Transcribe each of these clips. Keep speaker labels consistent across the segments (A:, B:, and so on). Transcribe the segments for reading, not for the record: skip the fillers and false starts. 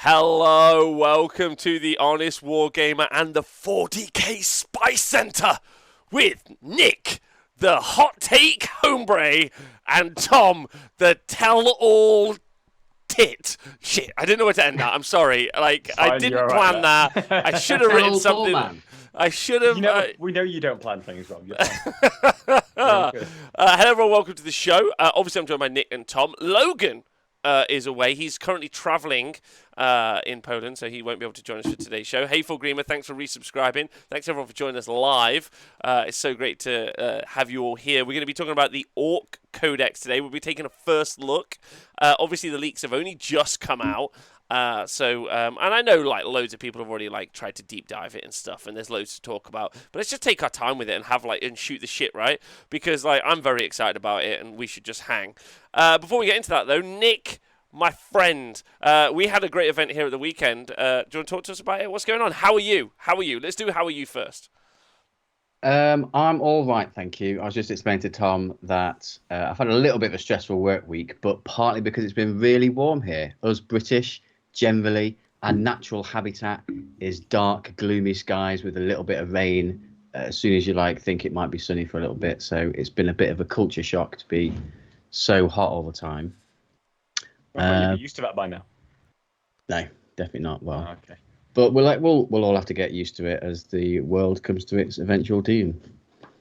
A: Hello, welcome to the Honest Wargamer and the 40k Spice Center with Nick, the hot take hombre, and Tom, the tell-all tit. Shit, I didn't know where to end that. I'm sorry. I didn't plan that. I should have written something. I should have.
B: We know you don't plan things, Rob.
A: Hello, everyone. Welcome to the show. Obviously, I'm joined by Nick and Tom. Logan is away. He's currently travelling in Poland, so he won't be able to join us for today's show. Hey, Wargamer, thanks for resubscribing. Thanks, everyone, for joining us live. It's so great to have you all here. We're going to be talking about the Ork Codex today. We'll be taking a first look. Obviously, the leaks have only just come out. And I know loads of people have already tried to deep dive it and stuff, and there's loads to talk about. But let's just take our time with it and have and shoot the shit, right? Because I'm very excited about it, and we should just hang. Before we get into that though, Nick, my friend, we had a great event here at the weekend. Do you want to talk to us about it? What's going on? How are you? Let's do how are you first.
C: I'm all right, thank you. I was just explaining to Tom that I've had a little bit of a stressful work week, but partly because it's been really warm here. Us British, generally, our natural habitat is dark, gloomy skies with a little bit of rain as soon as you think it might be sunny for a little bit. So it's been a bit of a culture shock to be so hot all the time.
B: You're used to that by now.
C: No, definitely not. Well,
B: okay.
C: But we'll all have to get used to it as the world comes to its eventual doom.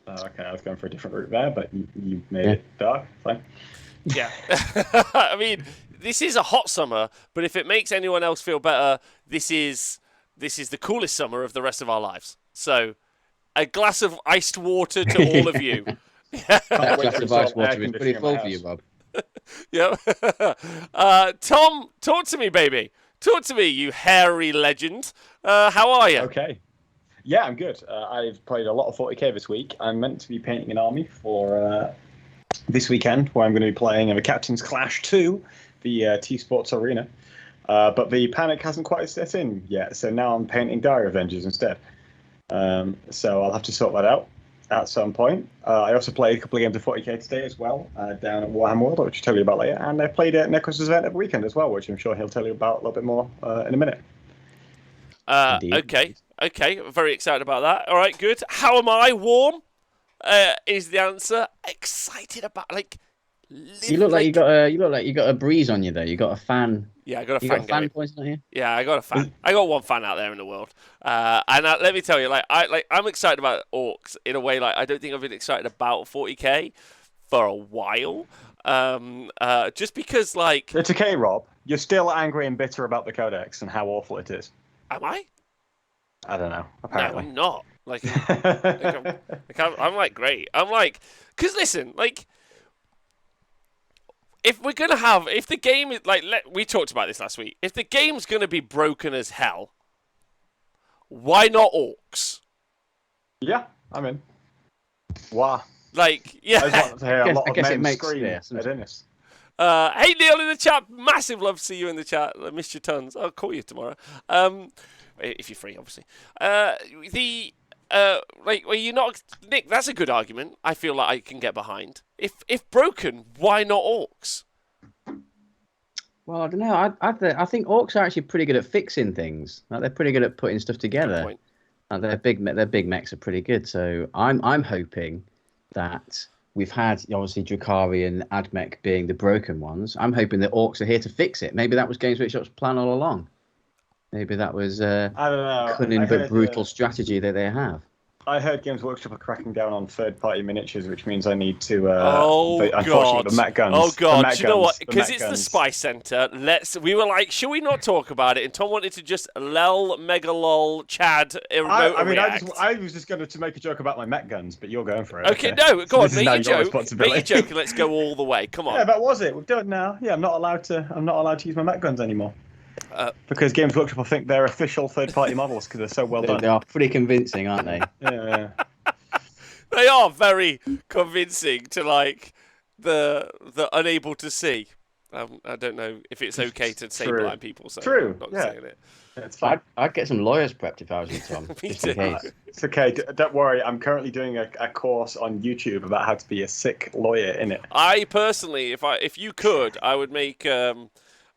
B: Okay, I was going for a different route there, but you made it dark. Fine.
A: Yeah. I mean, this is a hot summer, but if it makes anyone else feel better, this is the coolest summer of the rest of our lives. So, a glass of iced water to all of you.
C: That glass of iced water is pretty full for you, Bob.
A: Yeah. Tom, talk to me, baby. Talk to me, you hairy legend. How are you?
B: Okay. Yeah, I'm good. I've played a lot of 40k this week. I'm meant to be painting an army for this weekend, where I'm going to be playing in the Captain's Clash 2, the T-Sports Arena. But the panic hasn't quite set in yet, so now I'm painting Dire Avengers instead. So I'll have to sort that out at some point. I also played a couple of games of 40k today as well, down at Warhammer World, which I'll tell you about later. And I played at Necros' event at the weekend as well, which I'm sure he'll tell you about a little bit more in a minute.
A: Okay. Very excited about that. All right, good. How am I? Warm is the answer. Excited about
C: You look like you got a breeze on you there. You got a fan.
A: Yeah, I got a
C: fan.
A: fan.
C: You got a fan pointing at you.
A: Yeah, I got a fan. I got one fan out there in the world. And let me tell you, I'm excited about Orcs in a way I don't think I've been excited about 40k for a while. Just because
B: it's okay, Rob. You're still angry and bitter about the Codex and how awful it is.
A: Am I?
B: I don't know. Apparently,
A: no, I'm not. I'm great. Because listen, if we're gonna if the game is we talked about this last week. If the game's gonna be broken as hell, why not Orcs?
B: Yeah, I'm in. Wow.
A: Yeah.
B: I just want to hear a lot of
C: it
B: men
C: makes
B: scream.
C: sense.
A: Hey Neil in the chat, massive love to see you in the chat. I missed you tons. I'll call you tomorrow. If you're free, obviously. Well, you're not, Nick. That's a good argument. I feel like I can get behind. If broken, why not Orcs?
C: Well, I don't know. I think Orcs are actually pretty good at fixing things. They're pretty good at putting stuff together. Their big mechs are pretty good. So I'm hoping that we've had obviously Drakari and Admech being the broken ones. I'm hoping that Orcs are here to fix it. Maybe that was Games Workshop's plan all along. Maybe that was
B: I don't know.
C: Cunning but brutal strategy that they have.
B: I heard Games Workshop are cracking down on third-party miniatures, which means I need to.
A: God!
B: The Met guns.
A: Oh God!
B: Do
A: you know what? Because it's the Spice Center. We were like, should we not talk about it? And Tom wanted to just megalol, Chad,
B: I was just going to make a joke about my Met guns, but you're going for it.
A: Okay. No, go on. Make a joke. Make a joke, and let's go all the way. Come on.
B: Yeah, that was it. We've done it now. Yeah, I'm not allowed to use my Met guns anymore. Because Games Workshop will think they're official third-party models because they're so well done.
C: They are pretty convincing, aren't they?
B: Yeah.
A: They are very convincing to the unable to see. I don't know if it's okay to say blind people. So
B: True.
A: I'm not saying it.
B: It's fine.
C: I'd get some lawyers prepped if I was you, Tom.
A: Just in case.
B: It's okay. Don't worry. I'm currently doing a course on YouTube about how to be a sick lawyer in it.
A: I personally, if you could, I would make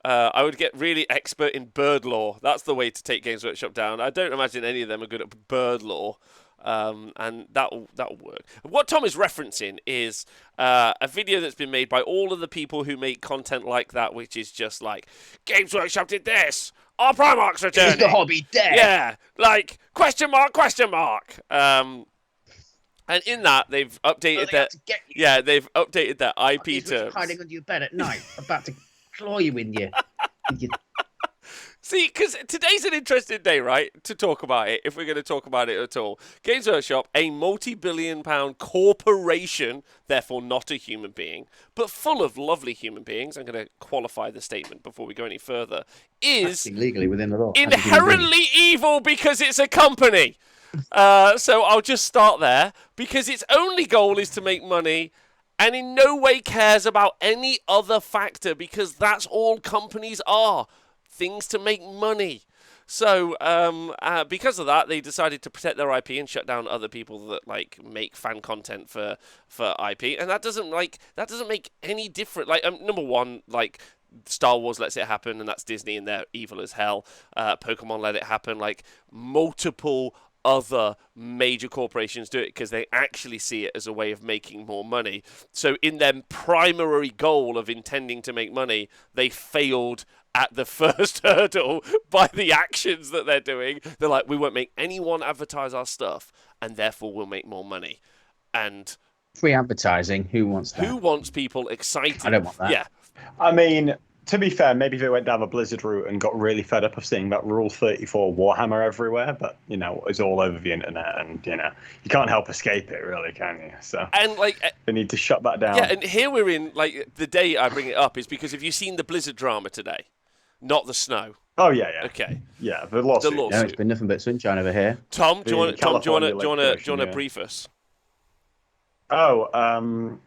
A: I would get really expert in bird law. That's the way to take Games Workshop down. I don't imagine any of them are good at bird law. And that'll work. What Tom is referencing is a video that's been made by all of the people who make content like that, which is just like, Games Workshop did this, our Primarch's returning.
C: Is the hobby dead?
A: Yeah, like, question mark. And in that, they've updated they've updated their IP terms.
C: Hiding under your bed at night, about to claw you in your...
A: See, because today's an interesting day, right, to talk about it, if we're going to talk about it at all. Games Workshop, a multi-billion-pound corporation, therefore not a human being, but full of lovely human beings, I'm going to qualify the statement before we go any further, is
C: legally within the law.
A: Inherently evil because it's a company. So I'll just start there, because its only goal is to make money, and in no way cares about any other factor, because that's all companies are. Things to make money. So because of that, they decided to protect their IP and shut down other people that like make fan content for IP, and that doesn't make any difference. Like number one, like Star Wars lets it happen, and that's Disney, and they're evil as hell. Pokemon let it happen. Like multiple other major corporations do it because they actually see it as a way of making more money. So in their primary goal of intending to make money, they failed at the first hurdle by the actions that they're doing. They're like, we won't make anyone advertise our stuff, and therefore we'll make more money. And
C: free advertising, who wants that?
A: Who wants people excited?
C: I don't want that.
A: Yeah.
B: I mean, to be fair, maybe they went down the Blizzard route and got really fed up of seeing that Rule 34 Warhammer everywhere, but, you know, it's all over the internet, and, you know, you can't help escape it, really, can you? So,
A: and, like,
B: they need to shut that down.
A: Yeah, and here we're in, like, the day I bring it up is because have you seen the Blizzard drama today? Not the snow.
B: Oh, yeah.
A: Okay.
B: Yeah, the lawsuit.
C: No, it's been nothing but sunshine over here.
A: Tom, do you want to
B: yeah.
A: brief us?
B: Oh,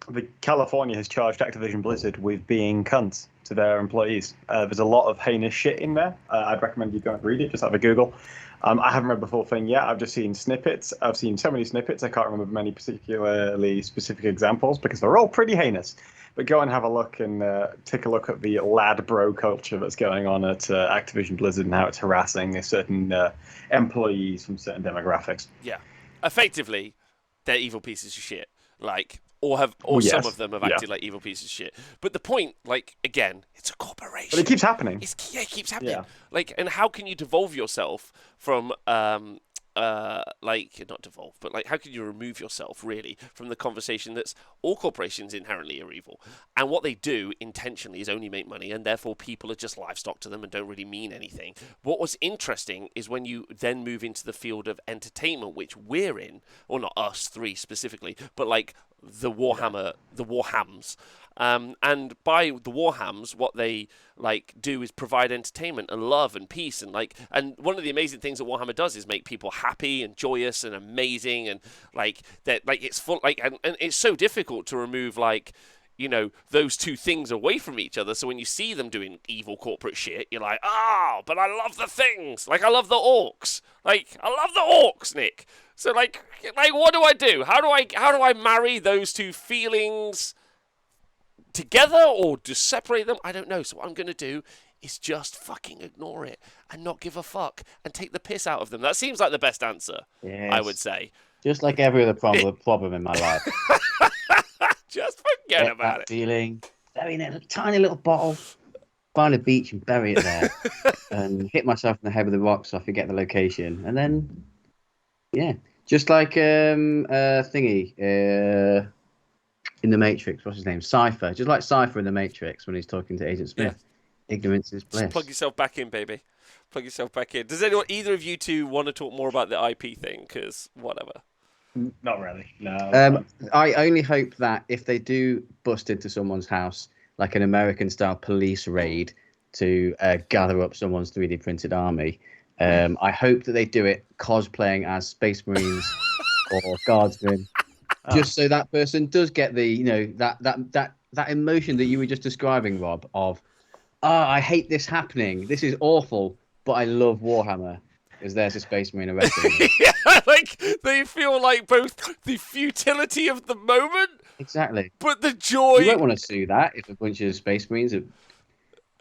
B: the California has charged Activision Blizzard with being cunts to their employees. There's a lot of heinous shit in there. I'd recommend you go and read it. Just have a Google. I haven't read the full thing yet. I've just seen snippets. I've seen so many snippets. I can't remember many particularly specific examples because they're all pretty heinous. But go and have a look and take a look at the lad bro culture that's going on at Activision Blizzard and how it's harassing certain employees from certain demographics.
A: Yeah. Effectively, they're evil pieces of shit. Like, some of them have acted like evil pieces of shit. But the point, like, again, it's a corporation.
B: But it keeps happening.
A: It keeps happening.
B: Yeah.
A: Like, and how can you devolve yourself from, not devolve, but like, how can you remove yourself really from the conversation that's all corporations inherently are evil, and what they do intentionally is only make money, and therefore people are just livestock to them and don't really mean anything. What was interesting is when you then move into the field of entertainment, which we're in, or not us three specifically, but like the Warhammer, the Warhams. And by the Warhams, what they like do is provide entertainment and love and peace and one of the amazing things that Warhammer does is make people happy and joyous and amazing and like that, like it's full like and it's so difficult to remove like, you know, those two things away from each other. So when you see them doing evil corporate shit, you're like, but I love the things. Like I love the orcs. Like I love the orcs, Nick. So like what do I do? How do I marry those two feelings together or just separate them? I don't know. So what I'm going to do is just fucking ignore it and not give a fuck and take the piss out of them. That seems like the best answer,
C: yes.
A: I would say.
C: Just like every other problem in my life.
A: Just forget about it.
C: Feeling, bury in a tiny little bottle, find a beach and bury it there, and hit myself in the head with a rock so I forget the location. And then, yeah, just like thingy. In the Matrix, what's his name? Cypher. Just like Cypher in the Matrix when he's talking to Agent Smith. Yeah. Ignorance is bliss.
A: Just plug yourself back in, baby. Plug yourself back in. Does either of you two want to talk more about the IP thing? Because whatever.
B: Not really. No.
C: I only hope that if they do bust into someone's house, like an American-style police raid to gather up someone's 3D printed army, I hope that they do it cosplaying as Space Marines or Guardsmen. Just so that person does get the, you know, that emotion that you were just describing, Rob, of, I hate this happening. This is awful, but I love Warhammer. Because there's a Space Marine arresting me.
A: Yeah, like, they feel like both the futility of the moment.
C: Exactly.
A: But the joy.
C: You don't want to sue that if a bunch of Space Marines are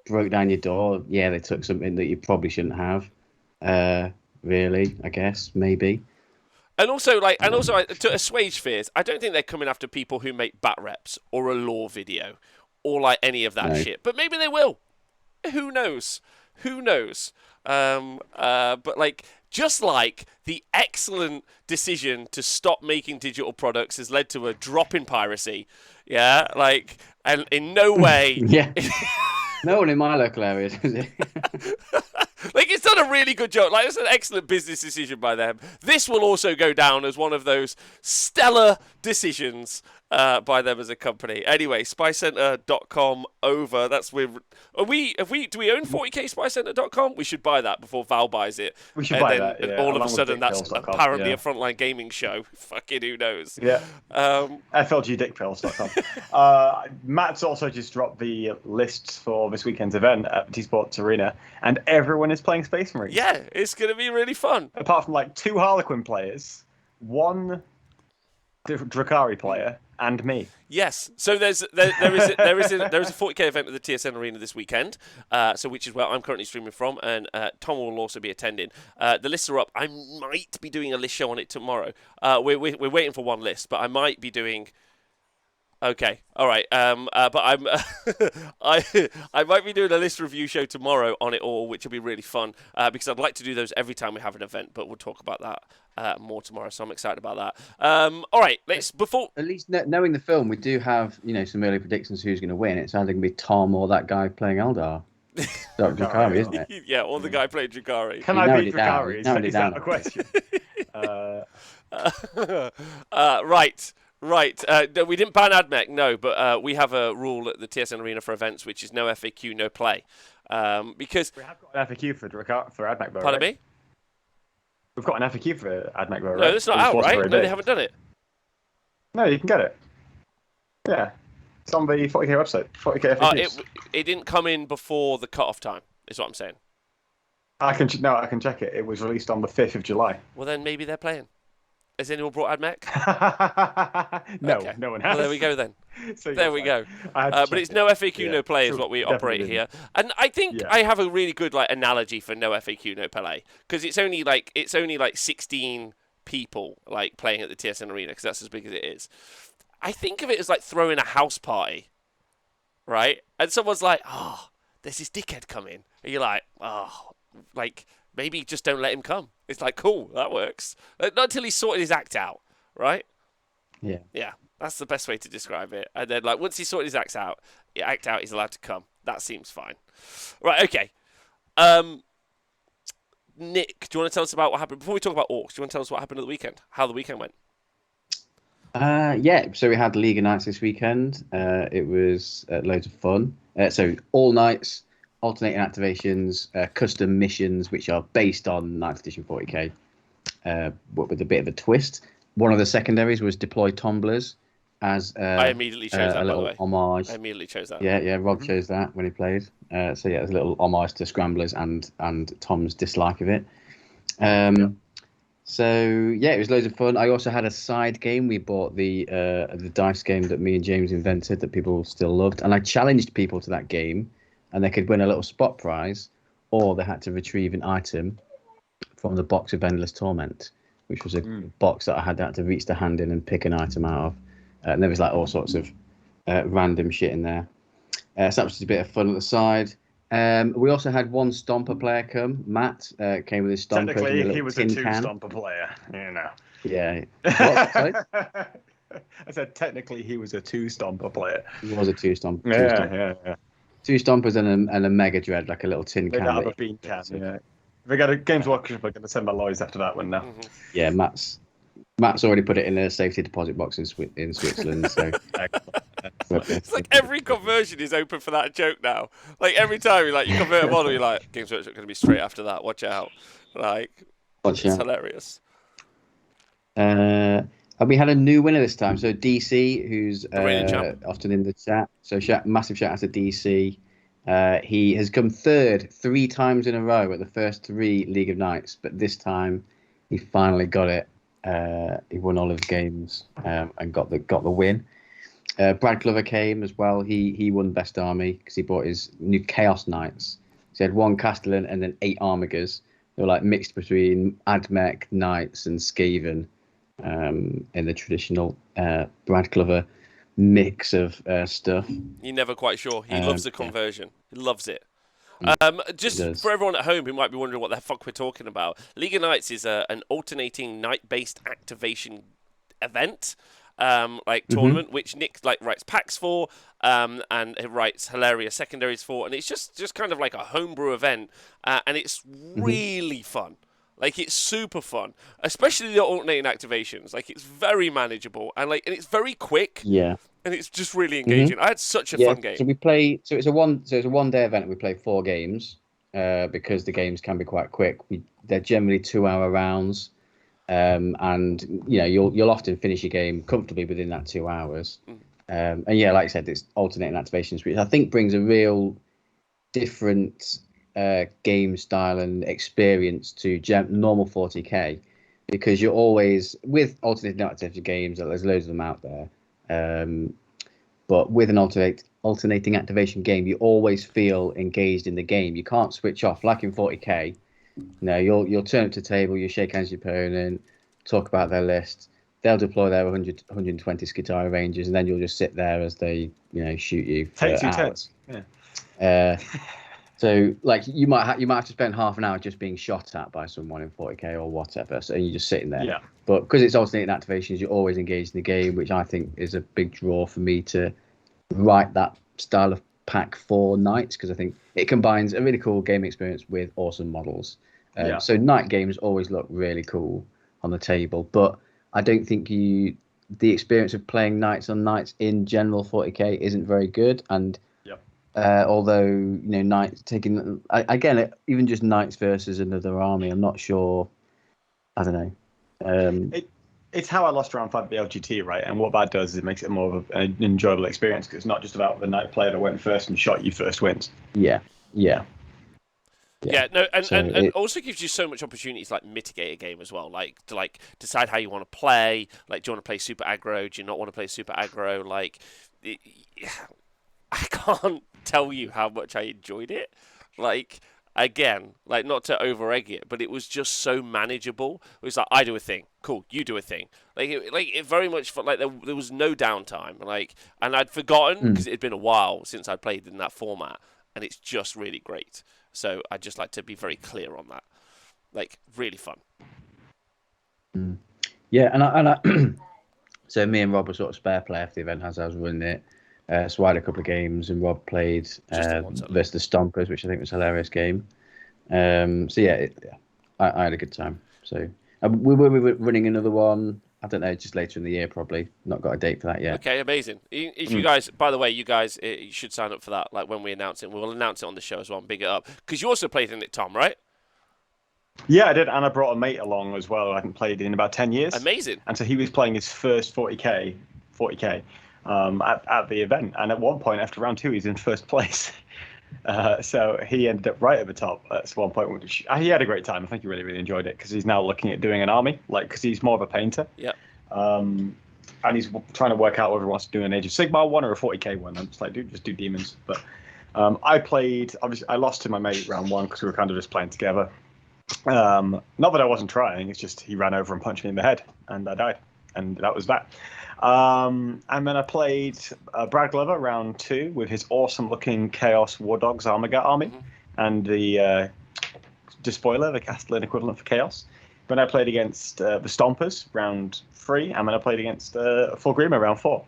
C: broke down your door. Yeah, they took something that you probably shouldn't have. Really, I guess maybe.
A: And also, to assuage fears, I don't think they're coming after people who make bat reps or a lore video or like any of that
C: No.
A: shit. But maybe they will. Who knows? Who knows? But like, just like the excellent decision to stop making digital products has led to a drop in piracy. Yeah, like, and in no way.
C: Yeah. No one in my local area does it.
A: Like, it's done a really good job. Like, it's an excellent business decision by them. This will also go down as one of those stellar decisions by them as a company. Anyway, spycenter.com over. That's where do we own 40k spycenter.com? We should buy that before Val buys it.
B: We should buy that.
A: And
B: yeah,
A: all of a
B: along with
A: sudden, that's
B: dickpills.com,
A: apparently
B: yeah.
A: a frontline gaming show. Fucking who knows?
B: Yeah. FLGdickpills.com. Matt's also just dropped the lists for this weekend's event at T Sports Arena, and everyone is playing Space Marines.
A: Yeah, it's going to be really fun.
B: Apart from like 2 Harlequin players, 1 Drakari player, and me.
A: Yes, so there is a 40k event at the TSN Arena this weekend, so which is where I'm currently streaming from, and Tom will also be attending. The lists are up. I might be doing a list show on it tomorrow. We're waiting for one list, but I might be doing. Okay, all right. But I'm I might be doing a list review show tomorrow on it all, which will be really fun because I'd like to do those every time we have an event. But we'll talk about that more tomorrow, so I'm excited about that. All right, let's before
C: At least knowing the film, we do have some early predictions who's going to win. It's either going to be Tom or that guy playing Eldar. Drakari, isn't it?
A: Yeah, or the guy playing Drakari.
B: Can I beat Drakari? Is that the question?
A: Right. No, we didn't ban AdMech, no, but we have a rule at the TSN Arena for events, which is no FAQ, no play. Because
B: we have got an FAQ for AdMech, though.
A: Pardon me?
B: We've got an FAQ for AdMech, though, right?
A: No, that's not out, right? No, they haven't done it.
B: No, you can get it. Yeah. It's on the 40k website. 40k FAQs.
A: It didn't come in before the cut-off time, is what I'm saying.
B: I can check it. It was released on the 5th of July.
A: Well, then maybe they're playing. Has anyone brought AdMech?
B: No,
A: okay.
B: No one has.
A: Well, there we go then.
B: So
A: there we go. But it's no FAQ, no play is what we operate here. And I think I have a really good analogy for no FAQ, no play because it's only like 16 people playing at the TSN Arena because that's as big as it is. I think of it as like throwing a house party, right? And someone's like, "Oh, there's this dickhead coming," and you're like, "Oh, maybe just don't let him come." It's like, cool, that works. Not until he's sorted his act out, right?
C: Yeah.
A: Yeah, that's the best way to describe it. And then, once he's sorted his act out, he's allowed to come. That seems fine. Right, okay. Nick, do you want to tell us about what happened? Before we talk about Orcs, do you want to tell us what happened at the weekend? How the weekend went?
C: Yeah, so we had League of Nights this weekend. It was loads of fun. So all nights, alternating activations, custom missions, which are based on 9th edition 40k, but with a bit of a twist. One of the secondaries was deploy tumblers as
A: I immediately chose that,
C: a little
A: by the way.
C: homage.
A: I immediately chose that.
C: Yeah, Rob chose that when he played. So yeah, it was a little homage to Scramblers and Tom's dislike of it. So yeah, it was loads of fun. I also had a side game. We bought the dice game that me and James invented that people still loved, and I challenged people to that game, and they could win a little spot prize, or they had to retrieve an item from the box of Endless Torment, which was a box that I had to reach the hand in and pick an item out of, and there was all sorts of random shit in there. So that was just a bit of fun at the side. We also had one Stomper player come. Matt came with his Stomper.
B: Technically, he was a 2 Stomper player.
C: Yeah. What? Sorry?
B: I said technically he was a 2 Stomper player.
C: He was a 2 Stomper.
B: Yeah.
C: 2 Stompers and a Mega Dread, like a little tin can.
B: They have a bean can. Yeah. They got a Games Workshop. Are going to send my lawyers after that one now.
A: Mm-hmm.
C: Yeah, Matt's already put it in a safety deposit box in Switzerland. So
A: it's like every conversion is open for that joke now. Every time you convert a model, you're like, Games Workshop going to be straight after that. Watch out! It's hilarious.
C: And we had a new winner this time. So DC, who's often in the chat. So massive shout out to DC. He has come third 3 times in a row at the first 3 League of Nights, but this time he finally got it. He won all his games and got the win. Brad Glover came as well. He won Best Army because he brought his new Chaos Knights. So he had one Castellan and then 8 Armigers. They were like mixed between Admech, Knights, and Skaven in the traditional Brad Glover mix of stuff.
A: You're never quite sure. He loves the conversion. He loves it. Just
C: It does.
A: for everyone at home who might be wondering what the fuck we're talking about, League of Knights is an alternating night-based activation event. Tournament, which Nick writes packs for, and it writes hilarious secondaries for, and it's just kind of like a homebrew event, and it's really fun. Like, it's super fun, especially the alternating activations. Like, it's very manageable, and it's very quick.
C: Yeah.
A: And it's just really engaging. I had such a fun game.
C: So we play. So it's a 1 day event. And we play 4 games because the games can be quite quick. They're generally 2-hour rounds. And you'll often finish your game comfortably within that 2 hours. And like I said, it's alternating activations, which I think brings a real different game style and experience to normal 40k, because you're always with alternating activation games. There's loads of them out there, but with an alternating activation game, you always feel engaged in the game. You can't switch off like in 40k. No, you'll turn up to the table, you shake hands with your opponent, talk about their list. They'll deploy their 120 Skitarii Rangers, and then you'll just sit there as they, shoot you for hours. Yeah. So you might have to spend half an hour just being shot at by someone in 40k or whatever. So you're just sitting there. Yeah. But because it's alternating activations, you're always engaged in the game, which I think is a big draw for me to write that style of pack for Knights, because I think it combines a really cool game experience with awesome models. So night games always look really cool on the table, but I don't think the experience of playing Knights on Knights in general 40k isn't very good. And although Knights taking again, even just Knights versus another army, I'm not sure. I don't know.
B: It's how I lost round 5 at the LGT, right? And what that does is it makes it more of an enjoyable experience, because it's not just about the Knight player that went first and shot you first wins.
A: And also gives you so much opportunity to mitigate a game as well, to decide how you want to play. Do you want to play super aggro? Do you not want to play super aggro? I can't tell you how much I enjoyed it. Again, not to over egg it, but it was just so manageable. It was I do a thing, cool, you do a thing. It very much felt like there was no downtime. And I'd forgotten because it had been a while since I played in that format, and it's just really great. So I'd just like to be very clear on that. Really fun.
C: Yeah, and I so me and Rob were sort of spare player for the event as I was running it. So I had a couple of games, and Rob played versus the Stompers, which I think was a hilarious game. I had a good time. So we were running another one. I don't know, just later in the year, probably. Not got a date for that yet.
A: Okay, amazing. If you guys, by the way, you should sign up for that. When we announce it, we'll announce it on the show as well and big it up. Because you also played in it, Tom, right?
B: Yeah, I did, and I brought a mate along as well. I hadn't played in about 10 years.
A: Amazing.
B: And so he was playing his first 40k at the event, and at one point after round 2 he's in first place. So he ended up right at the top at one point, which he had a great time. I think he really enjoyed it, because he's now looking at doing an army, because he's more of a painter. And he's trying to work out whether he wants to do an Age of Sigmar one or a 40k one. I'm just dude, just do demons. But I played, obviously I lost to my mate round 1 because we were kind of just playing together. Not that I wasn't trying, it's just he ran over and punched me in the head and I died, and that was that. And then I played Brad Glover round 2 with his awesome looking Chaos War Dogs Armagat army, and the Despoiler, the Castellan equivalent for Chaos. Then I played against the Stompers round 3, and then I played against Wargamer round 4.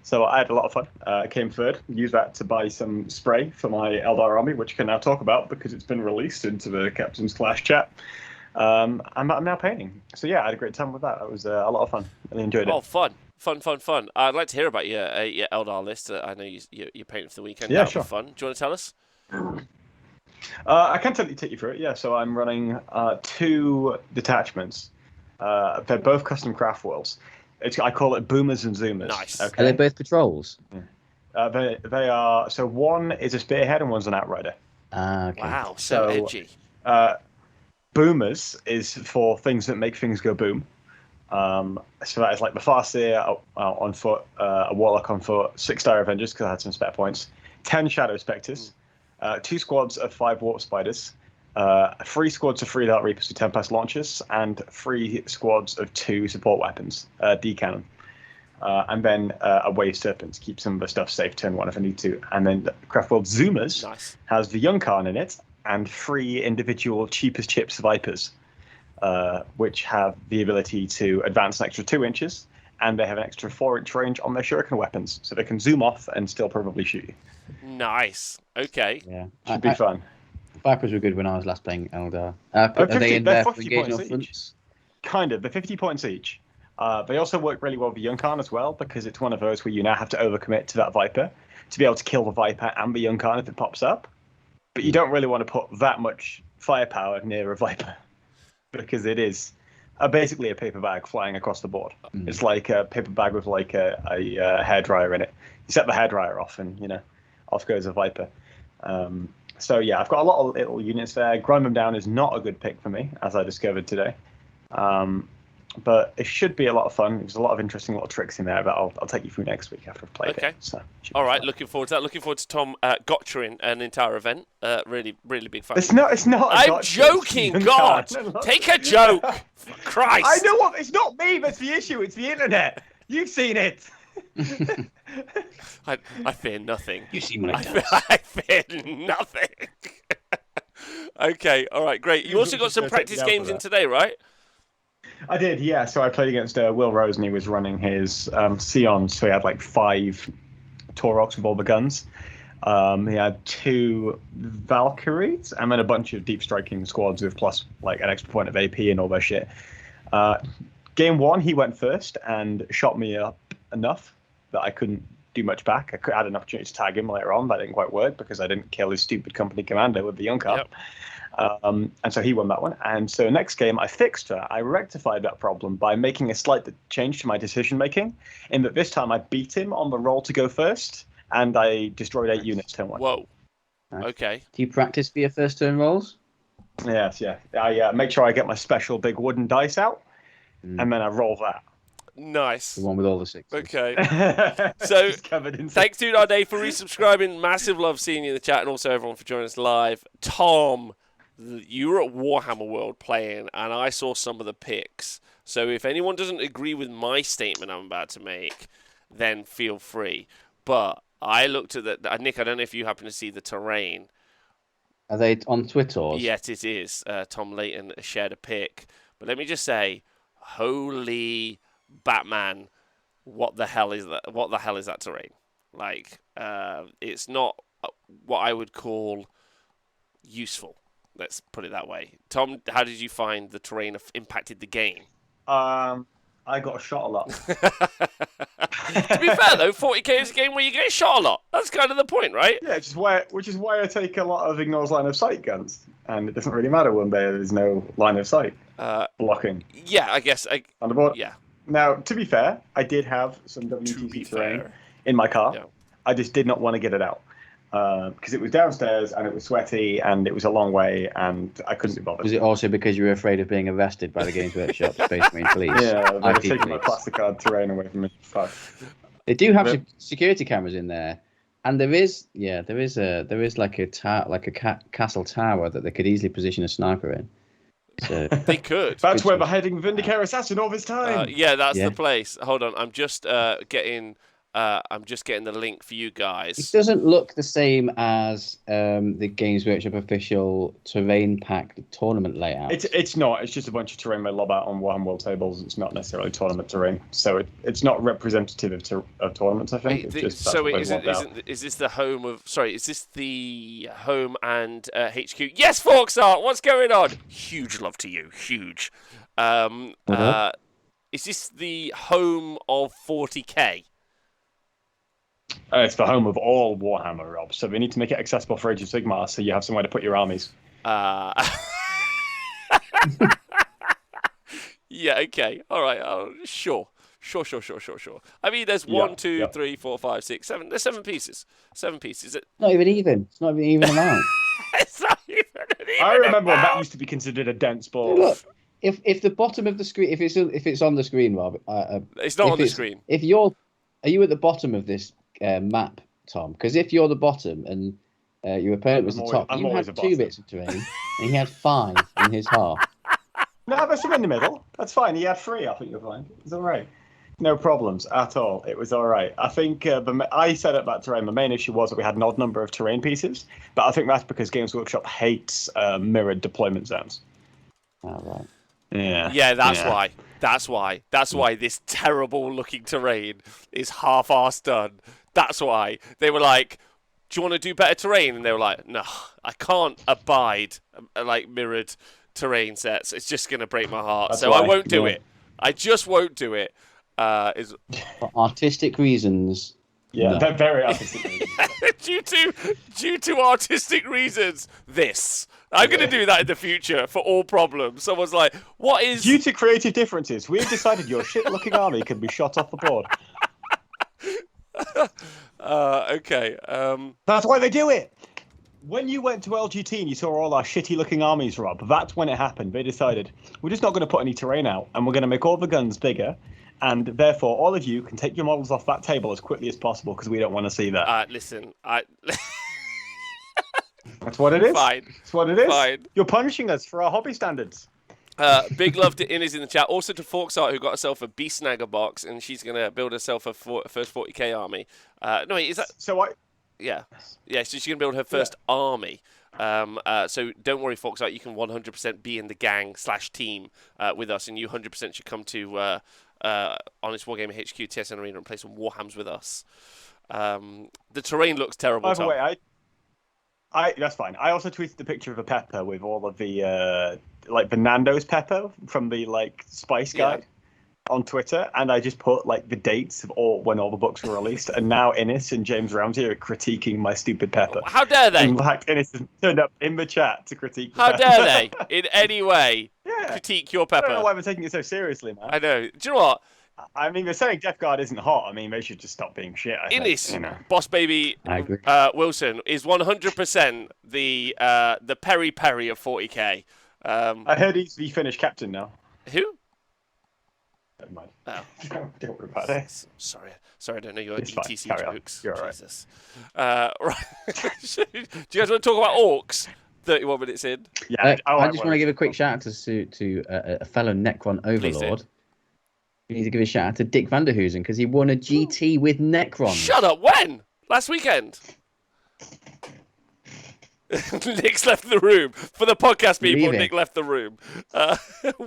B: So I had a lot of fun. I came third, used that to buy some spray for my Eldar army, which I can now talk about because it's been released into the Captain's Clash chat. I'm now painting. So yeah, I had a great time with that. It was a lot of fun. I really enjoyed it.
A: Oh, fun. I'd like to hear about your Eldar list. I know you're painting for the weekend.
B: Yeah,
A: That'll
B: sure.
A: be fun. Do you want to tell us?
B: I can take you through it. Yeah, so I'm running 2 detachments. They're both custom craft worlds. I call it Boomers and Zoomers.
A: Nice.
C: Okay. Are they both patrols?
B: Yeah. They are. So one is a spearhead and one's an outrider.
C: Okay.
A: Wow, so edgy.
B: Boomers is for things that make things go boom. So that is like the Farseer on foot, a Warlock on foot, 6 Dire Avengers because I had some spare points, 10 Shadow Spectres, 2 squads of 5 Warp Spiders, 3 squads of 3 Dark Reapers with Tempest launchers, and 3 squads of 2 support weapons, D cannon. And then a Wave Serpent to keep some of the stuff safe turn 1 if I need to. And then Craftworld Zoomers has the Young Khan in it and 3 individual cheapest chips Vipers, which have the ability to advance an extra 2 inches, and they have an extra 4-inch range on their shuriken weapons, so they can zoom off and still probably shoot you.
A: Nice. Okay.
C: Yeah.
B: Should be fun.
C: Vipers were good when I was last playing Eldar. Are they in there for engagement fronts?
B: Kind of. They're 50 points each. They also work really well with Young Khan as well, because it's one of those where you now have to overcommit to that Viper to be able to kill the Viper and the Young Khan if it pops up. But you don't really want to put that much firepower near a Viper, because it is basically a paper bag flying across the board. It's like a paper bag with like a hairdryer in it. You set the hairdryer off and, off goes a Viper. So yeah, I've got a lot of little units there. Grind them down is not a good pick for me, as I discovered today. But it should be a lot of fun. There's a lot of interesting little tricks in there that I'll take you through next week after I've played it. So
A: all right, looking forward to that. Looking forward to Tom gotchaing an entire event. Really, really big fun.
B: It's not.
A: I'm joking. God, take a joke. Christ.
B: I know what. It's not me that's the issue. It's the internet. You've seen it.
A: I fear nothing.
C: You see what
A: I fear nothing. Okay. All right. Great. You also got some practice games in today, right?
B: I did, yeah. So I played against Will Rose, and he was running his Sions. So he had like 5 Tauroks with all the guns. He had 2 Valkyries, and then a bunch of deep striking squads with plus like an extra point of AP and all that shit. Game 1, he went first and shot me up enough that I couldn't do much back. I had an opportunity to tag him later on, but that didn't quite work because I didn't kill his stupid company commander with the Young Khan.
A: Yep.
B: And so he won that one. And so next game, I fixed her. I rectified that problem by making a slight change to my decision making, in that this time I beat him on the roll to go first, and I destroyed 8 units turn 1.
A: Whoa. Okay.
C: Do you practice for your first turn rolls?
B: Yes, yeah. I make sure I get my special big wooden dice out, and then I roll that.
A: Nice.
C: The one with all the 6s.
A: Okay. So, thanks to our day for resubscribing. Massive love seeing you in the chat, and also everyone for joining us live. Tom, you were at Warhammer World playing, and I saw some of the picks. So if anyone doesn't agree with my statement I'm about to make, then feel free. But I looked at that. Nick, I don't know if you happen to see the terrain.
C: Are they on Twitter?
A: Yes, it is. Tom Layton shared a pic. But let me just say, holy Batman, what the hell is that? What the hell is that terrain? Like, it's not what I would call useful. Let's put it that way. Tom, how did you find the terrain impacted the game?
B: I got shot a lot.
A: To be fair, though, 40k is a game where you get shot a lot. That's kind of the point, right?
B: Yeah, which is why I take a lot of ignores line of sight guns. And it doesn't really matter when there's no line of sight blocking.
A: Yeah, I guess.
B: On the board?
A: Yeah.
B: Now, to be fair, I did have some WTC terrain in my car. Yeah. I just did not want to get it out. Because it was downstairs and it was sweaty and it was a long way and I couldn't be bothered.
C: Was it also because you were afraid of being arrested by the Games Workshop Space Marine Police?
B: Yeah, they were taking my plasticard terrain away from me. Fuck.
C: They do have security cameras in there, and there is like a castle tower that they could easily position a sniper in. So
A: they could.
B: That's where the hiding Vindicator assassin all this time.
A: Yeah, that's the place. Hold on, I'm just getting the link for you guys.
C: It doesn't look the same as the Games Workshop official terrain pack tournament layout.
B: It's not. It's just a bunch of terrain they lob out on Warhammer World tables. It's not necessarily tournament terrain, so it's not representative of tournaments. I think.
A: Is this the home of? Sorry, is this the home and HQ? Yes, Forksart. What's going on? Huge love to you. Huge. Is this the home of 40k?
B: It's the home of all Warhammer, Rob. So we need to make it accessible for Age of Sigmar, so you have somewhere to put your armies.
A: Yeah. Okay. All right. Sure. I mean, there's 1, 2, 3, 4, 5, 6, 7. There's 7 pieces. 7 pieces.
C: Not even even. It's not even amount.
A: It's not even an even
B: I remember when
A: amount.
B: that used to be considered a dense ball.
C: Look, if the bottom of the screen, if it's on the screen, Rob,
A: it's not on the screen.
C: Are you at the bottom of this map, Tom? Because if you're the bottom and your opponent was the top, you had 2 bits of terrain, and he had 5 in his half.
B: No, but I'm in the middle. That's fine. He had 3. I think you'll find it's all right. No problems at all. It was all right. I think I set up that terrain. The main issue was that we had an odd number of terrain pieces, but I think that's because Games Workshop hates mirrored deployment zones.
C: Oh, right.
B: Yeah.
A: Yeah, that's why this terrible looking terrain is half-assed done. That's why they were like, "Do you want to do better terrain?" And they were like, "No, I can't abide like mirrored terrain sets. It's just gonna break my heart. So I won't do it. I just won't do it."
C: For artistic reasons.
B: Yeah, they're very artistic reasons.
A: due to artistic reasons, I'm going to do that in the future for all problems. Someone's like, "What is?"
B: Due to creative differences, we've decided your shit-looking army can be shot off the board.
A: Okay.
B: That's why they do it. When you went to LGT and you saw all our shitty-looking armies, Rob, that's when it happened. They decided, we're just not going to put any terrain out, and we're going to make all the guns bigger, and therefore all of you can take your models off that table as quickly as possible because we don't want to see that.
A: Listen,
B: That's what it is.
A: Fine.
B: That's what it is.
A: Fine.
B: You're punishing us for our hobby standards.
A: Big love to Innes in the chat. Also to Forksart, who got herself a Beast Snagger box, and she's going to build herself a first 40k army. No, wait, is that... Yeah. Yeah, so she's going to build her first army. So don't worry, Forksart, you can 100% be in the gang / team with us, and you 100% should come to Honest Wargamer HQ TSN Arena and play some Warhams with us. The terrain looks terrible.
B: By the way, that's fine. I also tweeted the picture of a pepper with all of the the Nando's pepper from the Spice Guide on Twitter, and I just put the dates of when all the books were released, and now Innes and James Ramsey are critiquing my stupid pepper.
A: How dare they?
B: In fact, Innes has turned up in the chat to critique.
A: How dare they in any way critique your pepper?
B: I don't know why they're taking it so seriously, man.
A: I know. Do you know what?
B: I mean, they're saying Death Guard isn't hot. I mean, they should just stop being shit.
A: Innes, Boss Baby Wilson is 100% the Peri Peri of 40k.
B: I heard he finished captain now.
A: Who?
B: Never mind.
A: Oh.
B: Don't worry about it.
A: Sorry, I don't know your
B: It's fine.
A: ETC
B: Carry on.
A: jokes.
B: You're all right.
A: Jesus. Right. Do you guys want to talk about orcs? 31 minutes in.
B: Yeah.
C: I just want to give a quick shout out to a fellow Necron overlord. We need to give a shout out to Dick Vanderhoosen because he won a GT with Necron.
A: Shut up! When? Last weekend. Nick's left the room. For the podcast people, Nick left the room.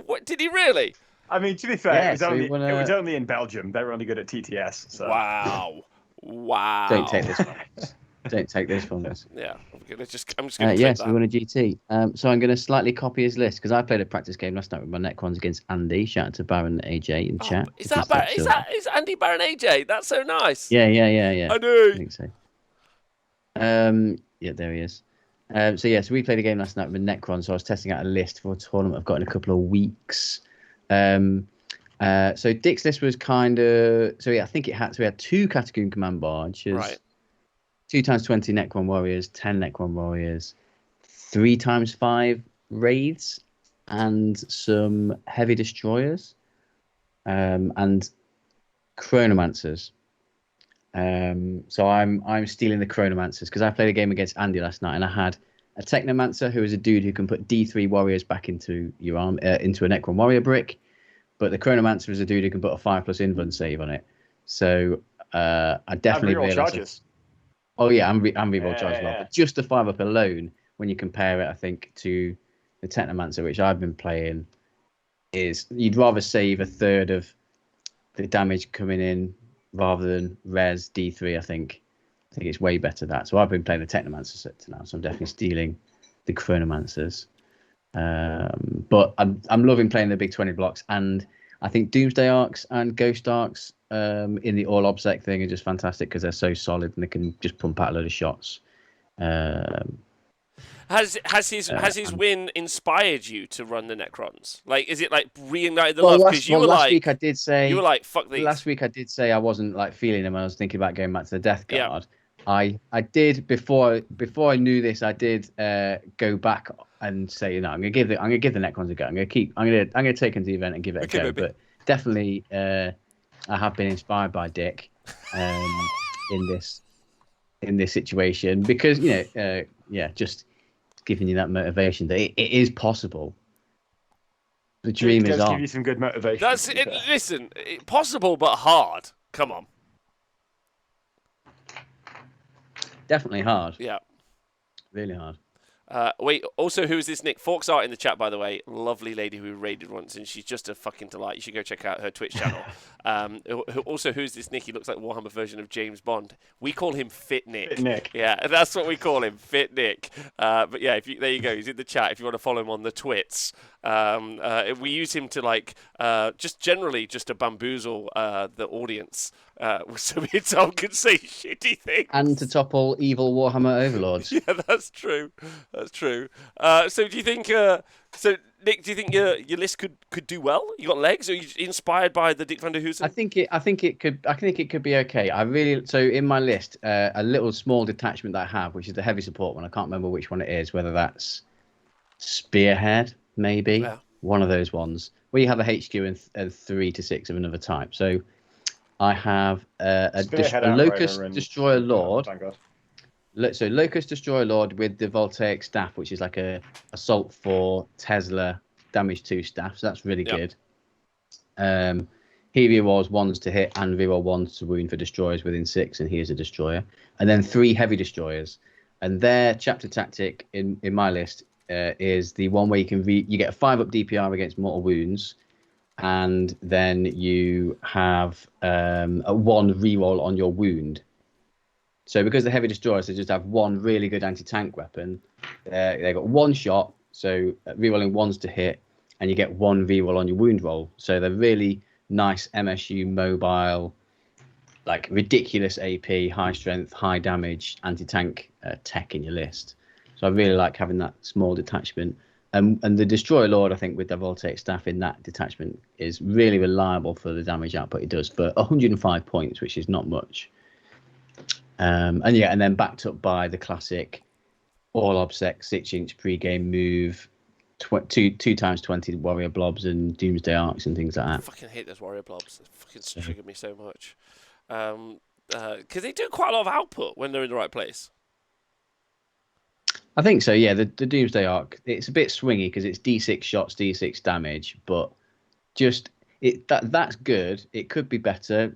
A: What did he really?
B: I mean, to be fair, it was only in Belgium. They were only good at TTS. So.
A: Wow.
C: Don't take this from us. Don't take this from us.
A: Yeah, I'm just going to
C: yes, we won a GT. So I'm going to slightly copy his list because I played a practice game last night with my Necrons against Andy. Shout out to Baron AJ in chat.
A: Is Andy Baron AJ? That's so nice.
C: Yeah.
A: I know.
C: I think so. Yeah, there he is. So we played a game last night with Necron. So I was testing out a list for a tournament I've got in a couple of weeks. So Dick's list was kind of I think we had 2 Catacombs Command Barges,
A: right?
C: 2 times 20 Necron Warriors, 10 Necron Warriors, 3 times 5 Wraiths, and some Heavy Destroyers, and Chronomancers. So I'm stealing the Chronomancers because I played a game against Andy last night, and I had a Technomancer who is a dude who can put D3 Warriors back into your arm, into a Necron Warrior brick, but the Chronomancer is a dude who can put a 5+ invuln save on it. So I definitely realized. Oh yeah, I'm reroll charge as well. But just the 5+ alone, when you compare it, I think to the Technomancer, which I've been playing, is you'd rather save a third of the damage coming in rather than res D3. I think it's way better that. So I've been playing the Technomancer set now, so I'm definitely stealing the Chronomancers. But I'm loving playing the big 20 blocks, and I think Doomsday Arcs and Ghost Arcs in the all obsec thing are just fantastic because they're so solid and they can just pump out a load of shots.
A: Has his win inspired you to run the Necrons? Like, is it reignited the love? Because
C: last week I did say
A: you were like, fuck these.
C: Last week I did say I wasn't feeling them. I was thinking about going back to the Death Guard. I did before I knew this. I did go back and say, I'm gonna give the Necrons a go. I'm gonna take them to the event and give it a go.
A: Maybe.
C: But definitely, I have been inspired by Dick in this situation because just giving you that motivation that it is possible. The dream is on.
B: Give you some good motivation.
A: That's it. Listen, possible but hard. Come on.
C: Definitely hard.
A: Yeah.
C: Really hard.
A: Wait, also, who is this Nick? Forks Art in the chat, by the way. Lovely lady who raided once, and she's just a fucking delight. You should go check out her Twitch channel. Also, who's this Nick? He looks like Warhammer version of James Bond. We call him Fit Nick.
B: Fit Nick.
A: Yeah, that's what we call him, Fit Nick. But yeah, there you go. He's in the chat if you want to follow him on the twits. We use him to just generally just to bamboozle the audience. So me and Tom can say shitty things.
C: And to topple evil Warhammer overlords.
A: Yeah, that's true. That's true. So do you think? So Nick, do you think your list could do well? You got legs? Are you inspired by the Dick Van der Hoosen?
C: I think it could be okay. So in my list, a little small detachment that I have, which is the heavy support one. I can't remember which one it is. Whether that's Spearhead, maybe one of those ones where you have a HQ and 3 to 6 of another type. So I have a Locust Destroyer Lord. So Locust Destroyer Lord with the Voltaic Staff, which is like a Assault 4 Tesla Damage 2 staff. So that's really good. He rerolls 1s to hit and reroll 1s to wound for destroyers within 6, and he is a destroyer. And then 3 heavy destroyers. And their chapter tactic in my list is the one where you get a 5-up DPR against mortal wounds, and then you have a 1 reroll on your wound. So because the heavy destroyers, they just have 1 really good anti-tank weapon. They got 1 shot, so rerolling 1s to hit, and you get 1 reroll on your wound roll. So they're really nice MSU mobile, like ridiculous AP, high strength, high damage anti-tank tech in your list. So I really like having that small detachment. And the Destroyer Lord, I think, with the Voltaic Staff in that detachment is really reliable for the damage output it does for 105 points, which is not much. And then backed up by the classic all obsec 6-inch pre-game move, 2 times 20 warrior blobs and doomsday arcs and things like that.
A: I fucking hate those warrior blobs. They fucking trigger me so much. Because they do quite a lot of output when they're in the right place.
C: I think so, yeah. The Doomsday Arc, it's a bit swingy because it's D6 shots, D6 damage, but that's good. It could be better,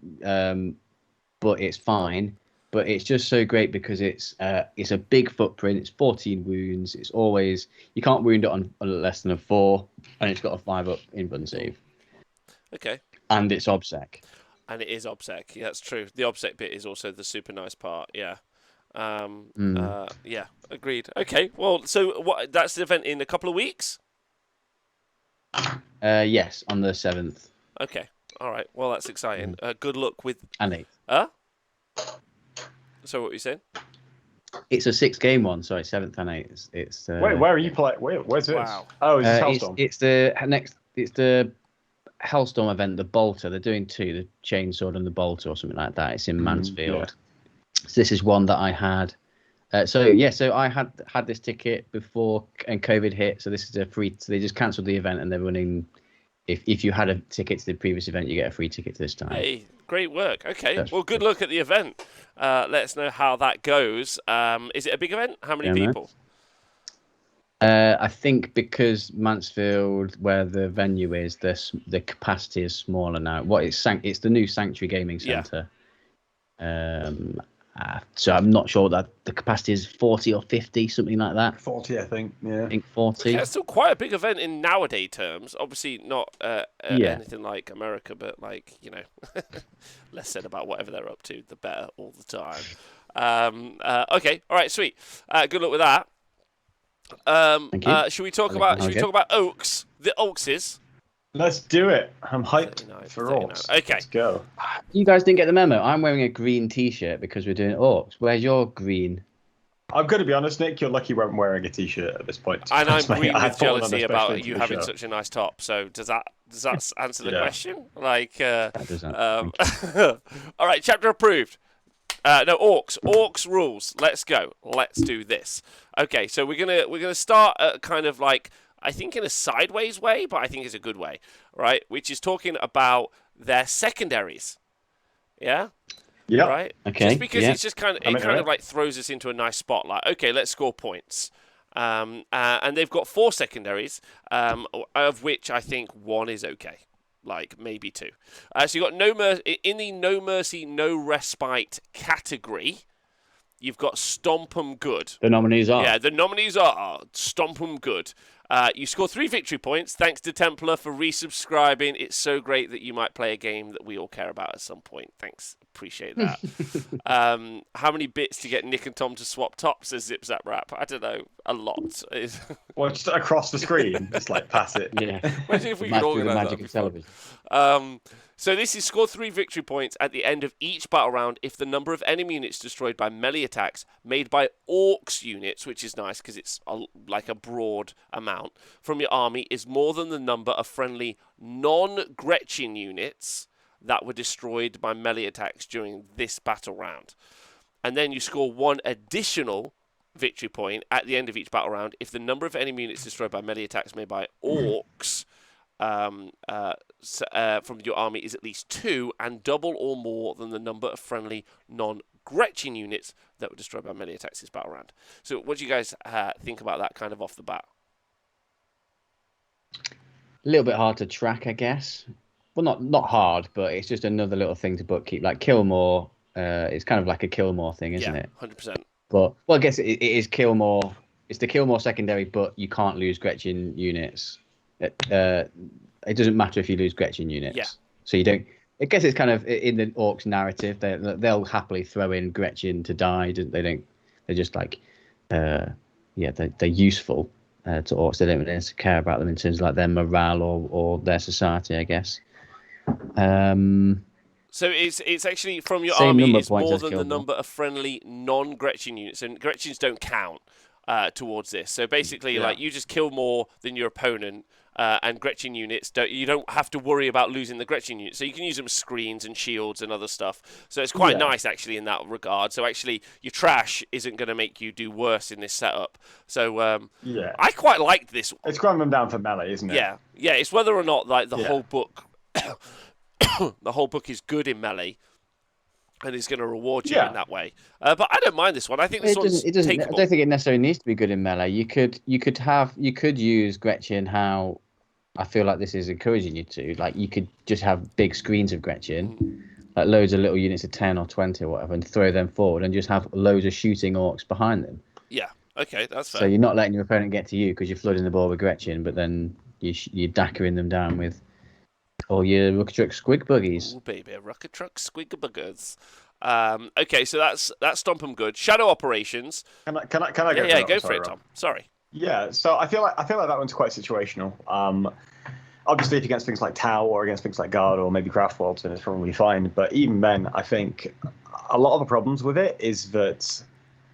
C: but it's fine. But it's just so great because it's a big footprint. It's 14 wounds. It's always, you can't wound it on less than a 4, and it's got a 5-up invuln save.
A: Okay.
C: And it's obsec.
A: And it is obsec. Yeah, that's true. The obsec bit is also the super nice part. Yeah. Yeah, agreed. Okay, well, so that's the event in a couple of weeks?
C: Yes, on the 7th.
A: Okay, all right. Well, that's exciting. Good luck with...
C: And 8th.
A: Huh? So what were you saying?
C: It's a 6-game one, sorry, 7th and 8th. It's
B: where are you playing? Where's this?
A: Wow.
B: Oh, it's Hellstorm.
C: It's the Hellstorm event, the Bolter. They're doing 2, the Chainsword and the Bolter or something like that. It's in Mansfield. Yeah. So this is one that I had. So I had this ticket before and COVID hit. So this is a free. So they just cancelled the event and they're running. If you had a ticket to the previous event, you get a free ticket to this time.
A: Hey, great work. Okay, well, good luck at the event. Let us know how that goes. Is it a big event? How many people?
C: I think because Mansfield, where the venue is, the capacity is smaller now. It's the new Sanctuary Gaming Centre. Yeah. So I'm not sure that the capacity is 40 or 50, something like that.
B: 40, I think. Yeah.
C: I think 40.
A: Yeah, it's still quite a big event in nowadays terms. Obviously not anything like America, but like, less said about whatever they're up to, the better all the time. Okay, all right, sweet. Good luck with that.
C: Thank you.
A: Should we talk about Oaks? The Oakses.
B: Let's do it. I'm hyped for Orcs.
A: Okay.
B: Let's go.
C: You guys didn't get the memo. I'm wearing a green T-shirt because we're doing Orcs. Where's your green?
B: I'm going to be honest, Nick. You're lucky I'm wearing a T-shirt at this point.
A: And I'm green with jealousy about you having such a nice top. So does that answer the question? Like,
C: that doesn't.
A: All right, chapter approved. No, orcs. Orcs rules. Let's go. Let's do this. Okay, so we're gonna start kind of like, I think in a sideways way, but I think it's a good way, right? Which is talking about their secondaries. Yeah.
B: Yeah.
A: Right.
C: Okay,
A: Just because
C: yeah.
A: it's just kind of like throws us into a nice spot. Like, okay, let's score points. And they've got 4 secondaries, of which I think 1 is okay. Like maybe 2. So you got in the no mercy, no respite category. You've got Stomp 'em Good.
C: The nominees are.
A: Yeah, the nominees are Stomp 'em Good. You score 3 victory points. Thanks to Templar for resubscribing. It's so great that you might play a game that we all care about at some point. Thanks. Appreciate that. How many bits to get Nick and Tom to swap tops, says Zip Zap Rap? I don't know. A lot.
B: Well, just across the screen, just like pass it.
C: Yeah.
A: Imagine if we could
C: Magic,
A: organise that.
C: magic of television.
A: So this is score 3 victory points at the end of each battle round if the number of enemy units destroyed by melee attacks made by orcs units, which is nice because it's like a broad amount, from your army is more than the number of friendly non-Gretchen units that were destroyed by melee attacks during this battle round. And then you score 1 additional victory point at the end of each battle round if the number of enemy units destroyed by melee attacks made by orcs from your army is at least 2 and double or more than the number of friendly non-Gretchen units that were destroyed by melee attacks this battle round. So what do you guys think about that kind of off the bat?
C: A little bit hard to track, I guess. Well, not hard, but it's just another little thing to bookkeep. Like kill more, it's kind of like a kill more thing, isn't it?
A: 100%.
C: But well, I guess it is kill more. It's the kill more secondary, but you can't lose Gretchen units. It doesn't matter if you lose Gretchen units.
A: Yeah.
C: So you don't. I guess it's kind of in the orcs narrative. They'll happily throw in Gretchen to die. They don't. They're just like, they're useful to orcs. They don't really care about them in terms of like their morale or their society, I guess.
A: So it's actually from your
C: Same
A: army.
C: number of
A: It's more
C: points as
A: than the
C: kill more.
A: number of friendly non-Gretchen units, and Gretchens don't count towards this. So basically, like you just kill more than your opponent. And Gretchen units, you don't have to worry about losing the Gretchen units. So you can use them as screens and shields and other stuff. So it's quite nice, actually, in that regard. So actually, your trash isn't going to make you do worse in this setup. So I quite liked this.
B: It's grinding them down for melee, isn't it?
A: Yeah. It's whether or not like the whole book, the whole book is good in melee. And is going to reward you in that way, but I don't mind this one. I think this one's takeable.
C: I don't think it necessarily needs to be good in melee. You could use Gretchen how I feel like this is encouraging you to. Like you could just have big screens of Gretchen, like loads of little units of 10 or 20 or whatever, and throw them forward, and just have loads of shooting orcs behind them.
A: Yeah. Okay, that's fair.
C: So you're not letting your opponent get to you because you're flooding the board with Gretchen, but then you're dackering them down with. Or your Rocket Truck Squig Buggies.
A: Oh, baby, Rocket Truck Squig Buggers. Okay, so that's Stomp 'em Good. Shadow Operations.
B: Can I go?
A: Yeah, go for it, Tom. Sorry.
B: Yeah, so I feel like that one's quite situational. Obviously, if against things like Tau or against things like Guard or maybe Craftworld, then it's probably fine. But even then, I think a lot of the problems with it is that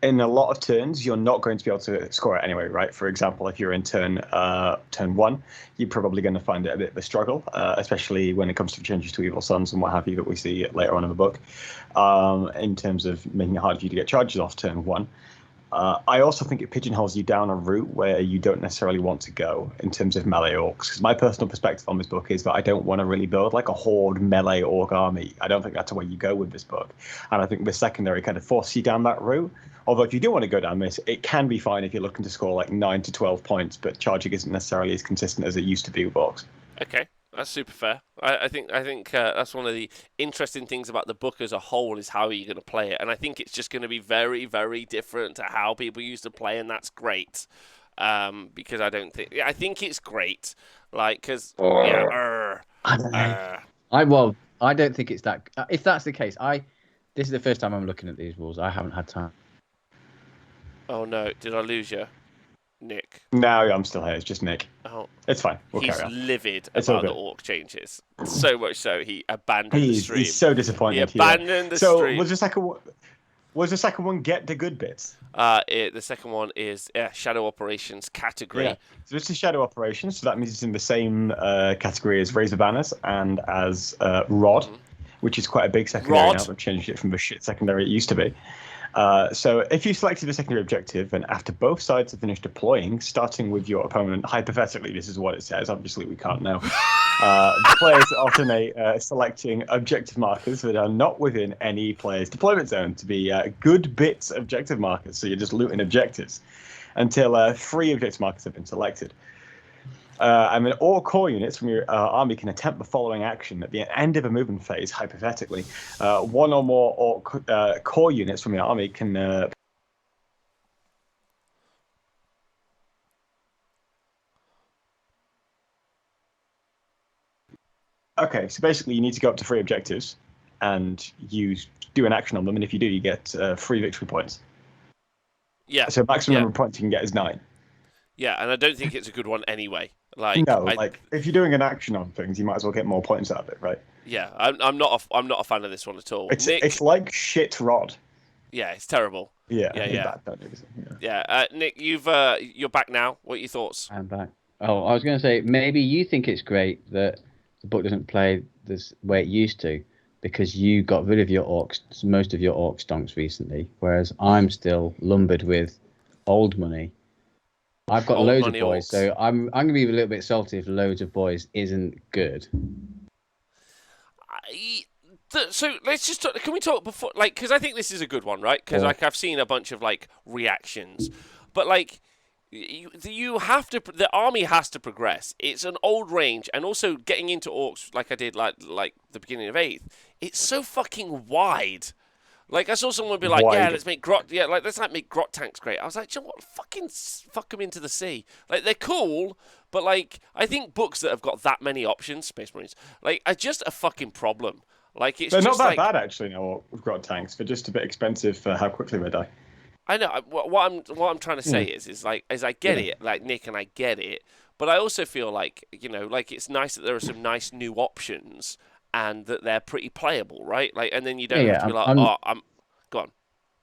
B: in a lot of turns, you're not going to be able to score it anyway, right? For example, if you're in turn 1, you're probably going to find it a bit of a struggle, especially when it comes to changes to Evil Sons and what have you that we see later on in the book, in terms of making it hard for you to get charges off turn 1. I also think it pigeonholes you down a route where you don't necessarily want to go in terms of melee orcs. Because my personal perspective on this book is that I don't want to really build like a horde melee orc army. I don't think that's the way you go with this book. And I think the secondary kind of forces you down that route. Although if you do want to go down this, it can be fine if you're looking to score like 9 to 12 points, but charging isn't necessarily as consistent as it used to be with orcs.
A: Okay. That's super fair. I think that's one of the interesting things about the book as a whole is how you're going to play it, and I think it's just going to be very, very different to how people used to play, and that's great. Because I think it's great, like because
C: I don't know. I don't think it's that. If that's the case, this is the first time I'm looking at these rules. I haven't had time.
A: Oh no! Did I lose you, Nick?
B: No, I'm still here. It's just Nick.
A: Oh,
B: it's fine. We'll
A: he's
B: carry on.
A: livid about the orc changes. So much so he abandoned the stream.
B: He's so disappointed.
A: He abandoned the stream.
B: So was the second one get the good bits?
A: The second one is Shadow Operations category.
B: Yeah. So this is Shadow Operations. So that means it's in the same category as Razor Banners and as Rod. which is quite a big secondary
A: Rod.
B: now. They've changed it from the shit secondary it used to be. So if you selected a secondary objective, and after both sides have finished deploying, starting with your opponent, hypothetically, this is what it says. Obviously, we can't know. The players alternate selecting objective markers that are not within any player's deployment zone to be good bits objective markers. So you're just looting objectives until 3 objective markers have been selected. And then all core units from your army can attempt the following action at the end of a movement phase, hypothetically. 1 or more core units from your army can... Okay, so basically you need to go up to 3 objectives, and you do an action on them, and if you do, you get 3 victory points.
A: Yeah.
B: So maximum number of points you can get is 9.
A: Yeah, and I don't think it's a good one anyway. Like,
B: if you're doing an action on things, you might as well get more points out of it, right?
A: Yeah, I'm not a fan of this one at all. Nick,
B: it's like shit rod.
A: Yeah, it's terrible.
B: Yeah.
A: Nick, you're back now. What are your thoughts?
C: I'm back. Oh, I was going to say, maybe you think it's great that the book doesn't play this way it used to, because you got rid of your orcs, most of your orc stonks recently, whereas I'm still lumbered with old money. I've got loads of boys, orcs. So I'm going to be a little bit salty if loads of boys isn't good.
A: So let's just talk, can we talk before, like, because I think this is a good one, right? Because like I've seen a bunch of like reactions, but like you have to, the army has to progress. It's an old range, and also getting into orcs like I did like the beginning of 8th. It's so fucking wide. Like, I saw someone be like, yeah, let's make grot tanks great. I was like, you know what, fuck them into the sea. Like, they're cool, but, like, I think books that have got that many options, Space Marines, like, are just a fucking problem. Like, it's
B: they're
A: just
B: not that bad, actually, no, we've got tanks. They're just a bit expensive for how quickly they die.
A: I know. What I'm trying to say is I get it, like, Nick, and I get it, but I also feel like, you know, like, it's nice that there are some nice new options, and that they're pretty playable, right? Like, and then you don't have to be like, go on.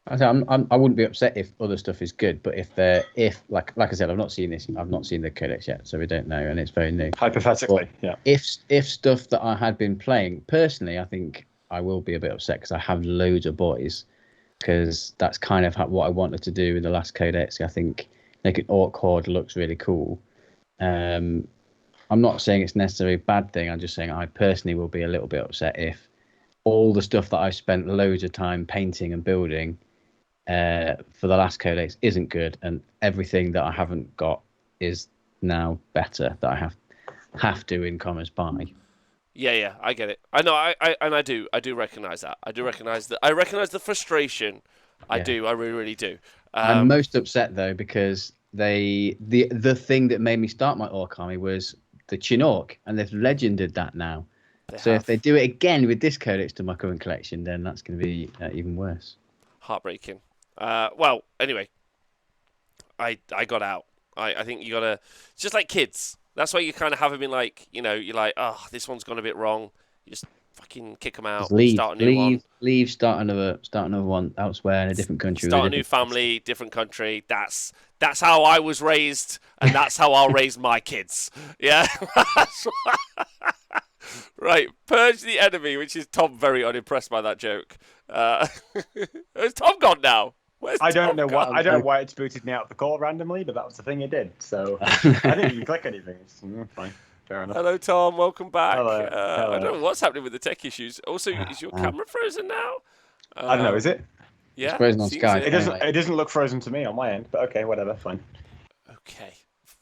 C: I wouldn't be upset if other stuff is good, but if like I said, I've not seen the codex yet, so we don't know, and it's very new.
B: Hypothetically,
C: but yeah. If stuff that I had been playing personally, I think I will be a bit upset because I have loads of boys, because that's kind of what I wanted to do in the last codex. I think like an orc horde looks really cool. I'm not saying it's necessarily a bad thing. I'm just saying I personally will be a little bit upset if all the stuff that I've spent loads of time painting and building for the last codex isn't good, and everything that I haven't got is now better that I have to in commas buy.
A: Yeah, I get it. I know, I do recognize that. I recognize the frustration. I do. I really, really do.
C: I'm most upset though because the thing that made me start my orc army was the Chinook, and they've legended that now. If they do it again with this codex to my current collection, then that's going to be even worse.
A: Heartbreaking. Well, anyway, I got out. I think you gotta, just like kids. That's why you kind of have them in, like, you know, you're like, oh, this one's gone a bit wrong. You just fucking kick them out. Start a new one.
C: Start another one elsewhere in a different country.
A: Start a new family, different country. That's how I was raised, and that's how I'll raise my kids. Yeah. Right, purge the enemy, which is Tom very unimpressed by that joke. Is Tom gone now?
B: I don't know why it's booted me out of the call randomly, but that was the thing it did. So I didn't even click anything. It's fine. Fair enough.
A: Hello, Tom. Welcome back.
B: Hello.
A: I don't know what's happening with the tech issues. Also, is your camera frozen now?
B: I don't know. Is it?
A: Yeah.
C: It's frozen on Sky.
B: It doesn't look frozen to me on my end, but okay, whatever. Fine.
A: Okay.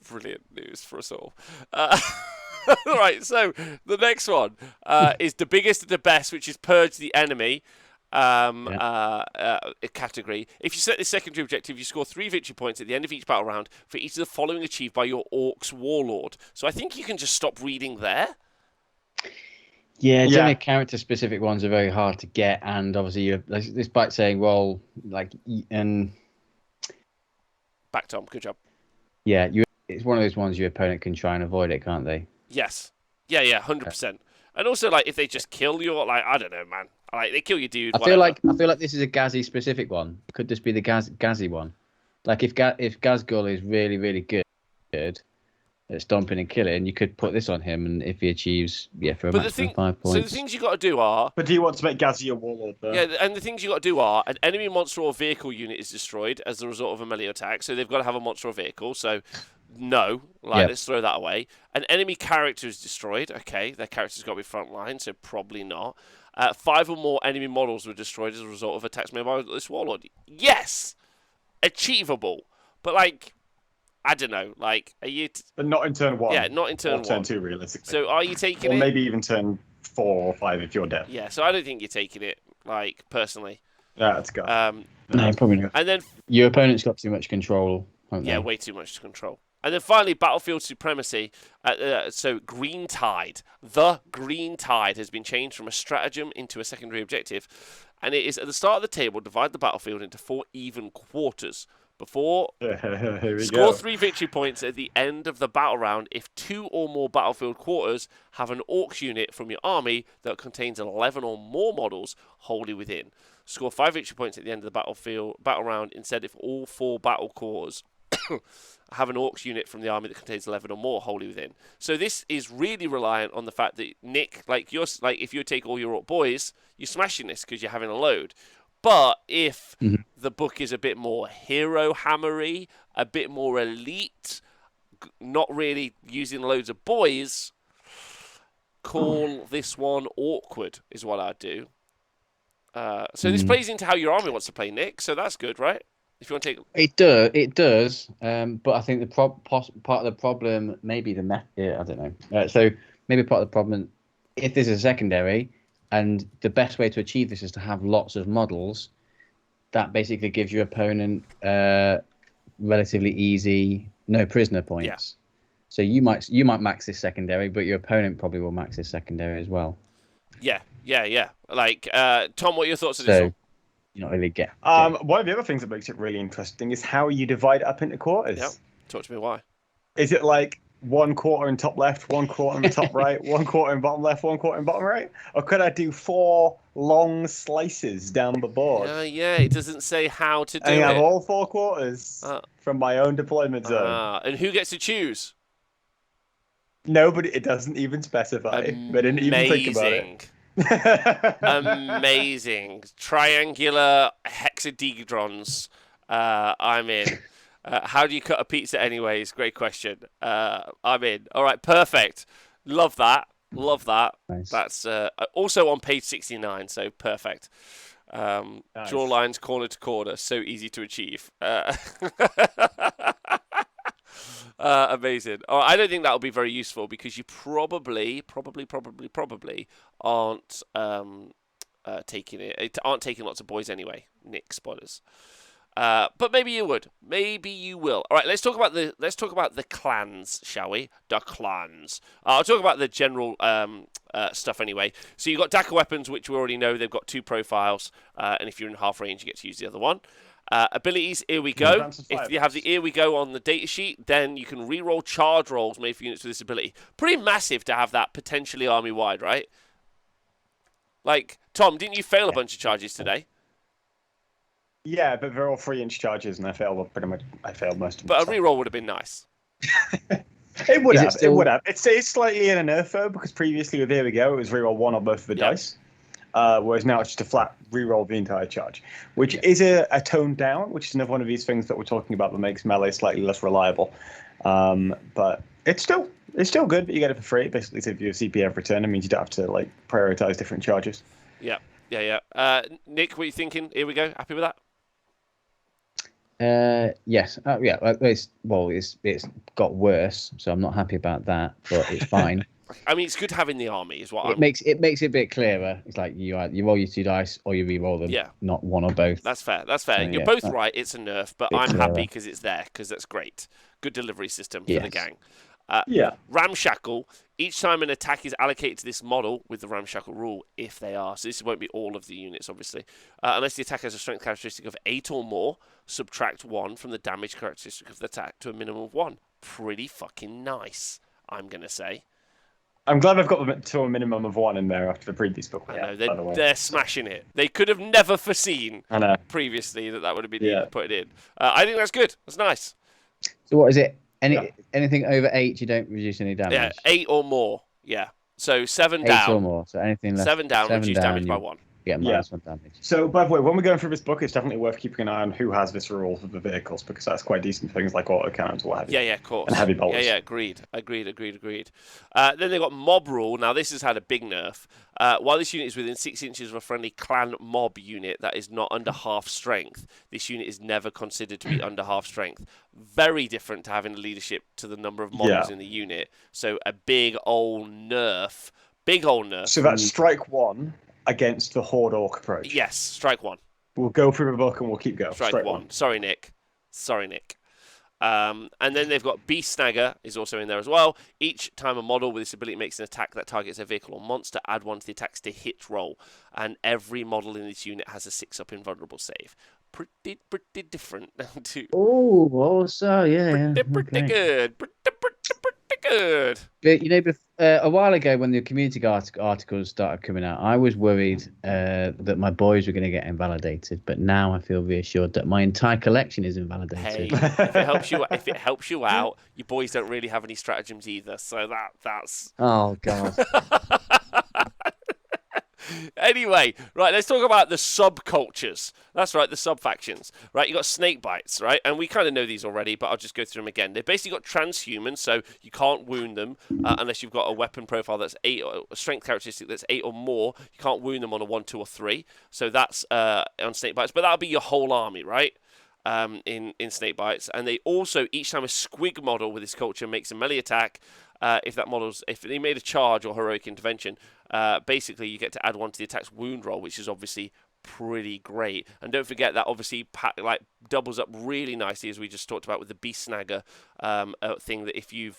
A: Brilliant news for us all. All right, so the next one is the biggest and the best, which is purge the enemy category. If you set the secondary objective, you score 3 victory points at the end of each battle round for each of the following achieved by your Orcs Warlord. So I think you can just stop reading there.
C: Yeah, generally character-specific ones are very hard to get, and obviously, despite saying, well, like, and
A: back, Tom. Good job.
C: Yeah, it's one of those ones your opponent can try and avoid it, can't they?
A: Yes. Yeah, 100%. And also, like, if they just kill you, like, I don't know, man. Like, they kill your dude.
C: I feel like this is a Ghazi specific one. Could this be the Ghazi one? Like, if Gazgul is really, really good, at stomping and killing, you could put this on him, and if he achieves, for a
A: But
C: maximum 5 points.
A: So the things you got to do are.
B: But do you want to make Gazzy a warlord, though?
A: Yeah, and the things you got to do are an enemy monster or vehicle unit is destroyed as the result of a melee attack, so they've got to have a monster or vehicle. So, no, let's throw that away. An enemy character is destroyed. Okay, their character's got to be frontline, so probably not. 5 or more enemy models were destroyed as a result of attacks made by this warlord. Yes, achievable, but I don't know. Are you?
B: But not in turn 1.
A: Yeah, not in turn 1.
B: Turn 2, realistically.
A: So, are you taking
B: or
A: it?
B: Or maybe even turn 4 or 5 if you're dead.
A: Yeah. So I don't think you're taking it. Personally.
B: Yeah, let's go.
C: No, probably not.
A: And then
C: your opponent's got too much control.
A: Yeah, way too much to control. And then finally, Battlefield Supremacy. So Green Tide. The Green Tide has been changed from a stratagem into a secondary objective. And it is at the start of the table, divide the battlefield into 4 even quarters. Before, score 3 victory points at the end of the battle round if 2 or more battlefield quarters have an Orc unit from your army that contains 11 or more models wholly within. Score 5 victory points at the end of the battle round instead if all 4 battle quarters have an Orcs unit from the army that contains 11 or more wholly within. So this is really reliant on the fact that Nick, if you take all your Orc boys, you're smashing this because you're having a load. But if the book is a bit more hero hammery, a bit more elite, not really using loads of boys, call this one awkward is what I'd do. So this plays into how your army wants to play, Nick. So that's good, right? If you want to take
C: it does. But I think the part of the problem, maybe I don't know. So maybe part of the problem, if this is a secondary. And the best way to achieve this is to have lots of models. That basically gives your opponent relatively easy no prisoner points.
A: Yeah.
C: So you might max this secondary, but your opponent probably will max this secondary as well.
A: Yeah. Tom, what are your thoughts on this one?
C: You not really get.
B: One of the other things that makes it really interesting is how you divide it up into quarters.
A: Yeah. Talk to me why.
B: Is it 1 quarter in top left, 1 quarter in the top right, 1 quarter in bottom left, 1 quarter in bottom right? Or could I do 4 long slices down the board?
A: Yeah, it doesn't say how to do it.
B: And I have all 4 quarters from my own deployment zone.
A: And who gets to choose?
B: Nobody. It doesn't even specify. They didn't even think about it.
A: Amazing. Triangular hexadedrons. I'm in. How do you cut a pizza anyways? Great question. I'm in. All right, perfect. Love that. Nice. That's also on page 69, so perfect. Nice. Draw lines corner to corner, so easy to achieve. Amazing. I don't think that'll be very useful because you probably aren't taking lots of boys anyway. Nick spoilers. But maybe you would. Maybe you will. All right, let's talk about the clans, shall we? The clans. I'll talk about the general stuff anyway. So you've got Daka weapons, which we already know. They've got 2 profiles, and if you're in half range, you get to use the other one. Abilities, here we go. If you have the here we go on the datasheet, then you can re-roll charge rolls made for units with this ability. Pretty massive to have that potentially army-wide, right? Tom, didn't you fail a bunch of charges today?
B: Yeah, but they're all 3-inch charges, and I failed most of them.
A: But a reroll would have been nice.
B: It would have. It would have. It's slightly in a nerf though, because previously with Here We Go, it was reroll 1 on both of the dice, whereas now it's just a flat reroll the entire charge, which is a tone down, which is another one of these things that we're talking about that makes melee slightly less reliable. But it's still good, but you get it for free. Basically, if you have CP every turn, it means you don't have to prioritize different charges.
A: Yeah. Nick, what are you thinking? Here We Go. Happy with that?
C: Yes. It's got worse, so I'm not happy about that, but it's fine.
A: I mean, it's good having the army, is what
C: it makes it a bit clearer. It's like you roll your 2 dice or you re-roll them.
A: Yeah.
C: Not one or both.
A: That's fair. You're both right. It's a nerf, but I'm happy because it's there, because that's great. Good delivery system for the gang. Ramshackle. Each time an attack is allocated to this model with the Ramshackle rule, if they are. So this won't be all of the units, obviously. Unless the attack has a strength characteristic of 8 or more, subtract 1 from the damage characteristic of the attack to a minimum of 1. Pretty fucking nice, I'm going to say.
B: I'm glad I've got them to a minimum of 1 in there after the previous book.
A: I know, they're smashing it. They could have never foreseen previously that would have been put in. I think that's good. That's nice.
C: So what is it? Anything over 8, you don't reduce any damage.
A: Yeah, 8 or more. Yeah. So 7
C: 8 or
A: down.
C: more. So anything less
A: 7 down, reduce damage by 1.
C: Get -1 damage.
B: So, by the way, when we're going through this book, it's definitely worth keeping an eye on who has this rule for the vehicles, because that's quite decent for things like autocannons or what have you.
A: Yeah, of course.
B: And heavy bolts.
A: Yeah, agreed. Then they've got mob rule. Now, this has had a big nerf. While this unit is within 6 inches of a friendly clan mob unit that is not under half strength, this unit is never considered to be under half strength. Very different to having a leadership to the number of models in the unit. So, a big old nerf.
B: So that's strike 1 against the Horde Orc approach.
A: Yes, strike 1.
B: We'll go through the book and we'll keep going.
A: Strike 1. Sorry, Nick. And then they've got Beast Snagger is also in there as well. Each time a model with this ability makes an attack that targets a vehicle or monster, add 1 to the attacks to hit roll. And every model in this unit has a 6-up invulnerable save. Pretty different to.
C: Oh, so yeah.
A: Pretty good. Pretty good.
C: But a while ago when the community articles started coming out, I was worried that my boys were going to get invalidated. But now I feel reassured that my entire collection is invalidated.
A: Hey, if it helps you out, your boys don't really have any stratagems either. So that's.
C: Oh God.
A: Anyway, right, let's talk about the subcultures. That's right, the sub-factions. Right, you got snake bites, right? And we kind of know these already, but I'll just go through them again. They've basically got transhuman, so you can't wound them unless you've got a weapon profile that's 8, or a strength characteristic that's 8 or more. You can't wound them on a 1, 2, or 3. So that's on snake bites, but that'll be your whole army, right? In snake bites. And they also, each time a squig model with this culture makes a melee attack, if they made a charge or heroic intervention, basically you get to add 1 to the attack's wound roll, which is obviously pretty great. And don't forget that obviously doubles up really nicely, as we just talked about with the Beast Snagger thing, that if you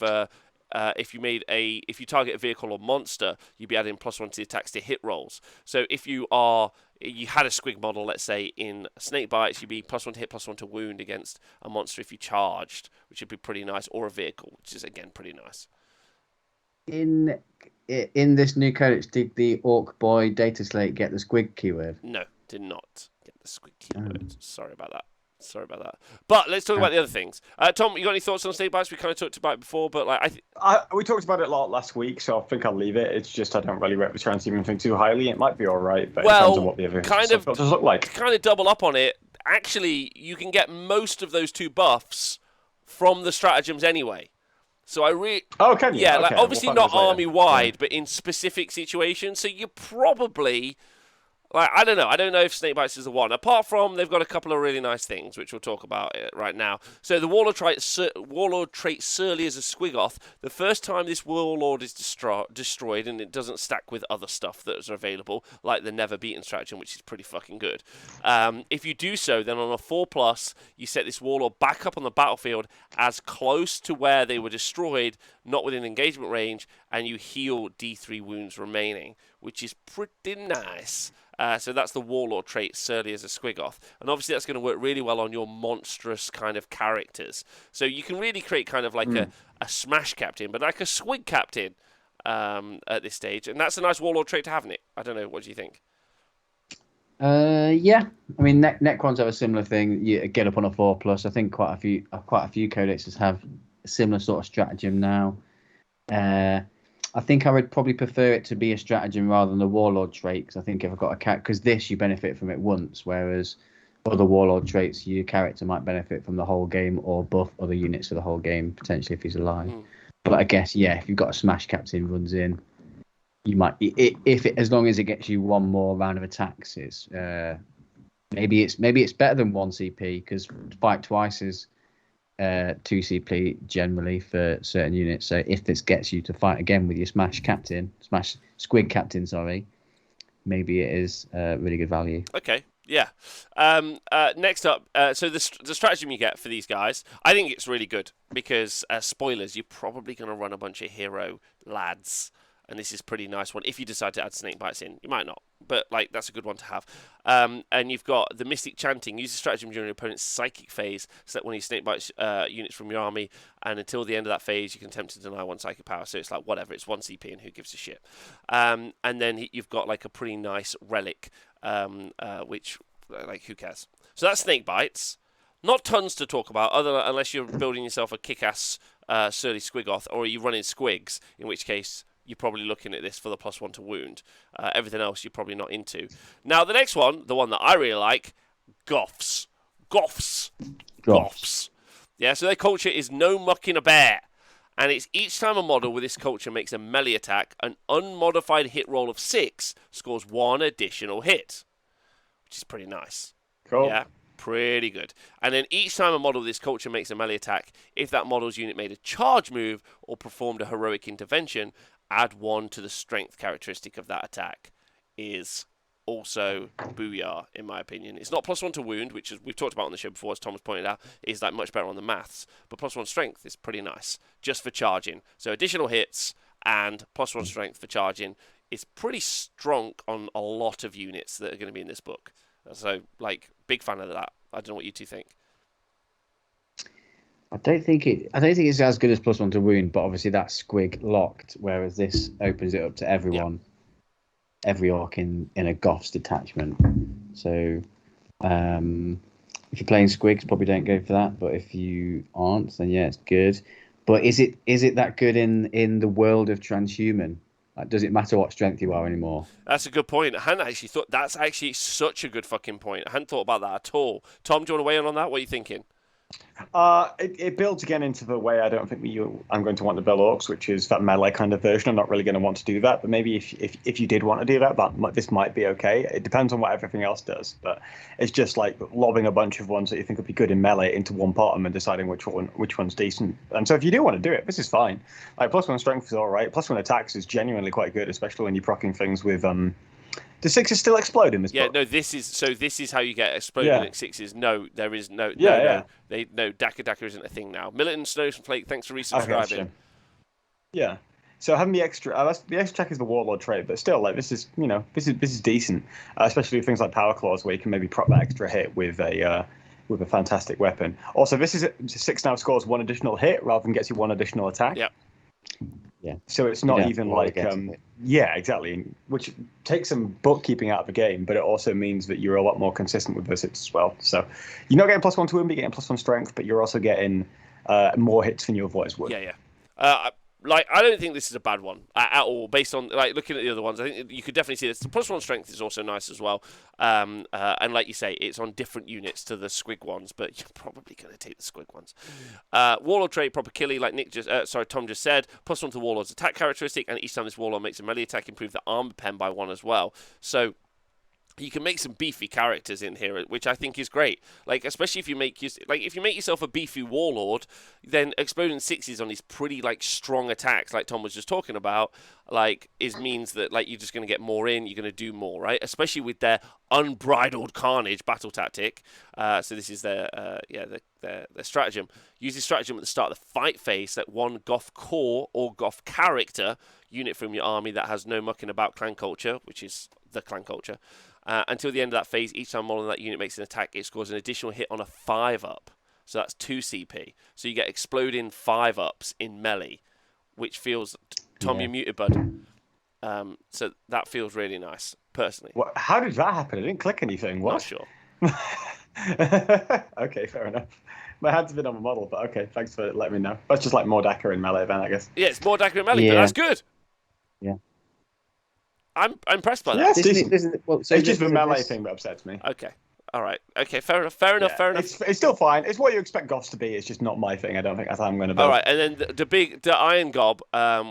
A: target a vehicle or monster, you'd be adding +1 to the attacks to hit rolls. So if you had a squig model, let's say in snake bites, you'd be +1 to hit, +1 to wound against a monster if you charged, which would be pretty nice, or a vehicle, which is again pretty nice.
C: In this new codex, did the Orc Boy data slate get the squig keyword?
A: No, did not get the squig keyword. Sorry about that. But let's talk about the other things. Tom, you got any thoughts on snake bites? We kind of talked about it before, but
B: we talked about it a lot last week, so I think I'll leave it. It's just I don't really rate the transhuman thing too highly. It might be all right, but it depends on what the other filters look like.
A: Kind of double up on it. Actually, you can get most of those 2 buffs from the stratagems anyway. So
B: can you?
A: Yeah,
B: okay,
A: obviously not army-wide, but in specific situations. So you probably... I don't know if Snake Bites is the one. Apart from, they've got a couple of really nice things, which we'll talk about right now. So the Warlord trait Surly as a Squigoth. The first time this Warlord is destroyed, and it doesn't stack with other stuff that is available, like the Never Beaten stratagem, which is pretty fucking good. If you do so, then on a 4+, you set this Warlord back up on the battlefield as close to where they were destroyed, not within engagement range, and you heal D3 wounds remaining, which is pretty nice. So that's the Warlord trait, Surly as a Squigoth. And obviously that's going to work really well on your monstrous kind of characters. So you can really create kind of like a Smash Captain, but like a Squig Captain at this stage. And that's a nice Warlord trait to have in it. I don't know, what do you think?
C: Yeah. I mean, Necrons have a similar thing. You get up on a 4+. I think quite a few codexes have a similar sort of stratagem now. I think I would probably prefer it to be a stratagem rather than the Warlord trait, because I think if I've got a cat, because this you benefit from it once, whereas other Warlord traits your character might benefit from the whole game or buff other units for the whole game potentially if he's alive. But I guess if you've got a Smash Captain runs in, you might as long as it gets you 1 more round of attacks, it's maybe it's better than 1 CP, because fight twice is 2 CP generally for certain units. So if this gets you to fight again with your Squig Captain, maybe it is really good value.
A: Okay, yeah. Next up, so the stratagem you get for these guys, I think it's really good because, spoilers, you're probably going to run a bunch of hero lads. And this is a pretty nice one. If you decide to add snake bites in, you might not, but that's a good one to have. And you've got the Mystic Chanting. Use the stratagem during your opponent's psychic phase. Select one of your snake bites units from your army, and until the end of that phase, you can attempt to deny 1 psychic power. So it's like whatever, it's 1 CP, and who gives a shit? And then you've got like a pretty nice relic, which who cares? So that's snake bites. Not tons to talk about, unless you're building yourself a kick-ass Surly Squigoth, or are you running Squigs, in which case you're probably looking at this for the +1 to wound. Everything else you're probably not into. Now, the next one, the one that I really like, Goths. Goths. Yeah, so their culture is no mucking a bear. And it's each time a model with this culture makes a melee attack, an unmodified hit roll of 6 scores 1 additional hit, which is pretty nice.
B: Cool.
A: Yeah, pretty good. And then each time a model with this culture makes a melee attack, if that model's unit made a charge move or performed a heroic intervention, add 1 to the strength characteristic of that attack. Is also booyah, in my opinion. It's not +1 to wound, which is, we've talked about on the show before, as Thomas pointed out, is like much better on the maths. But +1 strength is pretty nice, just for charging. So additional hits and +1 strength for charging is pretty strong on a lot of units that are going to be in this book. So, like, big fan of that. I don't know what you two think.
C: I don't think it's as good as +1 to wound, but obviously that's squig locked, whereas this opens it up to everyone. Yeah. Every orc in a Goths detachment. So if you're playing squigs, probably don't go for that. But if you aren't, then yeah, it's good. But is it that good in the world of transhuman? Like, does it matter what strength you are anymore?
A: That's a good point. I hadn't actually thought. That's actually such a good fucking point. I hadn't thought about that at all. Tom, do you want to weigh in on that? What are you thinking?
B: It builds again into the way I don't think I'm going to want to build orcs, which is that melee kind of version. I'm not really going to want to do that, but maybe if you did want to do that, this might be okay. It depends on what everything else does, but it's just like lobbing a bunch of ones that you think would be good in melee into one pot and deciding which one's decent. And so if you do want to do it, this is fine. Like +1 strength is all right. +1 attacks is genuinely quite good, especially when you're proccing things with Do 6s still explode in this book?
A: No, this is how you get exploding at 6s. No, there is no. Daka isn't a thing now. Militant Snowflake, thanks for resubscribing.
B: Okay, yeah. So having the extra, the extra attack is the Warlord trait, but still, like this is decent, especially with things like Power Claws, where you can maybe prop that extra hit with a fantastic weapon. Also, this is 6 now scores 1 additional hit rather than gets you 1 additional attack.
A: Yep.
C: Yeah.
B: So it's not even like yeah, exactly, which takes some bookkeeping out of the game, but it also means that you're a lot more consistent with those hits as well. So you're not getting +1 to win, but you're getting +1 strength, but you're also getting more hits than you otherwise would.
A: Yeah. I don't think this is a bad one at all. Based on looking at the other ones, I think you could definitely see this. The +1 strength is also nice as well. And like you say, it's on different units to the squig ones, but you're probably going to take the squig ones. Warlord trait, proper killy, like Tom just said. +1 to Warlord's attack characteristic, and each time this Warlord makes a melee attack, improve the armor pen by 1 as well. So you can make some beefy characters in here, which I think is great. Like, especially if you make yourself a beefy warlord, then exploding 6s on these pretty strong attacks, like Tom was just talking about, means that you're just going to get more in, you're going to do more, right? Especially with their unbridled carnage battle tactic. So this is their stratagem. Use this stratagem at the start of the fight phase. That one Goth core or Goth character unit from your army that has no mucking about clan culture, which is the clan culture. Until the end of that phase, each time model in that unit makes an attack, it scores an additional hit on a 5-up. So that's 2 CP. So you get exploding 5-ups in melee, which feels... Tom, you're muted, bud. So that feels really nice, personally.
B: What, how did that happen? I didn't click anything. What?
A: Not sure.
B: Okay, fair enough. My hands have been on the model, but okay, thanks for letting me know. That's just more Daka in melee then, I guess.
A: Yeah, it's more Daka in melee, but that's good.
C: Yeah.
A: I'm impressed by that.
B: Yeah, it's decent. It's just the melee thing that upsets me.
A: Okay. All right. Okay, fair enough.
B: It's still fine. It's what you expect Goths to be. It's just not my thing. I don't think that's how I'm going to build.
A: All right, and then the Iron Gob,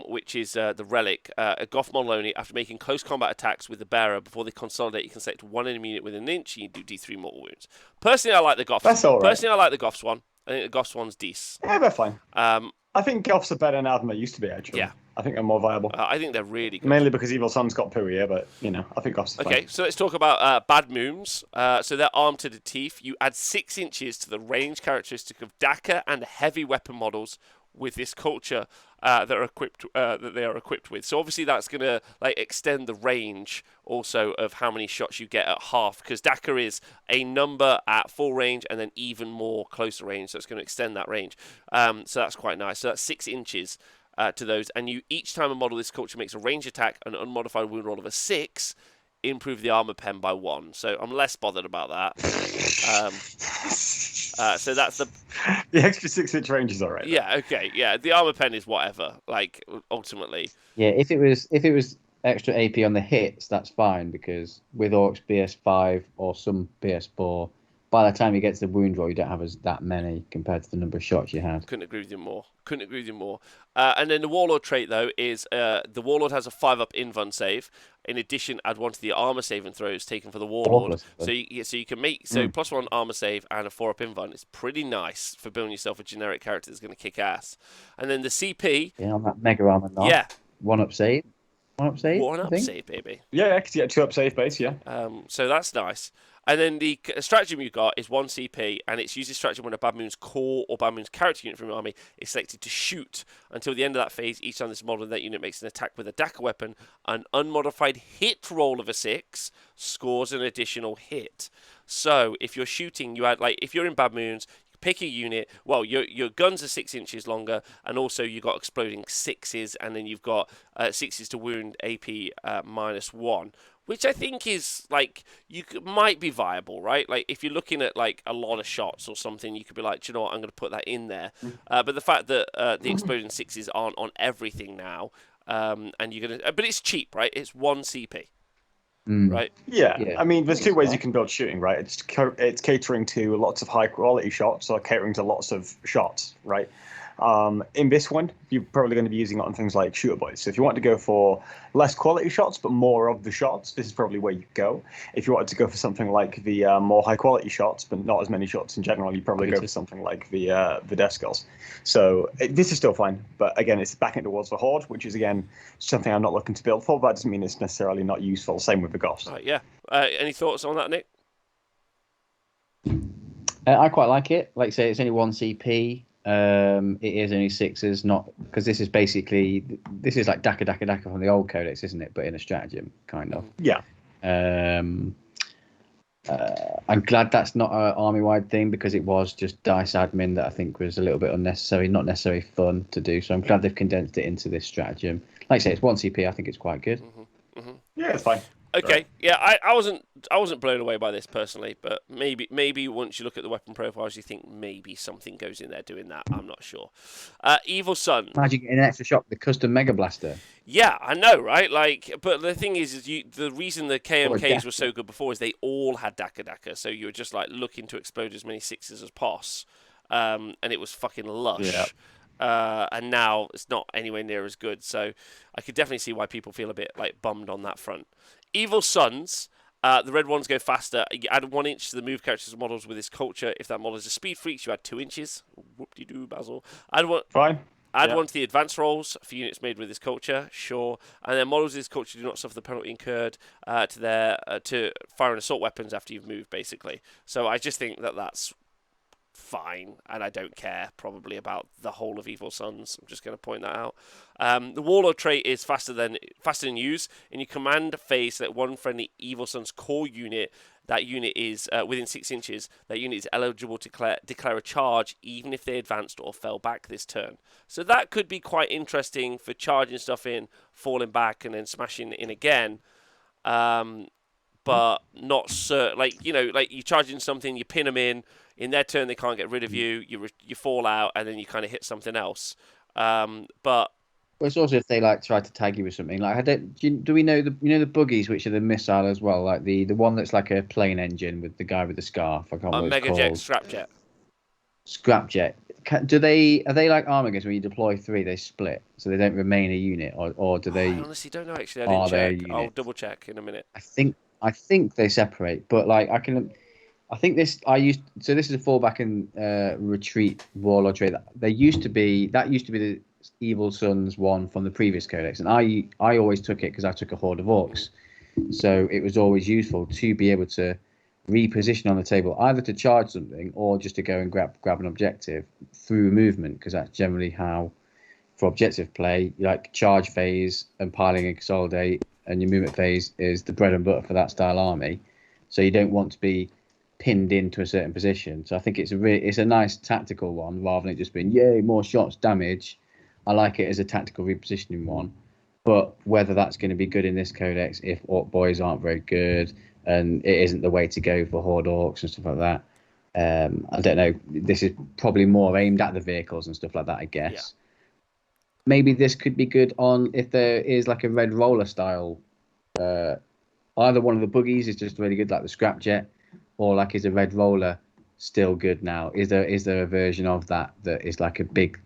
A: which is the relic, a Goth model only. After making close combat attacks with the bearer before they consolidate, you can select 1 enemy unit within an inch, and you do D3 mortal wounds. Personally, I like the Goths.
B: That's all right.
A: Personally, I like the Goths one. I think the Goths one's decent.
B: Yeah, they're fine. I think Goths are better now than they used to be, actually.
A: Yeah.
B: I think they're more viable.
A: I think they're really good.
B: Mainly because Evil Sun's got Pooier, but, I think Goths are fine.
A: Okay, so let's talk about bad mooms. So they're armed to the teeth. You add 6 inches to the range characteristic of Daka and heavy weapon models with this culture that they are equipped with. So obviously that's going to extend the range also of how many shots you get at half, because Daka is a number at full range and then even more closer range, so it's going to extend that range. So that's quite nice. So that's 6 inches to those, and each time a model of this culture makes a range attack, an unmodified wound roll of a 6, improve the armor pen by 1. So I'm less bothered about that. So that's the
B: extra 6-inch range is all right.
A: yeah, okay, yeah. The armor pen is whatever. Like ultimately,
C: Yeah, if it was extra AP on the hits, that's fine because with Orcs BS5 or some BS4, by the time you get to the wound roll, you don't have that many compared to the number of shots you had.
A: couldn't agree with you more. Couldn't agree with you more. And then the Warlord trait though is the Warlord has a 5-up invuln save. In addition, add 1 to the armor save and throws taken for the Warlord. So you can make +1 armor save and a 4-up invuln. It's pretty nice for building yourself a generic character that's going to kick ass. And then the CP.
C: Yeah, on that mega armor knob.
A: Yeah.
C: 1-up save. 1-up save.
A: 1-up save, baby.
B: Yeah, because you get 2-up save base. Yeah.
A: So that's nice. And then the stratagem you've got is 1 CP, and it's uses stratagem when a Bad Moon's core or Bad Moon's character unit from your army is selected to shoot. Until the end of that phase, each time this model in that unit makes an attack with a Daka weapon, an unmodified hit roll of a 6 scores an additional hit. So if you're shooting, you add, like, if you're in Bad Moons, pick a unit. Well, your guns are 6 inches longer, and also you've got exploding 6s, and then you've got 6s to wound AP -1. Which I think is, like, might be viable, right? Like, if you're looking at, like, a lot of shots or something, you could be like, do you know what, I'm going to put that in there. But the fact that the exploding 6s aren't on everything now, and you're going to... But it's cheap, right? It's 1 CP, right?
B: Yeah. I mean, there's 2 ways you can build shooting, right? It's catering to lots of high-quality shots or catering to lots of shots, right? In this one, you're probably going to be using it on things like shooter boys. So if you want to go for less quality shots, but more of the shots, this is probably where you go. If you wanted to go for something like the more high quality shots, but not as many shots in general, you probably go for something like the Death Skulls. So this is still fine. But again, it's backing towards the Horde, which is, again, something I'm not looking to build for. But that doesn't mean it's necessarily not useful. Same with the Ghost.
A: Right, yeah. Any thoughts on that, Nick?
C: I quite like it. Like I say, it's only 1 CP. It is only 6s, not because this is like Daka from the old codex, isn't it? But in a stratagem, kind of.
B: Yeah.
C: I'm glad that's not an army-wide thing because it was just dice admin that I think was a little bit unnecessary, not necessarily fun to do. So I'm glad they've condensed it into this stratagem. Like I say, it's 1 CP. I think it's quite good.
B: Yeah, it's fine.
A: Okay,
B: Right.
A: yeah, I wasn't blown away by this personally, but maybe once you look at the weapon profiles, you think maybe something goes in there doing that. I'm not sure. Evil Sun.
C: Imagine getting an extra shot with the custom Mega Blaster.
A: Yeah, I know, right? Like, but the thing is the reason the KMKs were so good before is they all had Daka, so you were just like looking to explode as many 6s as poss, and it was fucking lush.
B: Yeah.
A: And now it's not anywhere near as good, so I could definitely see why people feel a bit like bummed on that front. Evil Suns, the red ones go faster. You add 1 inch to the move characters models with this culture. If that model is a speed freak, you add 2 inches. Whoop-de-doo, Basil.
B: Fine.
A: Add 1 to the advance rolls for units made with this culture, sure. And then models with this culture do not suffer the penalty incurred to firing assault weapons after you've moved, basically. So I just think that that's fine, and I don't care probably about the whole of Evil Suns. I'm just going to point that out. The Warlord trait is faster than use. In your command phase, select 1 friendly Evil Suns core unit. That unit is within 6 inches. That unit is eligible to declare a charge, even if they advanced or fell back this turn. So that could be quite interesting for charging stuff in, falling back, and then smashing in again. But not certain. Like you're charging something, you pin them in. In their turn, they can't get rid of you. You fall out, and then you kind of hit something else. But
C: it's also if they like try to tag you with something. Like do we know the buggies, which are the missile as well? Like the one that's like a plane engine with the guy with the scarf. I can't remember what it's
A: Mega Jet,
C: called.
A: Scrapjet.
C: Are they like armor guns when you deploy 3 they split so they don't remain a unit or do they?
A: I honestly don't know. Actually, I didn't check. I'll double check in a minute.
C: I think they separate, but like this is a fallback and retreat warlord trait. That used to be the Evil Suns one from the previous codex, and I always took it because I took a Horde of Orcs, so it was always useful to be able to reposition on the table, either to charge something or just to go and grab an objective through movement, because that's generally how for objective play, like charge phase and piling and consolidate, and your movement phase is the bread and butter for that style army. So you don't want to be pinned into a certain position. So I think it's a nice tactical one rather than it just being yay more shots damage. I like it as a tactical repositioning one. But whether that's going to be good in this codex, if Orc boys aren't very good, and it isn't the way to go for Horde Orcs and stuff like that, I don't know. This is probably more aimed at the vehicles and stuff like that, I guess.
A: Yeah.
C: Maybe this could be good on if there is like a red roller style. Either one of the buggies is just really good, like the scrapjet, or like is a red roller still good now? Is there a version of that is like a big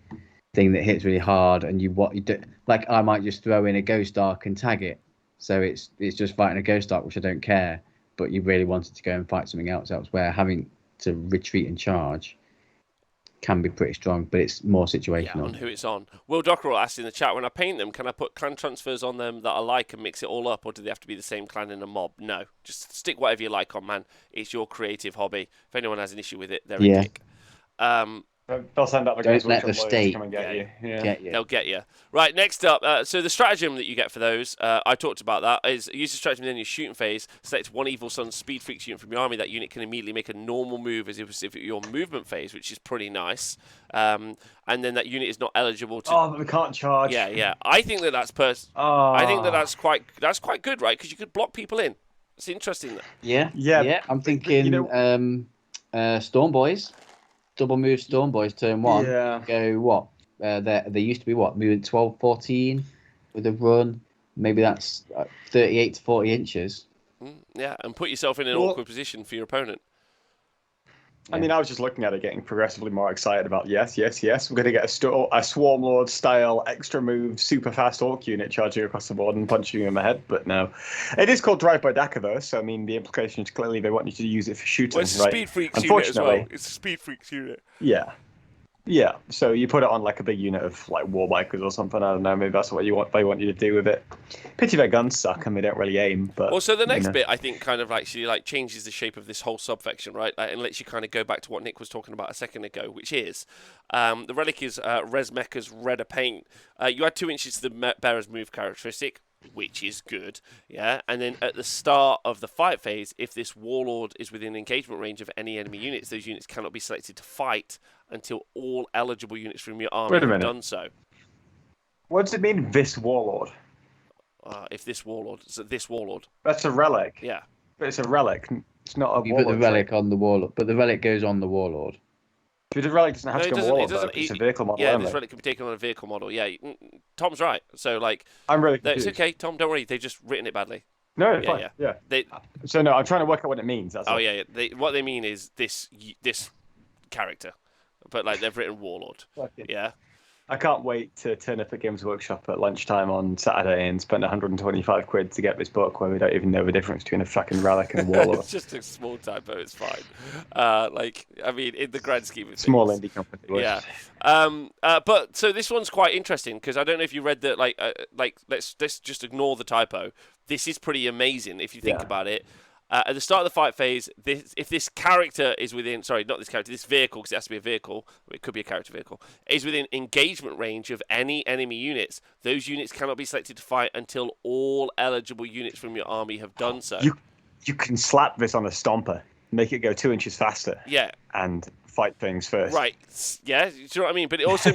C: thing that hits really hard, and you do, like I might just throw in a ghost arc and tag it, so it's just fighting a ghost arc, which I don't care, but you really wanted to go and fight something else elsewhere, having to retreat and charge can be pretty strong, but it's more situational.
A: Yeah, on who it's on. Will Dockerel asked in the chat, when I paint them, can I put clan transfers on them that I like and mix it all up, or do they have to be the same clan in a mob? No, just stick whatever you like on, man. It's your creative hobby. If anyone has an issue with it, they're a dick.
B: They'll send out the
C: Don't
B: guys
C: let the state
B: to come and get you. Yeah.
C: get you.
A: They'll get you. Right, next up, so the stratagem that you get for those, I talked about that, is use the stratagem in your shooting phase, select one Evil Sun Speed Freaks unit from your army. That unit can immediately make a normal move as if it were your movement phase, which is pretty nice. And then that unit is not eligible to...
B: Oh, but we can't charge.
A: Yeah. I think that's I think that's quite good, right? Because you could block people in. It's interesting.
C: Yeah. I'm thinking Storm Boys. Double move Storm Boys turn 1.
B: Yeah.
C: Go what? They used to be what? Moving 12, 14 with a run. Maybe that's 38 to 40 inches.
A: Yeah, and put yourself in an awkward position for your opponent.
B: I mean, I was just looking at it, getting progressively more excited about yes. We're going to get a Swarm Lord style extra move, super fast Orc unit charging across the board and punching you in the head. But no, it is called Drive by Daka though. So I mean, the implication is clearly they want you to use it for shooting.
A: Well, it's a
B: right?
A: Speed Freaks unit as well. It's a Speed Freaks unit.
B: Yeah. So you put it on like a big unit of like war bikers or something. I don't know. Maybe that's what they want you to do with it. Pity their guns suck and they don't really aim. But
A: well, so the next bit I think kind of actually like changes the shape of this whole subsection, right? And lets you kind of go back to what Nick was talking about a second ago, which is the relic is Res Mecha's Redder Paint. You add 2 inches to the bearer's move characteristic, which is good, yeah. And then at the start of the fight phase, if this warlord is within engagement range of any enemy units, those units cannot be selected to fight until all eligible units from your army have done so.
B: What does it mean, this warlord?
A: If this warlord, this warlord.
B: That's a relic.
A: Yeah.
B: But it's a relic. It's not a
C: You
B: warlord.
C: put the relic on the warlord, but the relic goes on the warlord.
B: But the relic doesn't have to go on warlord, though. It's a vehicle model.
A: Yeah, this relic can be taken on a vehicle model. Yeah, Tom's right. So, like...
B: I'm really confused.
A: It's okay, Tom, don't worry. They've just written it badly.
B: No, fine. Yeah. So, no, I'm trying to work out what it means. That's all.
A: Yeah. What they mean is this character. But, like, they've written warlord. Yeah.
B: I can't wait to turn up at Games Workshop at lunchtime on Saturday and spend 125 quid to get this book where we don't even know the difference between a fucking relic and a warlord.
A: It's just a small typo, it's fine. I mean, in the grand scheme of things.
B: Small indie company.
A: Yeah. But, so this one's quite interesting, because I don't know if you read that, let's just ignore the typo. This is pretty amazing, if you think about it. At the start of the fight phase, if this character is within... Sorry, not this character. This vehicle, because it has to be a vehicle. It could be a character vehicle. Is within engagement range of any enemy units. Those units cannot be selected to fight until all eligible units from your army have done so.
B: You can slap this on a stomper. Make it go 2 inches faster.
A: Yeah.
B: And fight things first.
A: Right. Yeah. Do you know what I mean? But it also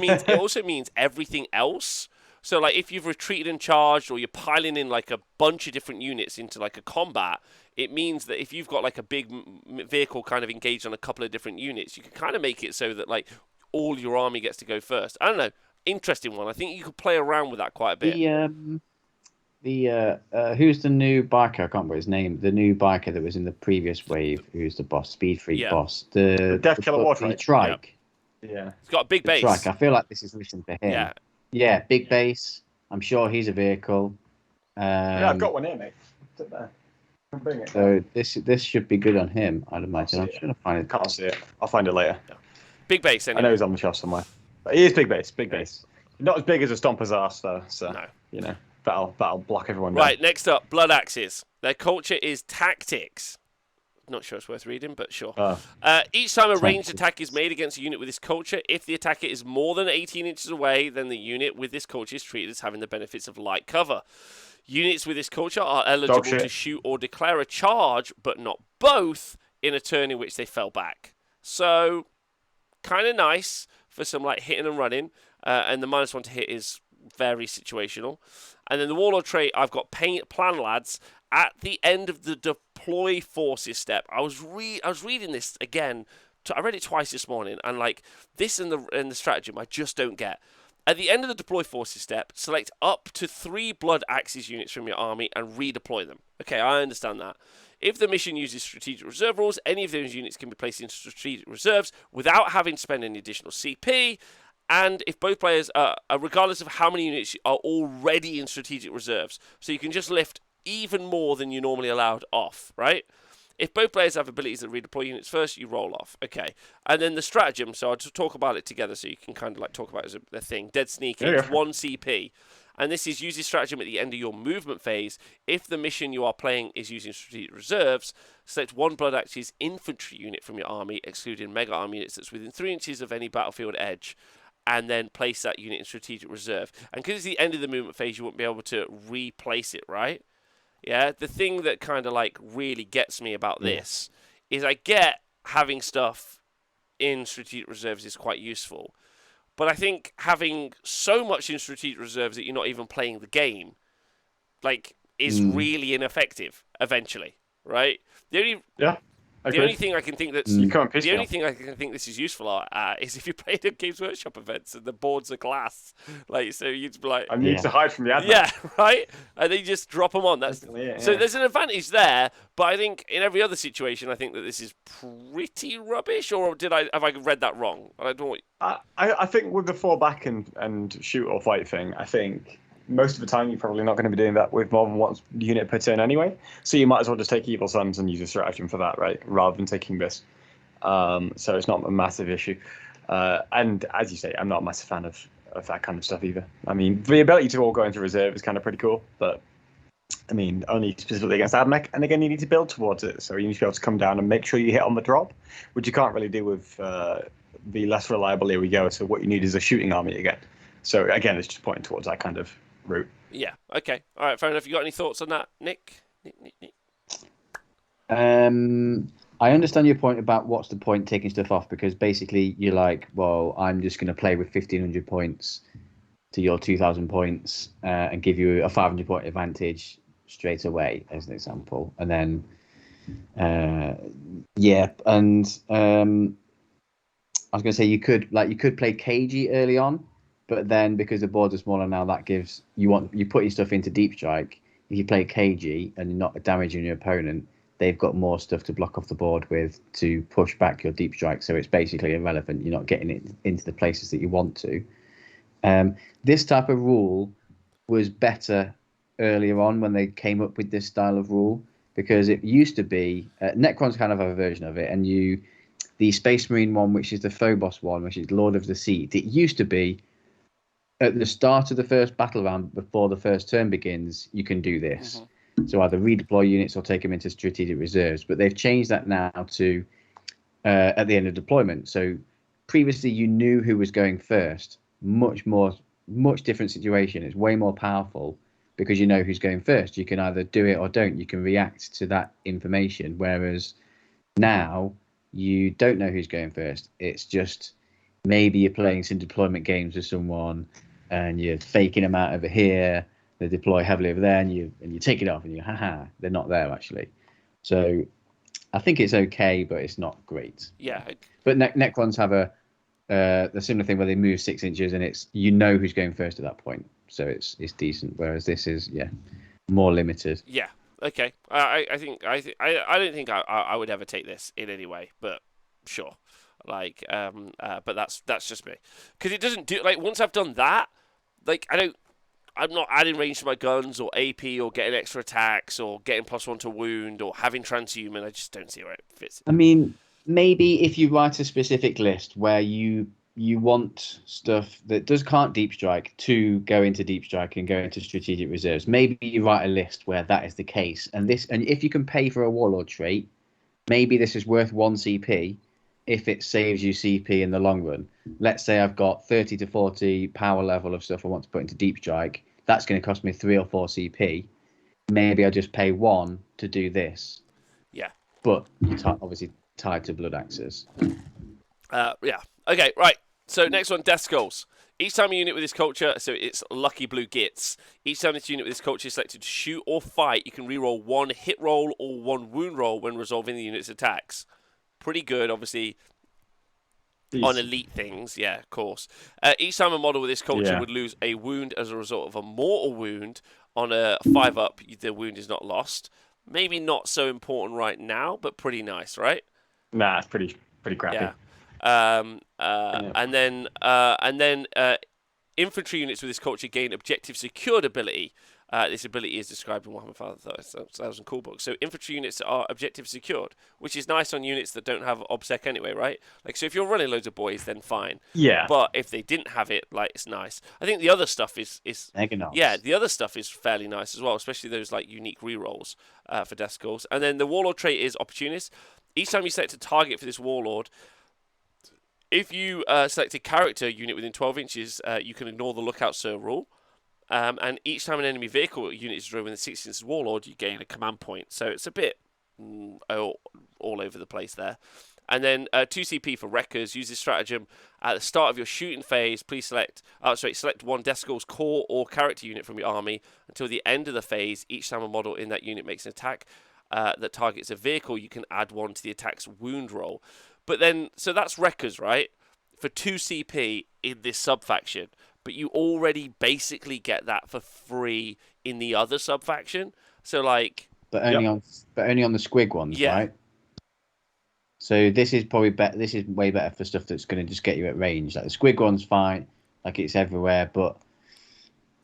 A: means everything else. So, like, if you've retreated and charged, or you're piling in, like, a bunch of different units into, like, a combat, it means that if you've got, like, a big vehicle kind of engaged on a couple of different units, you can kind of make it so that, like, all your army gets to go first. I don't know. Interesting one. I think you could play around with that quite a bit.
C: Who's the new biker? I can't remember his name. The new biker that was in the previous wave, who's the boss, Speed Freak boss. The
B: Death Killer Wartrike.
C: Trike.
B: Yeah.
A: He's got a big base.
C: Trike. I feel like this is written for him. Yeah, big base. I'm sure he's a vehicle.
B: I've got one here, mate. Sit there. Bring it.
C: So this should be good on him, I'd imagine. I'm trying to find it.
B: Can't see it. I'll find it later.
A: Yeah. Big base, anyway.
B: I know he's on the shelf somewhere. But he is big base. Big base. Not as big as a Stomper's arse, though. So, that'll block everyone down.
A: Right, next up, Blood Axes. Their culture is tactics. Not sure it's worth reading, but sure. Each time a ranged attack is made against a unit with this culture, if the attacker is more than 18 inches away, then the unit with this culture is treated as having the benefits of light cover. Units with this culture are eligible to shoot or declare a charge, but not both, in a turn in which they fell back. So, kind of nice for some like hitting and running, and the -1 to hit is very situational. And then the Warlord trait, I've got Plan Lads at the end of the deploy forces step. I was reading this again. I read it twice this morning, and like this and the stratagem, I just don't get. At the end of the deploy forces step, select up to 3 Blood Axes units from your army and redeploy them. Okay, I understand that. If the mission uses strategic reserve rules, any of those units can be placed in strategic reserves without having to spend any additional CP. And if both players are, regardless of how many units are already in strategic reserves, so you can just lift even more than you normally allowed off, right? If both players have abilities that redeploy units first, you roll off. Okay. And then the stratagem, so I'll just talk about it together so you can kind of like talk about it as a thing. Dead Sneaking, it's 1 CP. And this is use this stratagem at the end of your movement phase. If the mission you are playing is using strategic reserves, select 1 Blood Axes infantry unit from your army, excluding mega army units that's within 3 inches of any battlefield edge, and then place that unit in strategic reserve. And because it's the end of the movement phase, you won't be able to replace it, right? Yeah, the thing that kind of like really gets me about this is I get having stuff in strategic reserves is quite useful, but I think having so much in strategic reserves that you're not even playing the game, like, is really ineffective eventually, right? The only thing I can think that's the only thing I can think this is useful at is if you play the Games Workshop events and the boards are glass, like, so you'd be like,
B: I need to hide from the admin.
A: Yeah, right. And they just drop them on. So there's an advantage there, but I think in every other situation, I think that this is pretty rubbish. Or have I read that wrong? I don't.
B: I think with the fall back and shoot or fight thing, I think most of the time you're probably not going to be doing that with more than 1 unit per turn anyway. So you might as well just take Evil Sons and use a stratagem for that, right? Rather than taking this. So it's not a massive issue. And as you say, I'm not a massive fan of that kind of stuff either. I mean, the ability to all go into reserve is kind of pretty cool, but I mean, only specifically against Admech. And again, you need to build towards it. So you need to be able to come down and make sure you hit on the drop, which you can't really do with the less reliable Here We Go. So what you need is a shooting army again. So again, it's just pointing towards that kind of route.
A: Yeah. Okay. All right. Fair enough. You got any thoughts on that, Nick?
C: I understand your point about what's the point taking stuff off, because basically you're like, well, I'm just going to play with 1,500 points to your 2,000 points and give you a 500 point advantage straight away, as an example. And then, I was going to say you could play cagey early on. But then, because the boards are smaller now, that gives you putting stuff into deep strike. If you play cagey and you're not damaging your opponent, they've got more stuff to block off the board with to push back your deep strike. So it's basically irrelevant. You're not getting it into the places that you want to. This type of rule was better earlier on when they came up with this style of rule, because it used to be Necrons kind of have a version of it, and the Space Marine one, which is the Phobos one, which is Lord of the Seed. It used to be, at the start of the first battle round, before the first turn begins, you can do this. Mm-hmm. So either redeploy units or take them into strategic reserves. But they've changed that now to at the end of deployment. So previously you knew who was going first. Much different situation. It's way more powerful because you know who's going first. You can either do it or don't. You can react to that information. Whereas now you don't know who's going first. It's just maybe you're playing some deployment games with someone, and you're faking them out over here. They deploy heavily over there, and you take it off, and they're not there actually. So I think it's okay, but it's not great.
A: Yeah.
C: But Necrons have the similar thing where they move 6 inches, and it's who's going first at that point. So it's decent. Whereas this is more limited.
A: Yeah. Okay. I don't think I would ever take this in any way, but sure. Like, but that's just me, because it doesn't do, like, once I've done that, like, I'm not adding range to my guns or AP or getting extra attacks or getting +1 to wound or having transhuman. I just don't see where it fits.
C: I mean, maybe if you write a specific list where you want stuff that can't deep strike to go into deep strike and go into strategic reserves, maybe you write a list where that is the case. And if you can pay for a warlord trait, maybe this is worth 1 CP. If it saves you CP in the long run. Let's say I've got 30 to 40 power level of stuff I want to put into deep strike. That's going to cost me 3 or 4 CP. Maybe I just pay 1 to do this.
A: Yeah.
C: But obviously tied to Blood Axes.
A: Yeah. Okay, right. So next one, Death Skulls. Each time a unit with this culture, so it's Lucky Blue Gits. Each time this unit with this culture is selected to shoot or fight, you can reroll 1 hit roll or 1 wound roll when resolving the unit's attacks. Pretty good, obviously. On elite things, yeah, of course. Each time a model with this culture would lose a wound as a result of a mortal wound on a 5-up, the wound is not lost. Maybe not so important right now, but pretty nice, right?
B: Nah, it's pretty crappy.
A: Yeah. And then infantry units with this culture gain objective secured ability. This ability is described in Warhammer 40,000 Cool Book. So infantry units are objective secured, which is nice on units that don't have obsec anyway, right? Like, so if you're running loads of boys, then fine.
B: Yeah.
A: But if they didn't have it, like, it's nice. I think the other stuff is
C: nice.
A: the other stuff is fairly nice as well, especially those like unique rerolls for death skulls. And then the warlord trait is opportunist. Each time you select a target for this warlord, if you select a character unit within 12 inches, you can ignore the lookout sir rule. And each time an enemy vehicle unit is drawn within 6 inches of Warlord, you gain a command point. So it's a bit all over the place there. And then 2 CP for Wreckers. Use this stratagem at the start of your shooting phase. Please select 1 Death Skull's core or character unit from your army. Until the end of the phase, each time a model in that unit makes an attack that targets a vehicle, you can add 1 to the attack's wound roll. But then, so that's Wreckers, right? For 2 CP in this sub-faction. But you already basically get that for free in the other sub-faction. So, like...
C: But only on the squig ones, right? So this is probably better. This is way better for stuff that's going to just get you at range. Like the squig one's fine, like it's everywhere. But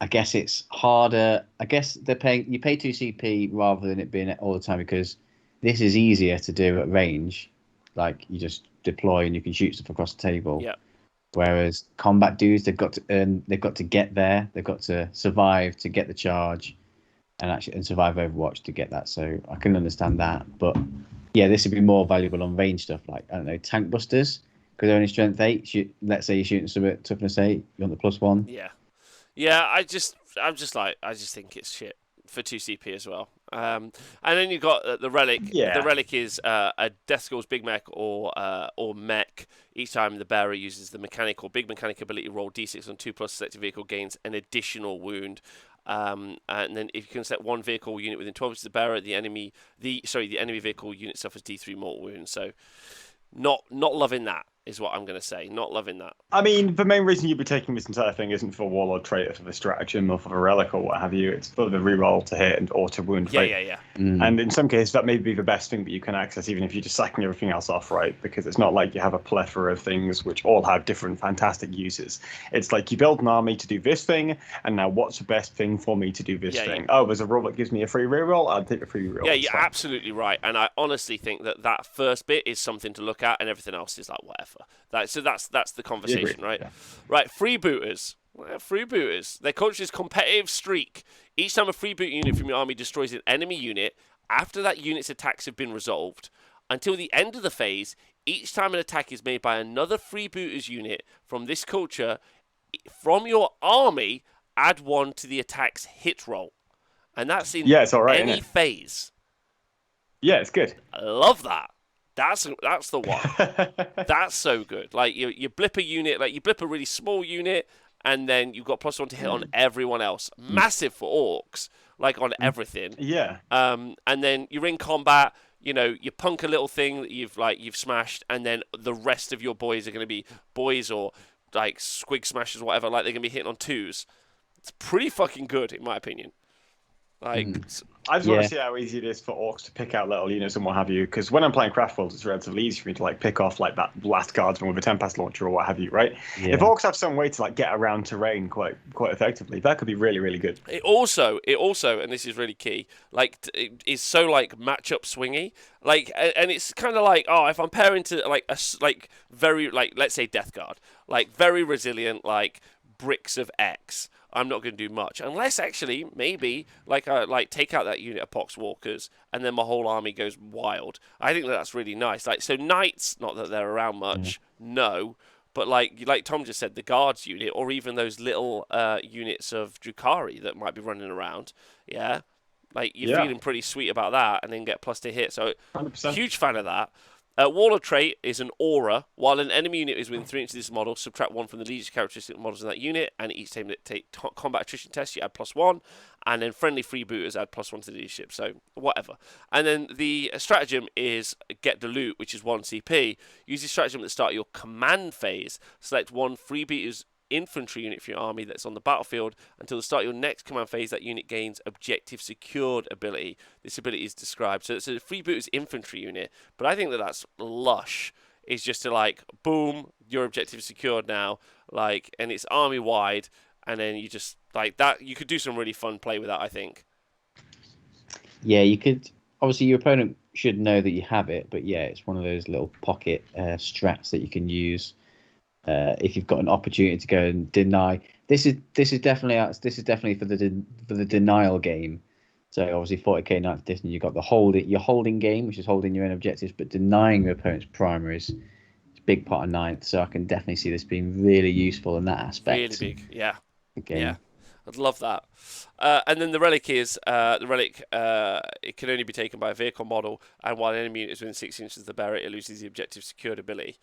C: I guess it's harder. I guess you pay 2 CP rather than it being all the time because this is easier to do at range. Like you just deploy and you can shoot stuff across the table.
A: Yeah.
C: Whereas combat dudes, they've got to get there, they've got to survive to get the charge, and survive Overwatch to get that. So I can understand that, but yeah, this would be more valuable on range stuff like I don't know tank busters because they're only strength 8. Let's say you're shooting some at toughness 8, you want the +1.
A: Yeah. I just think it's shit for 2 CP as well. And then you've got the relic.
B: Yeah.
A: The relic is a Death Skull's big mech or mech. Each time the bearer uses the mechanic or big mechanic ability, roll d6 on 2+ selected vehicle gains an additional wound. And then if you can select 1 vehicle unit within 12 inches of the bearer, the enemy vehicle unit suffers d3 mortal wounds. So not loving that is what I'm going to say. Not loving that.
B: I mean, the main reason you'd be taking this entire thing isn't for Warlord trait or for the stratagem or for the relic or what have you. It's for the reroll to hit and or to wound.
A: Yeah.
B: And in some cases, that may be the best thing that you can access, even if you're just sacking everything else off, right? Because it's not like you have a plethora of things which all have different fantastic uses. It's like you build an army to do this thing, and now what's the best thing for me to do this thing? Yeah. Oh, there's a rule that gives me a free reroll. I'll take a free reroll.
A: Yeah, you're absolutely right. And I honestly think that first bit is something to look at, and everything else is like whatever. So that's the conversation, right? Yeah. Right, freebooters. Freebooters. Their culture is competitive streak. Each time a freeboot unit from your army destroys an enemy unit, after that unit's attacks have been resolved, until the end of the phase, each time an attack is made by another freebooters unit from this culture, from your army, add 1 to the attack's hit roll. And that's in
B: it's all right,
A: any phase.
B: Yeah, it's good.
A: I love that. That's the one. That's so good. Like you blip a unit, like you blip a really small unit, and then you've got +1 to hit on everyone else. Massive for orcs, like on everything.
B: Yeah.
A: And then you're in combat. You know, you punk a little thing that you've smashed, and then the rest of your boys are going to be boys or like squig smashers, whatever. Like they're going to be hitting on 2s. It's pretty fucking good, in my opinion. Like,
B: I just want to see how easy it is for orcs to pick out little units and what have you. Because when I'm playing Craft Worlds, it's relatively easy for me to like pick off like that last guardsman with a Tempest launcher or what have you, right? Yeah. If orcs have some way to like get around terrain quite effectively, that could be really, really good.
A: It also, and this is really key, like it is so like matchup swingy, like, and it's kind of like, oh, if I'm pairing to like very like let's say Death Guard, like very resilient, like bricks of X. I'm not going to do much unless actually maybe like take out that unit of Poxwalkers and then my whole army goes wild. I think that's really nice. Like so knights, not that they're around much, no, but like Tom just said, the guards unit or even those little units of Drukhari that might be running around, like you're feeling pretty sweet about that, and then get +2 hit. So
B: 100%.
A: Huge fan of that. Warlord trait is an aura. While an enemy unit is within 3 inches of this model, subtract 1 from the leadership characteristic models in that unit, and each time that take combat attrition test, you add +1, and then friendly freebooters add +1 to the leadership, so whatever. And then the stratagem is get the loot, which is 1 CP. Use the stratagem at the start of your command phase. Select 1 freebooters infantry unit for your army that's on the battlefield until the start of your next command phase. That unit gains objective secured ability. This ability is described, so it's a freebooters infantry unit, but I think that that's lush. It's just to like, boom, your objective is secured now, like, and it's army wide, and then you just like that. You could do some really fun play with that, I think.
C: Yeah, you could. Obviously, your opponent should know that you have it, but yeah, it's one of those little pocket strats that you can use. If you've got an opportunity to go and deny, this is definitely for the denial game. So obviously 40k 9th edition, you've got your holding game, which is holding your own objectives, but denying your opponent's primaries. It's a big part of 9th, so I can definitely see this being really useful in that aspect.
A: Really big, yeah.
C: Again.
A: Yeah, I'd love that. And then the relic is it can only be taken by a vehicle model, and while an enemy unit is within 6 inches of the bearer, it loses the objective secured ability.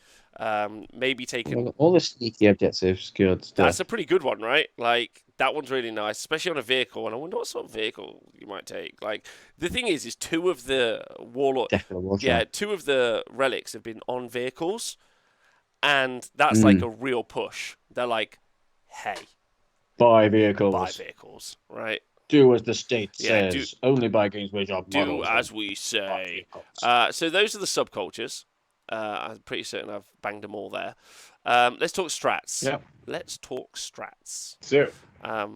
A: Maybe taken.
C: All the sneaky objectives, good stuff.
A: That's a pretty good one, right? Like that one's really nice, especially on a vehicle. And I wonder what sort of vehicle you might take. Like the thing is two of the warlord, two of the relics have been on vehicles, and that's like a real push. They're like, hey.
C: Buy vehicles,
A: right?
C: Do as the state says. Only buy games where your
A: do as we say. So those are the subcultures. I'm pretty certain I've banged them all there. Let's talk strats.
B: Yeah.
A: Let's talk strats.
B: So.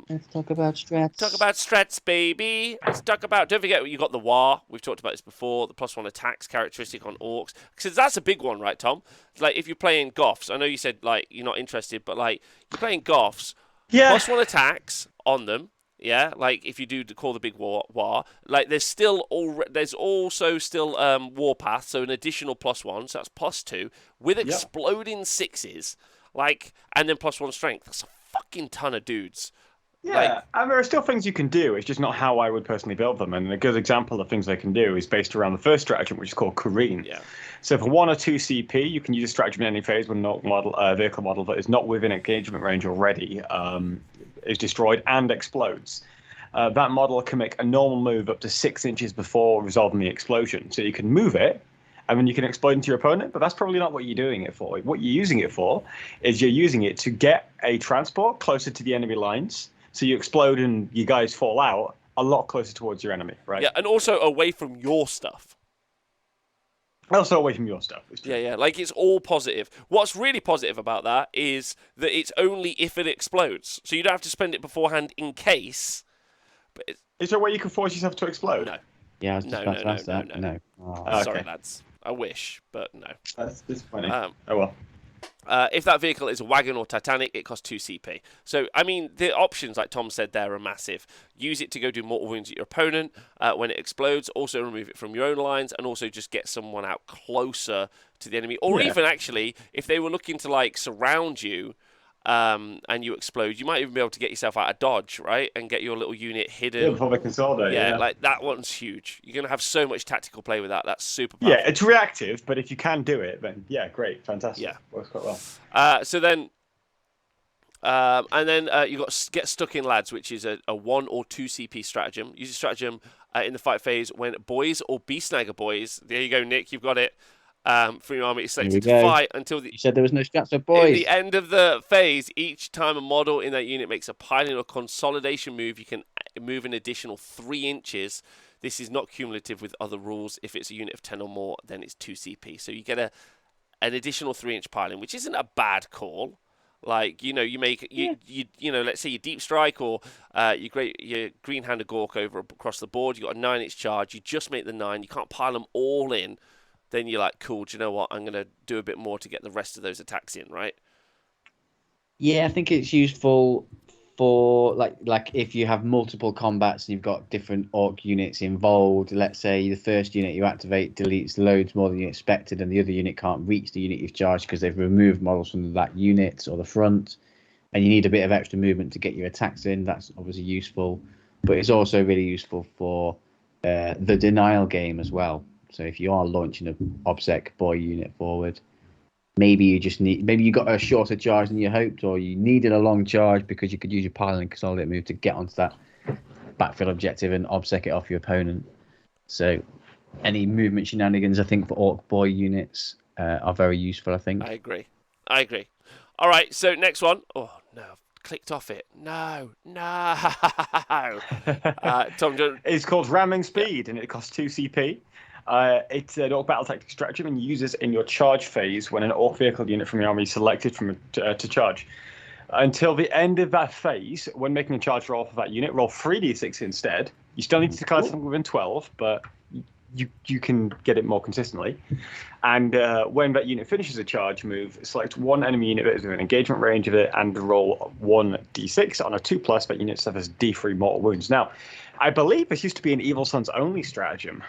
C: Let's talk about strats.
A: Talk about strats, baby. Let's talk about. Don't forget, you got the war. We've talked about this before. The +1 attacks characteristic on orcs, because that's a big one, right, Tom? Like if you're playing Goths, I know you said like you're not interested, but like you're playing Goths.
B: Yeah.
A: +1 attacks on them. Yeah, like if you do call the big war, like there's also still warpath, so an additional +1, so that's +2 with exploding 6s, like, and then +1 strength. That's a fucking ton of dudes.
B: Yeah, and there are still things you can do. It's just not how I would personally build them. And a good example of things they can do is based around the first stratagem, which is called Careen.
A: Yeah.
B: So for 1 or 2 CP, you can use a stratagem in any phase when a vehicle model that is not within engagement range already is destroyed and explodes. That model can make a normal move up to 6 inches before resolving the explosion. So you can move it, and then you can explode into your opponent, but that's probably not what you're doing it for. What you're using it for is you're using it to get a transport closer to the enemy lines. So you explode and you guys fall out a lot closer towards your enemy, right?
A: Yeah, and also away from your stuff.
B: Also away from your stuff.
A: Yeah, like it's all positive. What's really positive about that is that it's only if it explodes. So you don't have to spend it beforehand in case. But
B: is there a way you can force yourself to explode?
A: No.
C: Yeah, I was just about to ask that. No.
B: Oh,
A: sorry,
B: okay.
A: lads. I wish, but no.
B: That's disappointing. Oh well.
A: If that vehicle is a wagon or Titanic, it costs 2 CP. So, I mean, the options, like Tom said there, are massive. Use it to go do mortal wounds at your opponent when it explodes. Also remove it from your own lines, and also just get someone out closer to the enemy. Or even, actually, if they were looking to, like, surround you and you explode, you might even be able to get yourself out of dodge, right? And get your little unit hidden.
B: Yeah, before they consolidate.
A: Yeah, like, that one's huge. You're going to have so much tactical play with that. That's super powerful.
B: Yeah, it's reactive, but if you can do it, then, yeah, great. Fantastic.
A: Yeah.
B: Works quite well.
A: So then... and then you've got Get Stuck In Lads, which is a 1 or 2 CP stratagem. Use a stratagem in the fight phase when boys or beast snagger boys. There you go, Nick. You've got it. For your army is selected to fight until the.
C: You said there was no strats for boys.
A: At the end of the phase, each time a model in that unit makes a piling or consolidation move, you can move an additional 3 inches. This is not cumulative with other rules. If it's a unit of 10 or more, then it's 2 CP. So you get an additional 3-inch piling, which isn't a bad call. Like, you know, you make you know, let's say you deep strike or your green-handed Gork across the board. You got a 9-inch charge. You just make the 9. You can't pile them all in. Then you're like, cool. Do you know what? I'm gonna do a bit more to get the rest of those attacks in, right?
C: Yeah, I think it's useful for like if you have multiple combats and you've got different orc units involved. Let's say the first unit you activate deletes loads more than you expected, and the other unit can't reach the unit you've charged because they've removed models from that unit or the front, and you need a bit of extra movement to get your attacks in. That's obviously useful, but it's also really useful for the denial game as well. So if you are launching an OBSEC boy unit forward, maybe you got a shorter charge than you hoped, or you needed a long charge because you could use your pile and consolidate move to get onto that backfill objective and OBSEC it off your opponent. So any movement shenanigans, I think, for Ork boy units are very useful, I think.
A: I agree. All right, so next one. Oh, no, I've clicked off it. No. Tom,
B: It's called Ramming Speed, and it costs 2 CP. It's an Ork battle tactic stratagem and uses in your charge phase when an Ork vehicle unit from your army is selected to charge. Until the end of that phase, when making a charge roll for that unit, roll 3d6 instead. You still need to declare something within 12, but you can get it more consistently. And when that unit finishes a charge move, select one enemy unit that is within engagement range of it and roll 1d6. On a 2+, that unit suffers d3 mortal wounds. Now, I believe this used to be an Evil Sons only stratagem.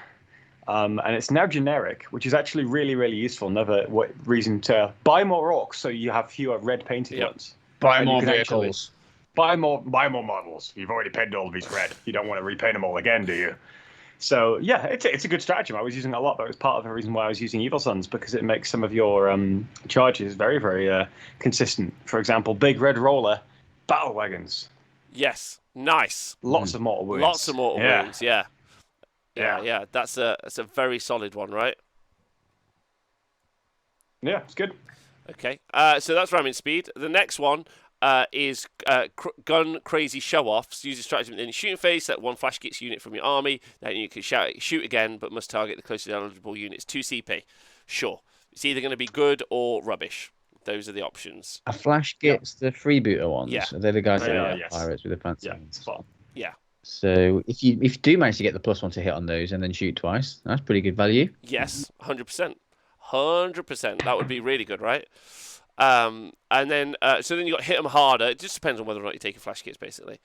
B: And it's now generic, which is actually really, really useful. Another reason to buy more Orks so you have fewer red painted ones.
C: Buy more vehicles.
B: Buy more models. You've already painted all of these red. You don't want to repaint them all again, do you? So yeah, it's a good stratagem. I was using it a lot, but it was part of the reason why I was using Evil Sons, because it makes some of your charges very, very consistent. For example, big red roller, battle wagons.
A: Yes, nice.
B: Lots of mortal wounds.
A: Lots of mortal wounds. Yeah. That's a very solid one, right?
B: Yeah, it's good.
A: Okay, so that's ramming speed. The next one is gun crazy show-offs. Use a stratagem in the shooting phase. Set one flash kits unit from your army. Then you can shoot again, but must target the closely eligible units. 2 CP. Sure. It's either going to be good or rubbish. Those are the options.
C: A flash gets the freebooter ones.
A: Yeah.
C: Are they the guys that are
B: yes.
C: pirates with the fancy
B: Yeah,
C: ones?
B: spot on.
A: Yeah.
C: So if you do manage to get the +1 to hit on those and then shoot twice, that's pretty good value.
A: Yes, 100%. 100%. That would be really good, right? And then, so then you got hit them harder. It just depends on whether or not you're taking flash kits, basically.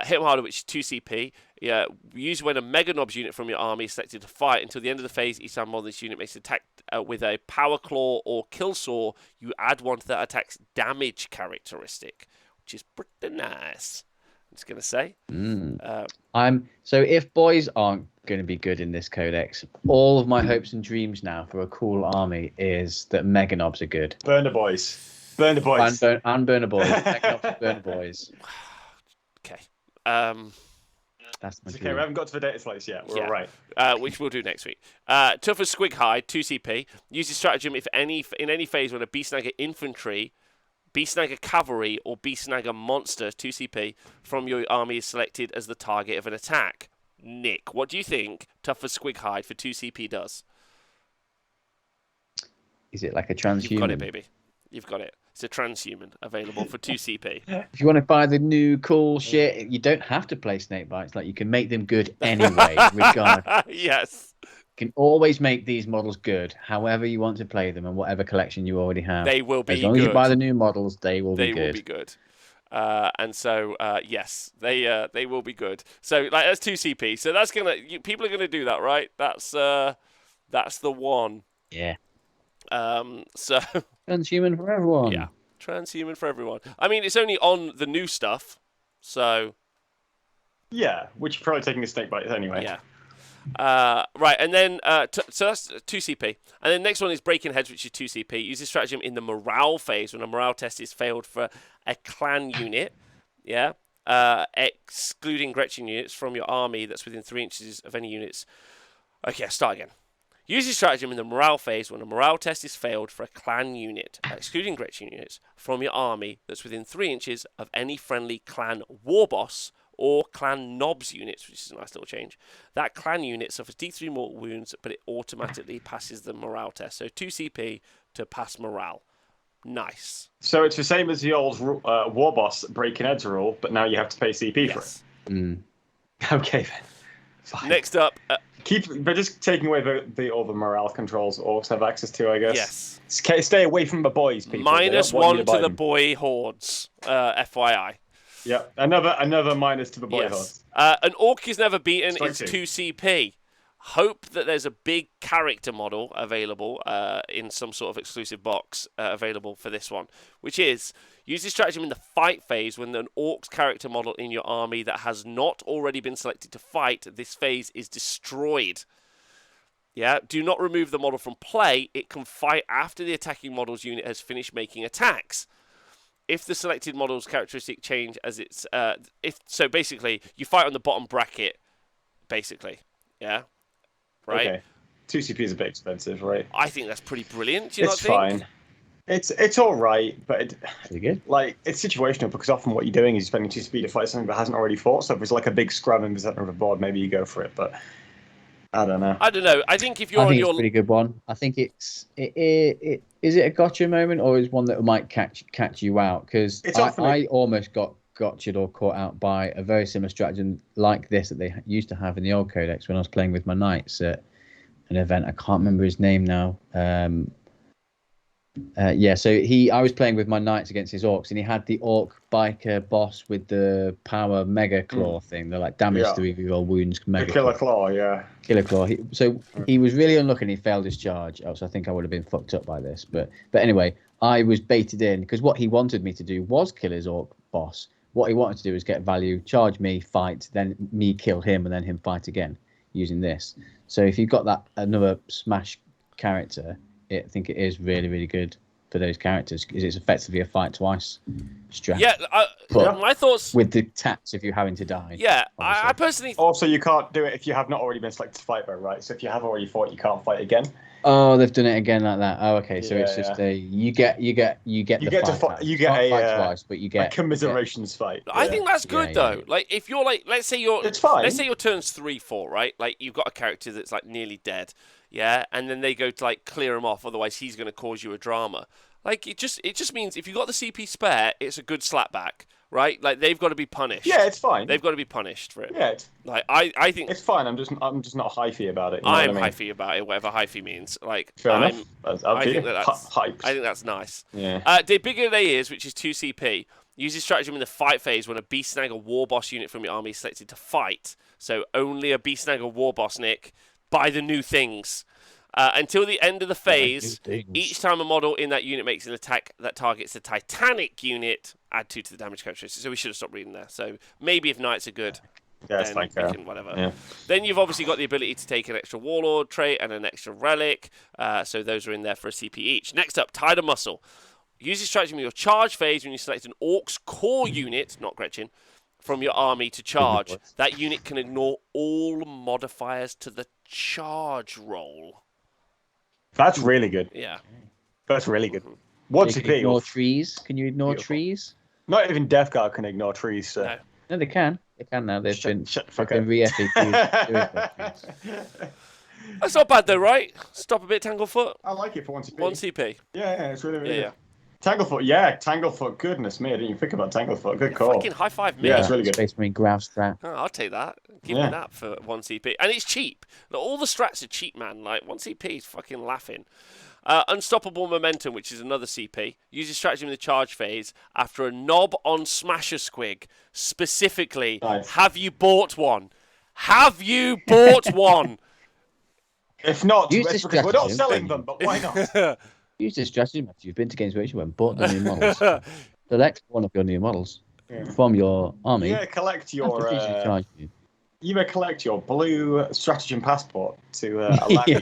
A: Hit them harder, which is 2 CP. Yeah, use when a Mega Knobs unit from your army is selected to fight until the end of the phase. Each time more this unit makes an attack with a Power Claw or Kill Saw, you add one to that attack's damage characteristic, which is pretty nice. I'm just gonna say.
C: So if boys aren't going to be good in this codex, all of my hopes and dreams now for a cool army is that Mega Knobs are good.
B: Burner boys. Burner boys.
C: And Burner Boys. Mega Knobs and Burner Boys.
A: Okay.
C: That's my
B: It's
C: dream.
B: okay, we haven't got to the data slice yet. We're all right.
A: Which we'll do next week. Tough as Squig Hide, 2 CP. Use this stratagem in any phase when a Beast Snagger infantry, Beast Snagger cavalry, or Beast Snagger monster, 2 CP, from your army is selected as the target of an attack. Nick, what do you think Tough as Squig Hide for 2 CP does?
C: Is it like a transhuman?
A: You've got it, baby. You've got it. It's a transhuman available for 2 CP.
C: If you want to buy the new cool shit, you don't have to play snake bites. Like, you can make them good anyway, regardless.
A: Yes.
C: You can always make these models good, however you want to play them, and whatever collection you already have.
A: They will be
C: as long
A: good.
C: as you buy the new models, they will be good.
A: They will be good. And so, yes, they will be good. So, like, that's 2 CP. So that's people are gonna do that, right? That's the one.
C: Yeah.
A: So
C: Transhuman for everyone.
A: yeah, transhuman for everyone. I mean, it's only on the new stuff, so
B: Yeah, which you're probably taking a snake bite anyway.
A: yeah. Right, and then so that's 2 CP, and then next one is Breaking Heads, which is 2 CP. Use this stratagem in the morale phase when a morale test is failed for a clan unit. Yeah, excluding Gretchen units from your army that's within 3 inches of any units. Okay, start again. Use this stratagem in the morale phase when a morale test is failed for a clan unit, excluding Gretchen units, from your army that's within 3 inches of any friendly clan war boss or clan knobs units, which is a nice little change. That clan unit suffers D3 mortal wounds, but it automatically passes the morale test. So 2 CP to pass morale. Nice.
B: So it's the same as the old War Boss Breaking Heads rule, but now you have to pay CP for
A: Yes.
B: it. Okay then. Fine.
A: Next up,
B: But just taking away all the morale controls orcs have access to, I guess.
A: yes.
B: Stay away from the boys, people. They don't want you
A: -1 to the
B: them.
A: boy hordes, FYI.
B: Yeah, another minus to the boy
A: Yes.
B: horse.
A: An orc is never beaten.
B: Strike
A: It's
B: two.
A: 2 CP. Hope that there's a big character model available in some sort of exclusive box available for this one, which is use this stratagem in the fight phase when an orc's character model in your army that has not already been selected to fight. This phase is destroyed. Yeah, do not remove the model from play. It can fight after the attacking model's unit has finished making attacks. If the selected model's characteristic change as its so basically you fight on the bottom bracket, basically. Yeah. Right?
B: Okay. 2CP is a bit expensive, right?
A: I think that's pretty brilliant. Do you
B: It's
A: not think?
B: fine. It's all right, but
C: Pretty good.
B: like it's situational because often what you're doing is you're spending 2CP to fight something that hasn't already fought. So if it's like a big scrum in the center of the board, maybe you go for it. But I don't know.
A: I don't know. I think if you're
C: I
A: on
C: think
A: your
C: it's a pretty good one. I think is it a gotcha moment or is one that might catch you out? Because I almost got gotcha'd or caught out by a very similar stratagem like this that they used to have in the old codex when I was playing with my knights at an event. I can't remember his name now. So I was playing with my knights against his orcs, and he had the orc biker boss with the power mega claw thing. They're like damage 3 reroll wounds. Mega
B: the killer claw, yeah.
C: Killer claw. He was really unlucky and he failed his charge. So I think I would have been fucked up by this. But anyway, I was baited in because what he wanted me to do was kill his orc boss. What he wanted to do was get value, charge me, fight, then me kill him, and then him fight again using this. So if you've got that another smash character, I think it is really, really good for those characters because it's effectively a fight twice strat.
A: Yeah, my thoughts
C: with the tax if you're having to die.
A: Yeah, I personally.
B: Also, you can't do it if you have not already been selected to fight, though, right? So if you have already fought, you can't fight again.
C: Oh, they've done it again like that. Oh, okay. So it's just you get fight twice, but you get
B: a commiserations fight.
A: I think that's good though. Like if you're like, let's say your turn's 3-4, right? Like you've got a character that's like nearly dead, yeah, and then they go to like clear him off, otherwise he's going to cause you a drama. Like it just means if you've got the CP spare, it's a good slapback. Right, like they've got to be punished.
B: Yeah, it's fine.
A: They've got to be punished for it.
B: Yeah,
A: like I think
B: it's fine. I'm just not hyphy about it.
A: I'm hyphy about it, whatever hyphy means. Like
B: fair
A: I
B: enough.
A: think that's
B: hyped.
A: I think that's nice.
B: Yeah.
A: The bigger they is, which is 2CP. Use this stratagem in the fight phase when a beast snag or war boss unit from your army is selected to fight. So only a beast snag or war boss, Nick. Buy the new things. Until the end of the phase, each time a model in that unit makes an attack that targets the Titanic unit, add 2 to the damage characteristic. So we should have stopped reading there. So maybe if knights are good, then we can whatever.
B: Yeah.
A: Then you've obviously got the ability to take an extra warlord trait and an extra relic. So those are in there for a CP each. Next up, Tide of Muscle. Use this stratagem in your charge phase when you select an Orc's core unit, not Gretchen, from your army to charge. That unit can ignore all modifiers to the charge roll.
B: That's really good.
A: Yeah.
B: That's really good. What's
C: Can you ignore trees? Can you ignore trees?
B: Not even Death Guard can ignore trees. So.
C: No, they can. They can now. They've been re-FAQ'd.
A: That's not bad though, right? Stop a bit, Tanglefoot.
B: I like it for 1CP.
A: 1CP.
B: Yeah, it's really good. Tanglefoot. Goodness me, I didn't even think about Tanglefoot. Good call.
A: Fucking high five me.
B: Yeah, it's really good.
C: Space Marine Grouse strat.
A: Oh, I'll take that. Give me that for 1CP. And it's cheap. All the strats are cheap, man. Like 1CP is fucking laughing. Unstoppable Momentum, which is another CP. Uses stratagem in the charge phase after a knob on Smasher Squig. Specifically, have you bought one? Have you bought one?
B: If not, because we're not selling them, but why not?
C: Use this strategy after you've been to Games Workshop and bought the new models. Select one of your new models from your army.
B: You may collect your you may collect your blue stratagem passport to allow
C: Have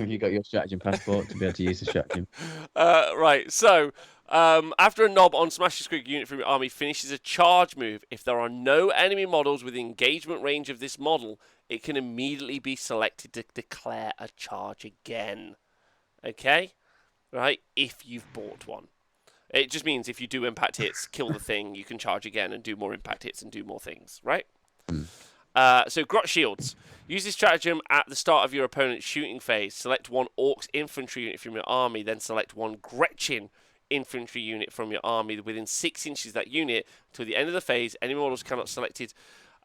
C: you got your stratagem passport to be able to use the stratagem?
A: Right, so after a knob on Smash Squig unit from your army finishes a charge move, if there are no enemy models within engagement range of this model, it can immediately be selected to declare a charge again. Okay? Right? If you've bought one. It just means if you do impact hits, kill the thing, you can charge again and do more impact hits and do more things, right? So Grot Shields. Use this stratagem at the start of your opponent's shooting phase. Select one Orc's infantry unit from your army, then select one Gretchen infantry unit from your army within 6 inches of that unit. Till the end of the phase, any models cannot select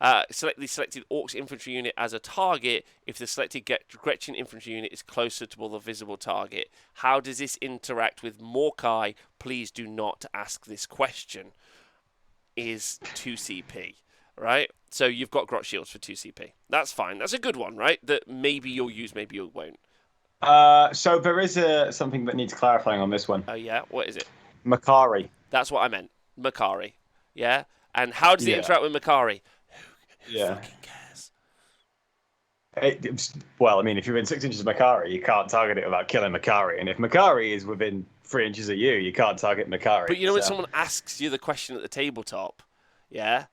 A: the selected Orc's infantry unit as a target if the selected Gretchen infantry unit is closer to the visible target. How does this interact with Morkai? Please do not ask this question. Is 2CP, right? So you've got Grot Shields for 2CP. That's fine. That's a good one, right? That maybe you'll use, maybe you won't.
B: So there is something that needs clarifying on this one.
A: Oh, yeah? What is it?
B: Makari.
A: That's what I meant. Makari. Yeah? And how does it interact with Makari? Who fucking cares?
B: Well, I mean, if you're within 6 inches of Makari, you can't target it without killing Makari. And if Makari is within 3 inches of you, you can't target Makari.
A: But you know when someone asks you the question at the tabletop, yeah?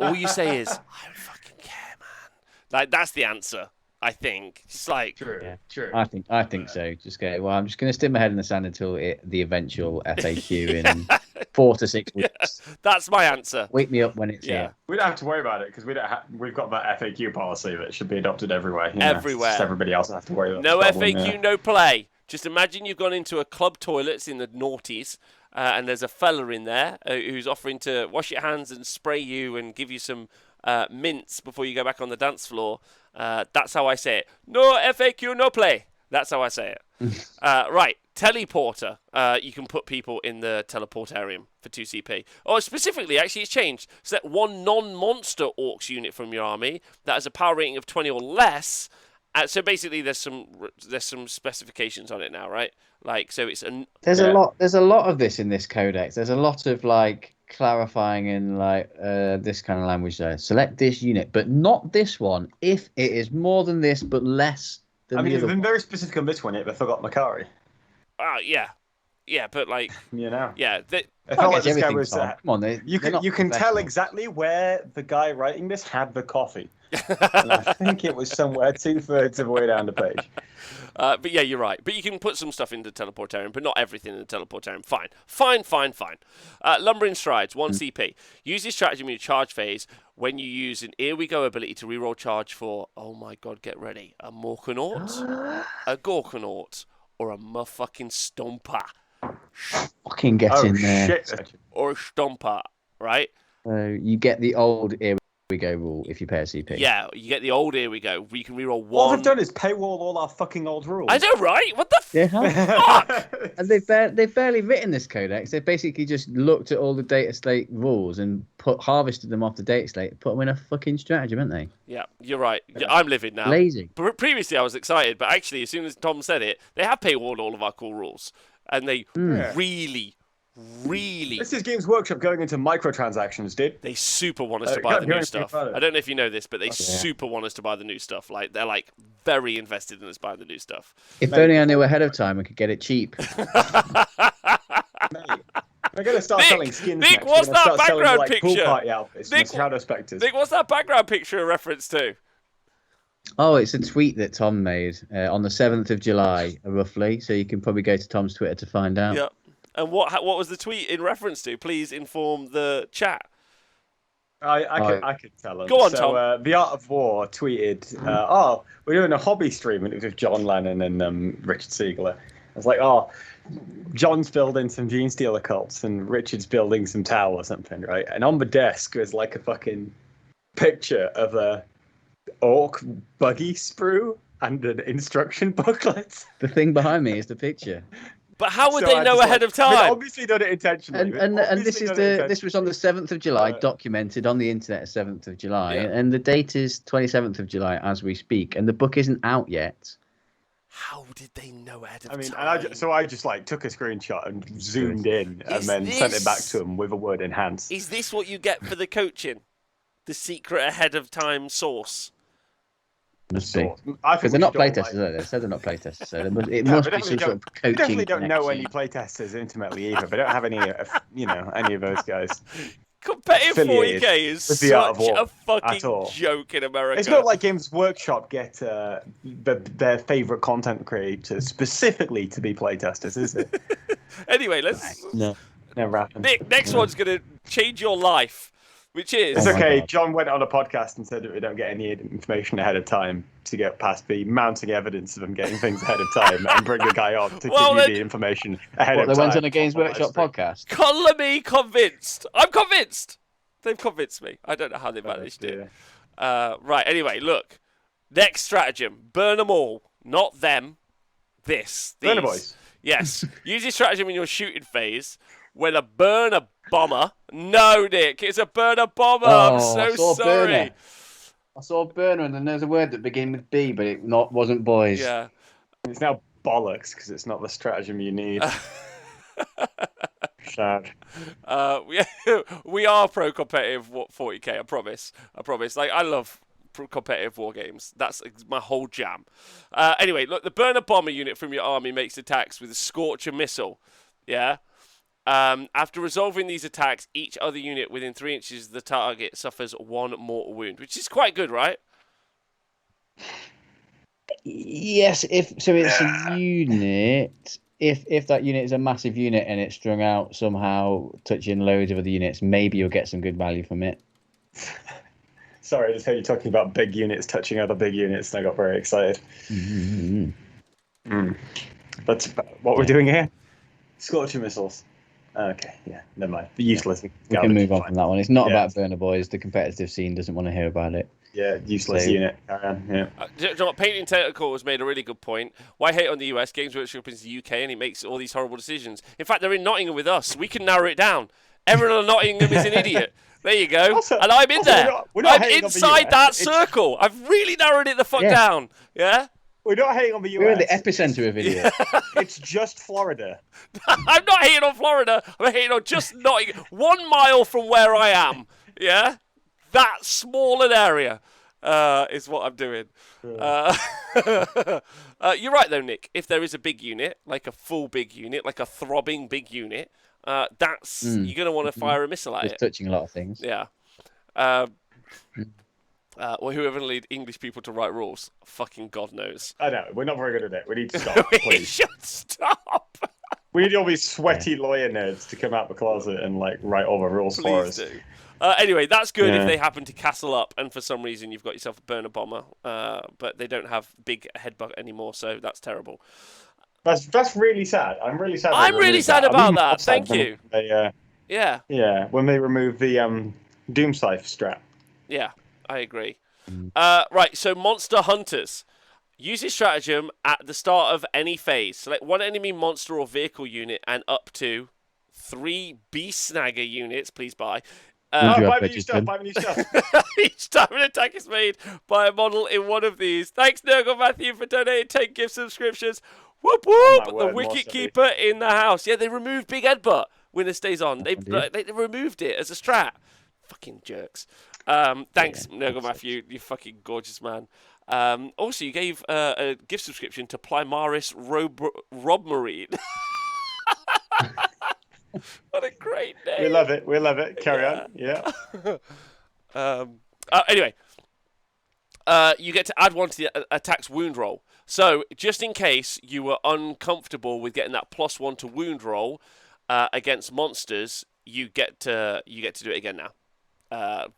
A: All you say is, I don't fucking care, man. Like, that's the answer, I think. Just like...
B: True,
C: Yeah.
B: true.
C: I think so. Just go, well, I'm just going to stick my head in the sand until the eventual FAQ in 4 to 6 weeks.
A: Yeah, that's my answer.
C: Wake me up when it's
A: Yeah.
C: here.
B: We don't have to worry about it because we've got that FAQ policy that should be adopted everywhere.
A: Everywhere.
B: Just everybody else has to worry about
A: No
B: the problem,
A: FAQ, no play. Just imagine you've gone into a club toilets in the noughties, and there's a fella in there who's offering to wash your hands and spray you and give you some mints before you go back on the dance floor. That's how I say it. No FAQ, no play. That's how I say it. Right, teleporter. You can put people in the teleportarium for 2CP. Oh, specifically, actually, it's changed. Select one non-monster orcs unit from your army that has a power rating of 20 or less. So basically, there's some specifications on it now, right? Like, so it's
C: There's a lot of this in this codex. There's a lot of like clarifying in like this kind of language there. Select this unit, but not this one. If it is more than this, but less than
B: I mean,
C: the
B: they've
C: other
B: been
C: one.
B: very specific on this one, yet they forgot Makari.
A: yeah, but like,
B: You know.
A: yeah,
B: I felt like
C: Guess
B: this guy
C: everything,
B: was.
C: Tom. Come on,
B: You can tell
C: professional.
B: exactly where the guy writing this had the coffee, and I think it was somewhere 2/3 of the way down the page.
A: But yeah, you're right. But you can put some stuff into the teleportarium, but not everything in the teleportarium. Fine. Lumbering Strides, 1 CP. Use this strategy in your charge phase when you use an Here We Go ability to reroll charge for, oh my god, get ready, a Morkanaut, a Gorkanaut, or a motherfucking Stomper.
C: Fucking get in there.
B: Shit.
A: Or a Stomper, right?
C: So you get the old Here We Go rule if you pay a CP.
A: Yeah, you get the old Here We Go. We can reroll
B: All
A: one.
B: they've done is paywall all our fucking old rules.
A: I know, right? What the
C: They have.
A: fuck?
C: And they've barely written this codex. They've basically just looked at all the data slate rules and harvested them off the data slate, put them in a fucking stratagem, haven't they?
A: Yeah, you're right. I'm livid now.
C: Lazy.
A: Previously, I was excited, but actually, as soon as Tom said it, they have paywalled all of our cool rules, and they really.
B: This is Games Workshop going into microtransactions, dude.
A: They super want us to
B: You
A: buy
B: can't
A: the
B: do
A: new
B: anything
A: stuff.
B: about it.
A: I don't know if you know this, but they super want us to buy the new stuff. Like they're like very invested in us buying the new stuff.
C: If only I knew ahead of time, I could get it cheap.
B: Mate, we're going to start
A: Nick,
B: selling skins
A: Nick,
B: next.
A: what's
B: We're gonna
A: that
B: start selling,
A: background
B: like,
A: picture?
B: Pool party outfits
A: Nick,
B: from Shadow Spectres.
A: Nick, what's that background picture a reference to?
C: Oh, it's a tweet that Tom made on the 7th of July, roughly. So you can probably go to Tom's Twitter to find out.
A: Yeah. And what was the tweet in reference to? Please inform the chat.
B: I could tell them.
A: Go on,
B: Tom. The Art of War tweeted, we're doing a hobby stream, and it was with John Lennon and Richard Siegler. I was like, John's building some Gene Stealer cults, and Richard's building some tower or something, right? And on the desk was like a fucking picture of a orc buggy sprue and an instruction booklet.
C: The thing behind me is the picture.
A: But how would
B: So
A: they
B: I
A: know
B: just,
A: ahead of
B: They'd
A: time?
B: obviously done it intentionally.
C: And this is this was on the 7th of July, documented on the internet 7th of July,
A: Yeah.
C: and the date is 27th of July as we speak, and the book isn't out yet.
A: How did they know ahead of
B: I mean,
A: time?
B: and I just like took a screenshot and zoomed in, and
A: Is
B: then sent it back
A: this-
B: to him with a word enhance.
A: Is this what you get for the coaching? The secret ahead of time source?
C: Must be.
B: I think
C: Because they're
B: we
C: not
B: should all,
C: playtesters, are they? They said they're not playtesters, so it must
B: we
C: be
B: definitely
C: some sort of
B: we
C: coaching
B: definitely don't know
C: connection.
B: any playtesters intimately either. They don't have any, any of those guys.
A: Competitive
B: Affiliated
A: 40k is
B: with the Art of
A: such
B: War
A: a fucking
B: at all.
A: joke in America.
B: It's not like Games Workshop get their favorite content creators specifically to be playtesters, is it?
A: Anyway, let's.
C: No.
B: Never happened.
A: Nick, next one's going to change your life, which is.
B: It's
C: Oh my
B: okay.
C: God.
B: John went on a podcast and said that we don't get any information ahead of time to get past the mounting evidence of him getting things ahead of time and bring the guy on to
A: Well,
B: give
A: then-
B: you the information ahead
C: What,
B: of
C: they
B: time.
C: went on a Games
B: on live
C: Workshop
B: stream.
C: podcast?
A: Colour me convinced. I'm convinced. They've convinced me. I don't know how they managed it. Right, anyway, look. Next stratagem. Burn them all. Not them. This. These.
B: Burner Boys.
A: Yes. Use this stratagem in your shooting phase. When a burner bomber. No, Nick. It's a burner bomber. I'm
C: I
A: so
C: saw
A: sorry.
C: Burner. I saw Burner, and then there's a word that began with B, but it wasn't boys.
A: Yeah.
B: It's now bollocks because it's not the stratagem you need. Sad.
A: We are pro competitive 40k. I promise. Like I love competitive war games. That's my whole jam. Anyway, look, the burner bomber unit from your army makes attacks with a Scorcher missile. Yeah. After resolving these attacks, each other unit within 3 inches of the target suffers 1 mortal wound, which is quite good, right?
C: Yes, it's a unit. If that unit is a massive unit and it's strung out somehow, touching loads of other units, maybe you'll get some good value from it.
B: Sorry, I just heard you talking about big units touching other big units, and I got very excited. That's what we're doing here. Scorcher missiles. Okay, yeah, never mind. Useless.
C: We can move on from that one. It's not about burner boys. The competitive scene doesn't want to hear about it.
B: Yeah, useless unit. Yeah.
A: Do you know what? Painting Tentacle has made a really good point. Why hate on the US? Games Workshop is the UK, and he makes all these horrible decisions. In fact, they're in Nottingham with us. We can narrow it down. Everyone in Nottingham is an idiot. There you go.
B: Also,
A: and I'm in there.
B: we're not
A: I'm inside that circle. I've really narrowed it the fuck down. Yeah?
B: We're not hating on the US.
C: We're in the epicenter of it.
B: It's just Florida.
A: I'm not hating on Florida. I'm hating on just Nottingham. 1 mile from where I am. Yeah? That small an area is what I'm doing. You're right, though, Nick. If there is a big unit, like a full big unit, like a throbbing big unit, you're going to want to fire a missile at it.
C: It's touching a lot of things.
A: Yeah. Or whoever lead English people to write rules, fucking God knows.
B: I know, we're not very good at it. We need to stop,
A: We
B: please.
A: should stop.
B: We need all these sweaty lawyer nerds to come out the closet and write all the rules for us.
A: Please do. Anyway, that's good if they happen to castle up and for some reason you've got yourself a burner bomber, but they don't have big headbutt anymore, so that's terrible.
B: That's really sad. I'm really sad.
A: I'm really sad about that. Thank you.
B: Yeah, when they remove the Doom Scythe strap.
A: Yeah, I agree. Right, so Monster Hunters. Use this stratagem at the start of any phase. Select one enemy monster or vehicle unit and up to 3 Beast Snagger units. Please buy.
B: Buy me new stuff.
A: Each time an attack is made by a model in one of these. Thanks, Nurgle Matthew, for donating 10 gift subscriptions. Whoop whoop! The Wicket Keeper in the house. Yeah, they removed Big Headbutt when it stays on. They removed it as a strat. Fucking jerks. Thanks, Nurgle Matthew. You fucking gorgeous man. Also, you gave a gift subscription to Plymaris Robmarine. What a great name.
B: We love it. Carry on. Yeah.
A: Anyway, you get to add one to the attack's wound roll. So, just in case you were uncomfortable with getting that +1 to wound roll against monsters, you get to do it again now.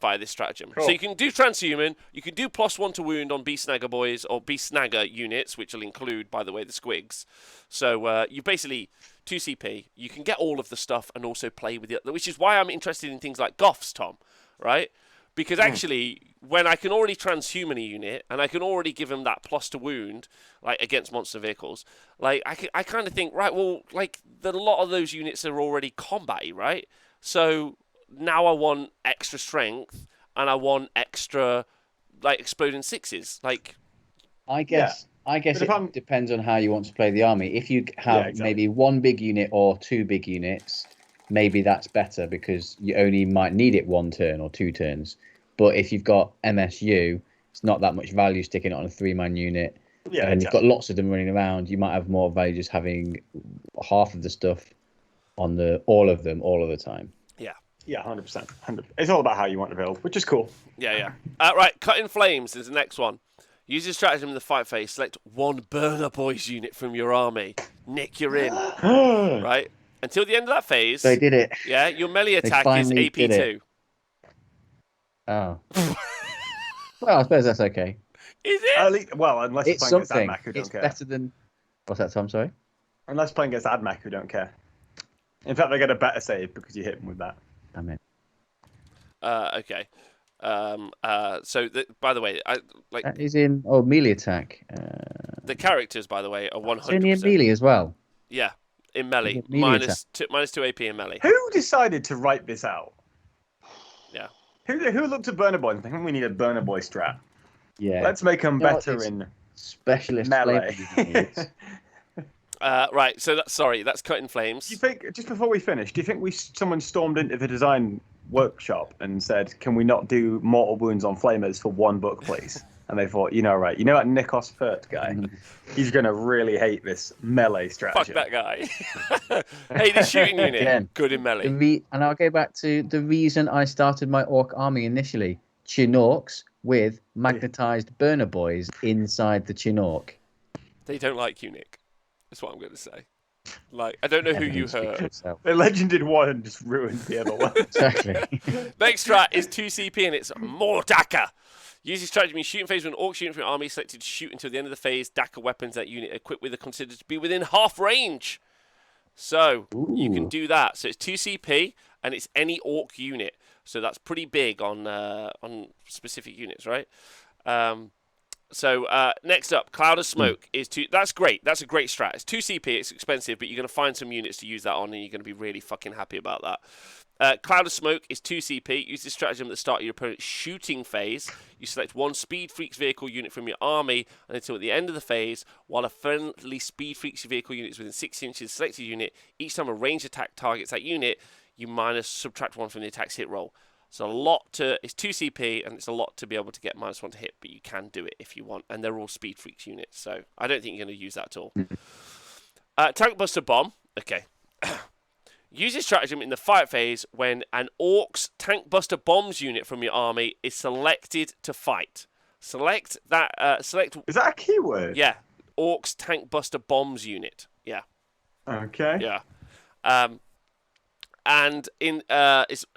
A: Via this stratagem.
B: Cool.
A: So you can do transhuman, you can do +1 to wound on Beast Snagger boys or Beast Snagger units, which will include, by the way, the squigs. So you basically 2 CP, you can get all of the stuff and also play with it, which is why I'm interested in things like Goths, Tom, right? Because actually, when I can already transhuman a unit and I can already give them that + to wound, like against monster vehicles, like I kind of think, right, well, like a lot of those units are already combat-y, right? So now I want extra strength and I want extra like exploding 6s. Like,
C: I guess it depends on how you want to play the army. If you have maybe 1 big unit or 2 big units, maybe that's better because you only might need it 1 turn or 2 turns. But if you've got MSU, it's not that much value sticking it on a 3-man unit.
B: Yeah,
C: and you've got lots of them running around. You might have more value just having half of the stuff on all of them all of the time.
B: Yeah, 100%. It's all about how you want to build, which is cool.
A: Yeah. Right, Cutting Flames is the next one. Use this stratagem in the fight phase. Select 1 Burner Boys unit from your army. Nick, you're in. Right? Until the end of that phase.
C: They did it.
A: Yeah, your melee attack is AP2.
C: Oh. Well, I suppose that's okay.
A: Is it?
B: Unless
C: It's
B: you're playing
C: something.
B: against Admech, who don't
C: It's
B: care.
C: better than... What's that, Tom? Sorry?
B: Unless playing against Admech, who don't care. In fact, they get a better save because you hit them with that.
C: I'm in.
A: Okay. By the way,
C: That is in melee attack.
A: the characters, by the way, are 100%.
C: It's only in melee as well.
A: Yeah, in melee.
C: Melee
A: -2 AP in melee.
B: Who decided to write this out?
A: Yeah.
B: Who looked at Burner Boy and think we need a Burner Boy strat?
C: Yeah.
B: Let's make them better in
C: specialist
B: melee.
A: Right, so that's Cutting Flames.
B: Do you think, just before we finish, do you think someone stormed into the design workshop and said, "Can we not do mortal wounds on flamers for 1 book, please?" And they thought, you know that Nikos Furt guy, he's gonna really hate this melee strategy.
A: Fuck that guy. Hey, the shooting unit,
C: Again,
A: good in melee.
C: And I'll go back to the reason I started my Orc army initially. Chinorks with magnetized burner boys inside the Chinork.
A: They don't like you, Nick. That's what I'm going to say. Like, I don't know who you hurt.
B: The legend did one and just ruined the other one.
C: Exactly.
A: Next strat is 2 CP and it's Mordaka. Use this strategy in shooting phase when an Orc shooting from your army selected to shoot until the end of the phase. Daka weapons that unit equipped with are considered to be within half range. So you can do that. So it's 2 CP and it's any Orc unit. So that's pretty big on specific units, right? So next up, Cloud of Smoke is 2. That's great. That's a great strat. It's 2 CP. It's expensive, but you're going to find some units to use that on, and you're going to be really fucking happy about that. Cloud of Smoke is 2 CP. Use this stratagem at the start of your opponent's shooting phase. You select 1 Speed Freaks vehicle unit from your army, and until at the end of the phase, while a friendly Speed Freaks vehicle unit is within 6 inches of the selected unit, each time a ranged attack targets that unit, you subtract 1 from the attack's hit roll. So it's 2 CP, and it's a lot to be able to get -1 to hit, but you can do it if you want, and they're all Speed Freaks units, so I don't think you're going to use that at all. Tank Buster Bomb, okay. Use this stratagem in the fight phase when an Orc's Tank Buster Bombs unit from your army is selected to fight. Select.
B: Is that a keyword?
A: Yeah. Orc's Tank Buster Bombs unit. Yeah.
B: Okay.
A: Yeah. And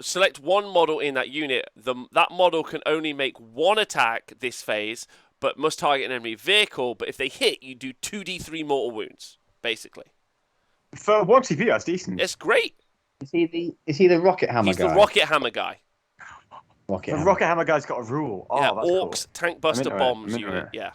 A: select 1 model in that unit. That model can only make 1 attack this phase, but must target an enemy vehicle. But if they hit, you do 2d3 mortal wounds, basically.
B: For 1 CP, that's decent.
A: It's great.
C: Is he the rocket hammer
A: He's
C: guy?
A: the rocket hammer guy.
B: The rocket hammer guy's got a rule. Oh,
A: Yeah,
B: that's
A: Orcs
B: cool.
A: Tank Buster Bombs unit. Yeah.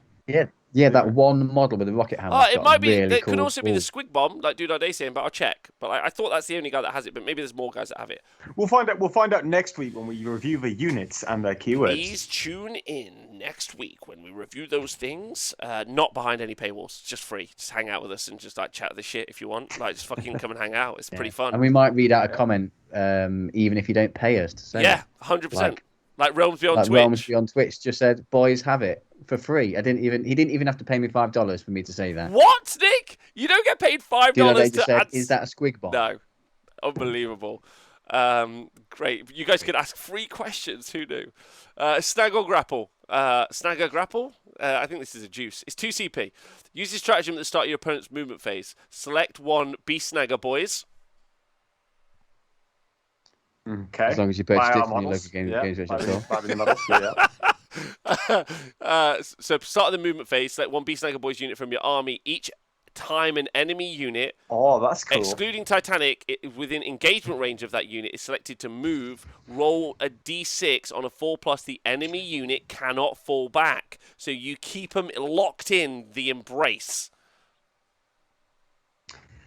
C: Yeah, that one model with the rocket hammer.
A: Oh, it might be.
C: Really
A: It could
C: cool
A: also be the Squig Bomb, like Dude saying, but I'll check. But I thought that's the only guy that has it. But maybe there's more guys that have it.
B: We'll find out next week when we review the units and their keywords.
A: Please tune in next week when we review those things. Not behind any paywalls, just free. Just hang out with us and just like chat the shit if you want. Like just fucking come and hang out. It's pretty fun.
C: And we might read out a comment, even if you don't pay us to say.
A: Yeah, 100%. Like Realms Beyond Twitch.
C: Realms Beyond Twitch just said, "Boys have it for free." He didn't even have to pay me $5 for me to say that.
A: What, Nick? You don't get paid $5 to
C: said, "Is that a Squig Bomb?"
A: No, unbelievable. Great. You guys could ask free questions. Who knew? Snag or Grapple. Snag or Grapple. I think this is a juice. It's 2 CP. Use this stratagem at the start of your opponent's movement phase. Select 1 Beast Snagger Boys.
B: Okay.
C: As long as you purchase it from your local games
A: So start of the movement phase, select 1 Beast Snagger Boys unit from your army. Each time an enemy unit,
B: that's cool.
A: excluding Titanic, within engagement range of that unit is selected to move, roll a d6 on a 4+. The enemy unit cannot fall back. So you keep them locked in the embrace.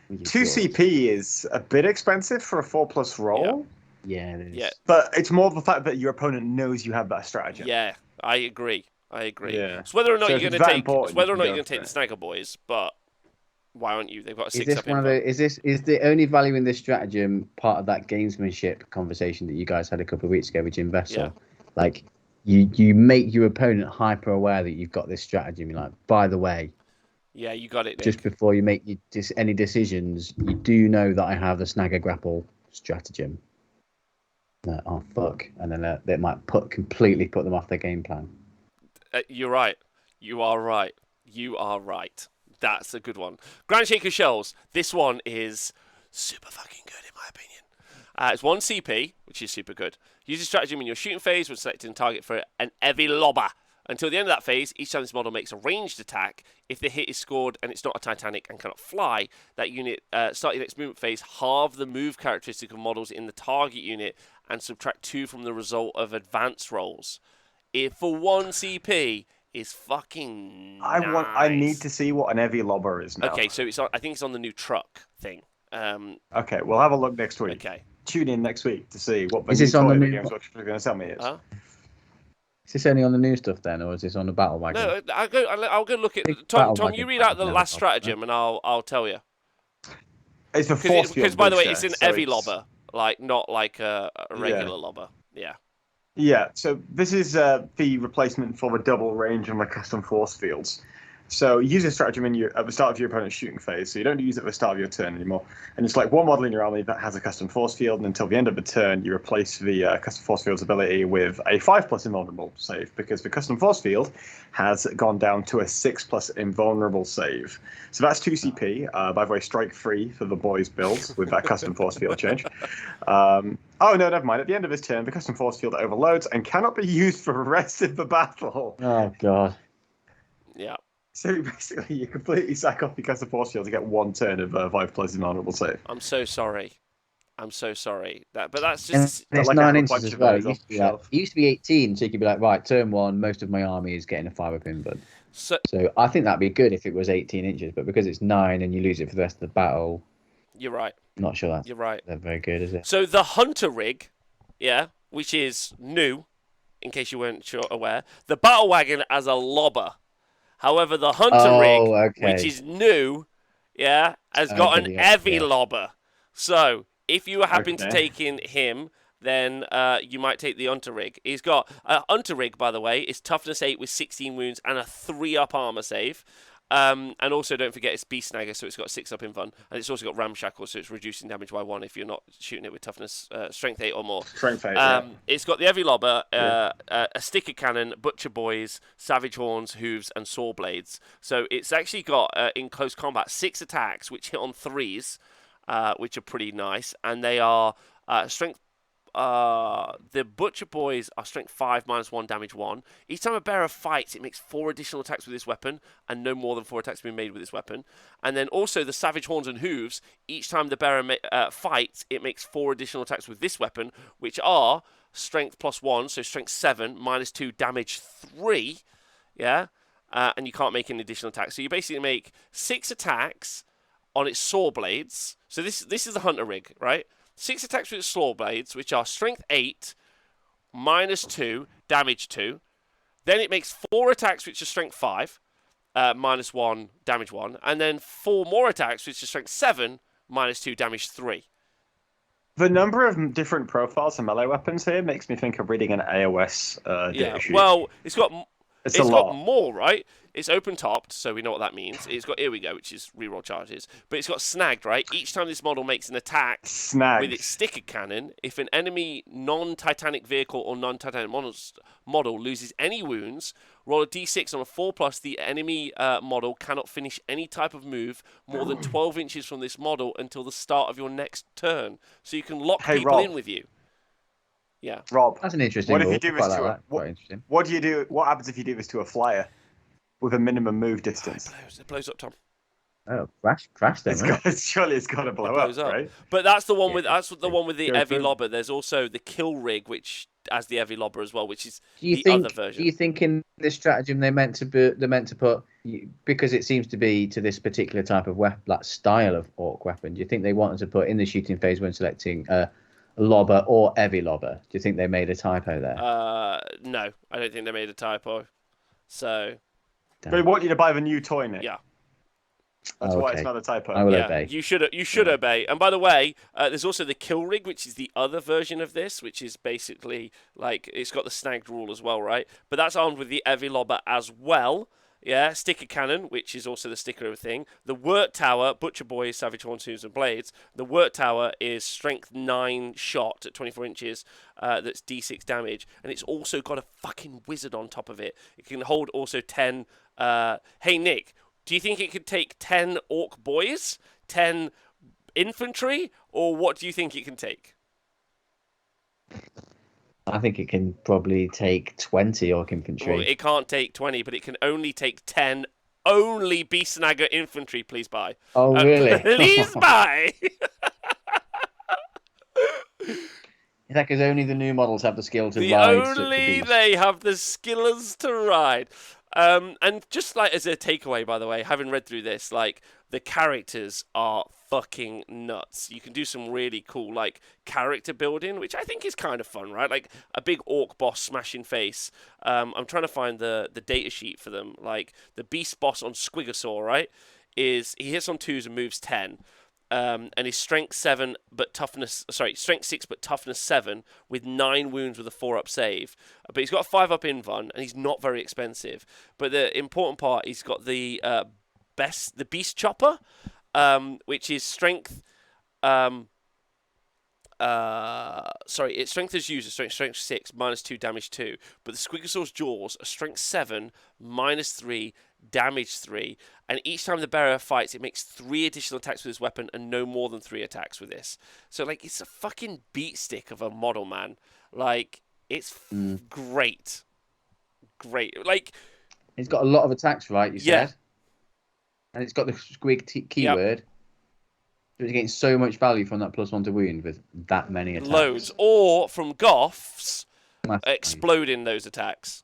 B: 2 CP is a bit expensive for a 4+ roll.
C: Yeah, it is.
A: Yeah.
B: But it's more the fact that your opponent knows you have that strategy.
A: Yeah, I agree.
B: Yeah.
A: It's whether or not
B: So
A: you're
B: if
A: going to
B: it's that
A: take.
B: important,
A: It's whether or not
B: you
A: you're
B: go
A: going to take
B: for
A: the Snagger Boys, but why aren't you? They've got a 6
C: Is this
A: up
C: one of the? Is the only value in this stratagem part of that gamesmanship conversation that you guys had a couple of weeks ago with Jim Vessel?
A: Yeah.
C: Like you make your opponent hyper aware that you've got this stratagem. You're like, by the way,
A: Yeah, you got it, Nick.
C: just before you make any decisions, you do know that I have the Snagger Grapple stratagem. Oh fuck! And then that might completely put them off their game plan.
A: You're right. You are right. You are right. That's a good one. Grand Shaker Shells. This one is super fucking good in my opinion. It's 1 CP, which is super good. Use this stratagem in your shooting phase when selecting a target for an heavy lobber. Until the end of that phase, each time this model makes a ranged attack, if the hit is scored and it's not a Titanic and cannot fly, that unit start your next movement phase, halve the move characteristic of models in the target unit and subtract 2 from the result of advance rolls. If for 1 CP is fucking nice.
B: I need to see what an heavy lobber is now.
A: Okay, so I think it's on the new truck thing.
B: Okay, we'll have a look next week.
A: Okay.
B: Tune in next week to see what the
C: Is
B: new
C: this on the
B: toy
C: new-
B: Games Workshop are going to sell me is.
A: Huh?
C: Is this only on the new stuff then, or is this on the battle wagon?
A: No, I'll go look at
C: Big
A: Tom.
C: battle
A: Tom,
C: wagon
A: you read out the
C: fucking
A: last
C: never got,
A: stratagem, and I'll tell you.
B: It's the force
A: Because by the way, it's an heavy
B: lobber.
A: lobber. like not like a regular lobber. Yeah.
B: Yeah, so this is the replacement for the double range on the custom force fields. So you use this stratagem at the start of your opponent's shooting phase, so you don't use it at the start of your turn anymore. And it's like one model in your army that has a custom force field, and until the end of the turn, you replace the custom force field's ability with a 5+ invulnerable save, because the custom force field has gone down to a 6+ invulnerable save. So that's 2 CP. By the way, strike free for the boys' builds with that custom force field change. Oh, no, never mind. At the end of this turn, the custom force field overloads and cannot be used for the rest of the battle.
C: Oh, God.
A: Yeah.
B: So basically, you completely sack off your custom force field to get 1 turn of 5+ invulnerable save.
A: I'm so sorry. I'm so sorry. But that's
C: And
A: just
C: it's
B: like
C: 9
B: a
C: inches
B: bunch
C: as
B: of
C: well.
B: those
C: It used,
B: off
C: to
B: the
C: be like,
B: shelf.
C: it used to be 18, so you could be like, right, turn 1, most of my army is getting a 5-up but
A: so.
C: So I think that'd be good if it was 18 inches, but because it's 9 and you lose it for the rest of the battle,
A: You're right.
C: I'm not sure that's
A: You're right.
C: very good, is it?
A: So the Hunter rig, yeah, which is new, in case you weren't aware, the Battle Wagon as a lobber. However, the Hunter rig, which
C: okay.
A: is new, yeah, has got
C: Okay,
A: an
C: yeah,
A: heavy
C: yeah.
A: lobber. So if you happen to
B: Okay.
A: take in him, then you might take the Hunter rig. He's got a Hunter rig, by the way, is toughness 8 with 16 wounds and a 3-up armor save. And also, don't forget it's Beast Snagger, so it's got 6-up in Fun, and it's also got Ramshackle, so it's reducing damage by 1 if you're not shooting it with toughness, strength 8 or more.
B: Strength 8, yeah.
A: It's got the heavy lobber, a sticker cannon, butcher boys, savage horns, hooves, and saw blades. So it's actually got in close combat 6 attacks which hit on 3s, which are pretty nice, and they are strength. The Butcher Boys are strength 5 -1 damage 1. Each time a bearer fights, it makes 4 additional attacks with this weapon, and no more than 4 attacks have been made with this weapon. And then also the Savage Horns and Hooves, each time the bearer fights, it makes 4 additional attacks with this weapon, which are strength +1, so strength 7, -2, damage 3. Yeah? And you can't make any additional attacks. So you basically make 6 attacks on its saw blades. So this is the Hunter rig, right? 6 attacks with its saw blades, which are strength 8, -2, damage 2. Then it makes 4 attacks, which are strength 5, -1, damage 1. And then 4 more attacks, which are strength 7, -2, damage 3.
B: The number of different profiles of melee weapons here makes me think of reading an AOS data sheet.
A: Well, it's got
B: It's a lot.
A: more, right? It's open topped, so we know what that means. It's got here we go, which is reroll charges. But it's got snagged, right? Each time this model makes an attack with its sticker cannon, if an enemy non-Titanic vehicle or non-Titanic model loses any wounds, roll a d6 on a 4+. The enemy model cannot finish any type of move more than 12 inches from this model until the start of your next turn. So you can lock people
B: Rob.
A: in with you. Yeah.
B: Rob,
C: That's an interesting
B: what if
C: rule.
B: you do
C: I quite
B: this
C: like
B: to
C: that. Quite interesting.
B: what do you do? What happens if you do this to a flyer with a minimum move distance?
A: It blows up, Tom.
C: Oh, crash them,
B: Surely it's got to blow up, right?
A: But that's the one
C: Yeah.
A: with one with the
B: Go
A: heavy
B: boom.
A: lobber. There's also the kill rig, which has the heavy lobber as well, which is
C: Do you
A: the
C: think?
A: other version.
C: Do you think in this stratagem they're meant to put because it seems to be to this particular type of weapon, that style of orc weapon? Do you think they wanted to put in the shooting phase when selecting a lobber or heavy lobber? Do you think they made a typo there?
A: No, I don't think they made a typo. So
B: They want you to buy the new toy, Nick.
A: yeah,
B: That's why it's
C: Okay.
B: not a typo.
C: I will
A: yeah,
C: obey.
A: you should obey. And by the way, there's also the kill rig, which is the other version of this, which is basically like it's got the snagged rule as well, right? But that's armed with the heavy lobber as well. Yeah, sticker cannon, which is also the sticker thing. The Wort Tower, Butcher Boys, Savage Horns, Hooves, and Blades. The Wort Tower is strength 9 shot at 24 inches. That's d6 damage, and it's also got a fucking wizard on top of it. It can hold also 10. Hey Nick, do you think it could take 10 orc boys, 10 infantry, or what do you think it can take?
C: I think it can probably take 20 orc infantry.
A: Well, it can't take 20, but it can only take 10. Only Beast Snagger infantry, please buy.
C: Oh, really?
A: Please buy.
C: Is that because only the new models have the skill to
A: The
C: ride such a
A: only
C: beast?
A: they have the skills to ride. And just like as a takeaway, by the way, having read through this, like the characters are fucking nuts. You can do some really cool like character building, which I think is kind of fun, right? Like a big orc boss smashing face. I'm trying to find the data sheet for them. Like the beast boss on Squigosaur, right? Is he hits on 2s and moves 10. and he's strength 7 but toughness. Sorry, strength 6 but toughness 7 with 9 wounds with a 4-up save. But he's got a 5-up invuln, and he's not very expensive. But the important part, he's got the beast chopper, which is strength. It's strength as user, strength 6, -2, damage 2. But the Squigosaur's jaws are strength 7, -3, damage 3. And each time the bearer fights, it makes 3 additional attacks with this weapon and no more than 3 attacks with this. So, like, it's a fucking beat stick of a model, man. Like, it's great. Great. Like,
C: it's got a lot of attacks, right? You
A: Yeah.
C: said, and it's got the squig keyword. So it's getting so much value from that +1 to wound with that many attacks.
A: Loads. Or from Goths,
C: Massive
A: exploding those attacks,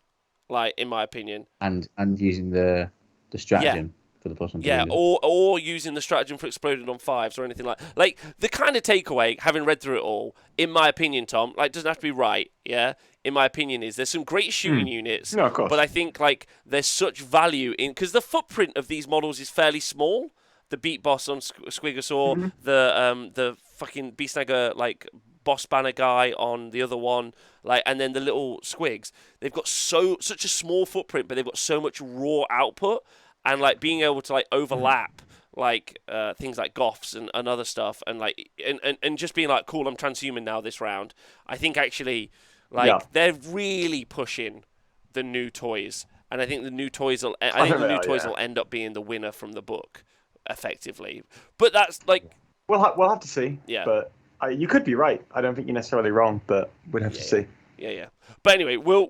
A: like, in my opinion.
C: And using the stratagem for the +1 to
A: Yeah,
C: wound.
A: or using the stratagem for exploding on 5s or anything like the kind of takeaway, having read through it all, in my opinion, Tom, like, doesn't have to be right, yeah? In my opinion, is there's some great shooting units.
B: No, of course.
A: But I think, like, there's such value in, because the footprint of these models is fairly small. The beat boss on Squigosaur, the fucking Beastnagger, like, boss banner guy on the other one, like, and then the little squigs. They've got such a small footprint, but they've got so much raw output, and, like, being able to, like, overlap like things like Goths and other stuff, and, like, and just being like, cool, I'm transhuman now this round. I think actually, like, they're really pushing the new toys, and I think the new toys will will end up being the winner from the book, effectively. But that's, like,
B: we'll have to see.
A: Yeah.
B: But you could be right. I don't think you're necessarily wrong, but we'd have to see.
A: Yeah. But anyway, we'll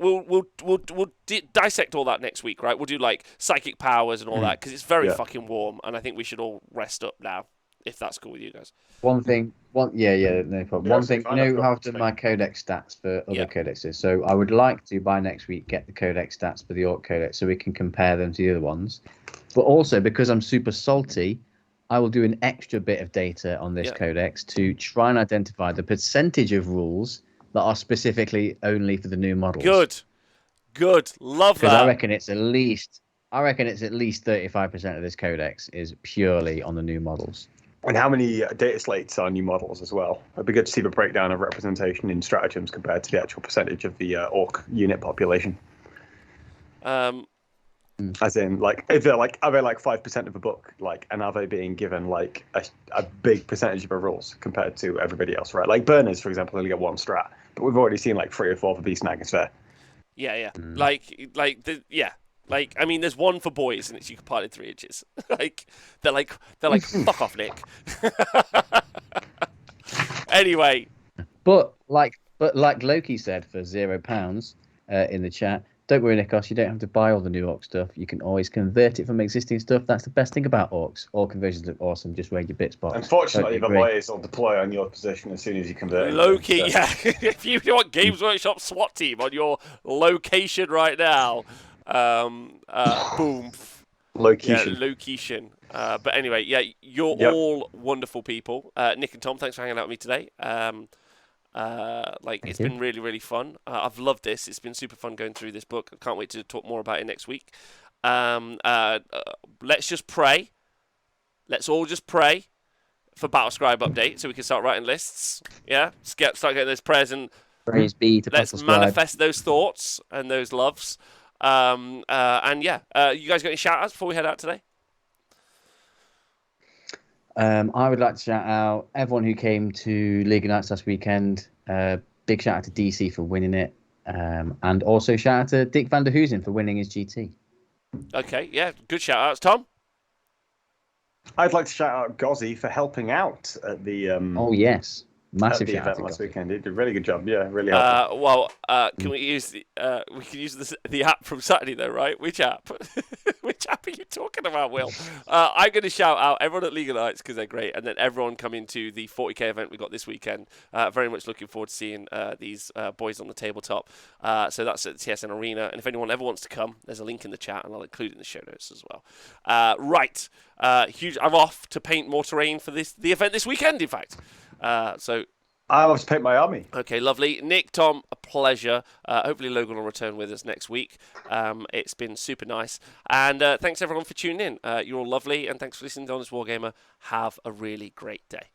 A: dissect all that next week, right? We'll do, like, psychic powers and all that, because it's very fucking warm, and I think we should all rest up now, if that's cool with you guys.
C: No problem. One thing, you know how I've done my codex stats for other codexes, so I would like to, by next week, get the codex stats for the Ork Codex so we can compare them to the other ones. But also, because I'm super salty, I will do an extra bit of data on this codex to try and identify the percentage of rules that are specifically only for the new models.
A: Good. Love that.
C: Because I reckon it's at least 35% of this codex is purely on the new models.
B: And how many data slates are new models as well? It'd be good to see the breakdown of representation in stratagems compared to the actual percentage of the Ork unit population. As in, like, are they like 5% of a book, like, and are they being given, like, a big percentage of the rules compared to everybody else, right? Like, burners, for example, only get 1 strat, but we've already seen, like, 3 or 4 for Beastnaggers there.
A: Yeah. Like, I mean, there's 1 for boys, and it's you can part in 3 inches. they're like, fuck off, Nick. Anyway.
C: But like Loki said for £0 in the chat, don't worry, Nikos, you don't have to buy all the new Ork stuff. You can always convert it from existing stuff. That's the best thing about Orks. All conversions look awesome. Just wear your bits box.
B: Unfortunately, the lawyers will deploy on your position as soon as you convert.
A: Loki, yeah. If you want Games Workshop SWAT team on your location right now, boom.
B: Location.
A: Yeah, location. But anyway, yeah, you're all wonderful people. Nick and Tom, thanks for hanging out with me today. It's been really, really fun. I've loved this. It's been super fun going through this book. I can't wait to talk more about it next week. Let's just pray. Let's all just pray for Battlescribe update so we can start writing lists. Yeah? Start getting those prayers, and
C: praise be to
A: let's
C: Battlescribe.
A: manifest those thoughts and those loves. You guys got any shout-outs before we head out today?
C: I would like to shout out everyone who came to League of Nights last weekend. Big shout out to DC for winning it. And also shout out to Dick van der Hoosen for winning his GT.
A: Okay, yeah, good shout outs. Tom?
B: I'd like to shout out Gozzy for helping out at the
C: oh yes. Massive
B: at the
C: shout
B: event
C: out
B: last weekend. He did a really good job. Yeah, really helpful.
A: Can we use the app from Saturday though, right? Which app? Which app are you talking about, Will? I'm going to shout out everyone at League of Nights because they're great, and then everyone coming to the 40k event we got this weekend. Very much looking forward to seeing these boys on the tabletop. So that's at the TSN Arena, and if anyone ever wants to come, there's a link in the chat, and I'll include it in the show notes as well. Huge. I'm off to paint more terrain for the event this weekend, in fact. So
B: I want to paint my army.
A: Okay, lovely. Nick, Tom, a pleasure. Hopefully Logan will return with us next week. It's been super nice. And thanks everyone for tuning in. You're all lovely, and thanks for listening to Honest Wargamer. Have a really great day.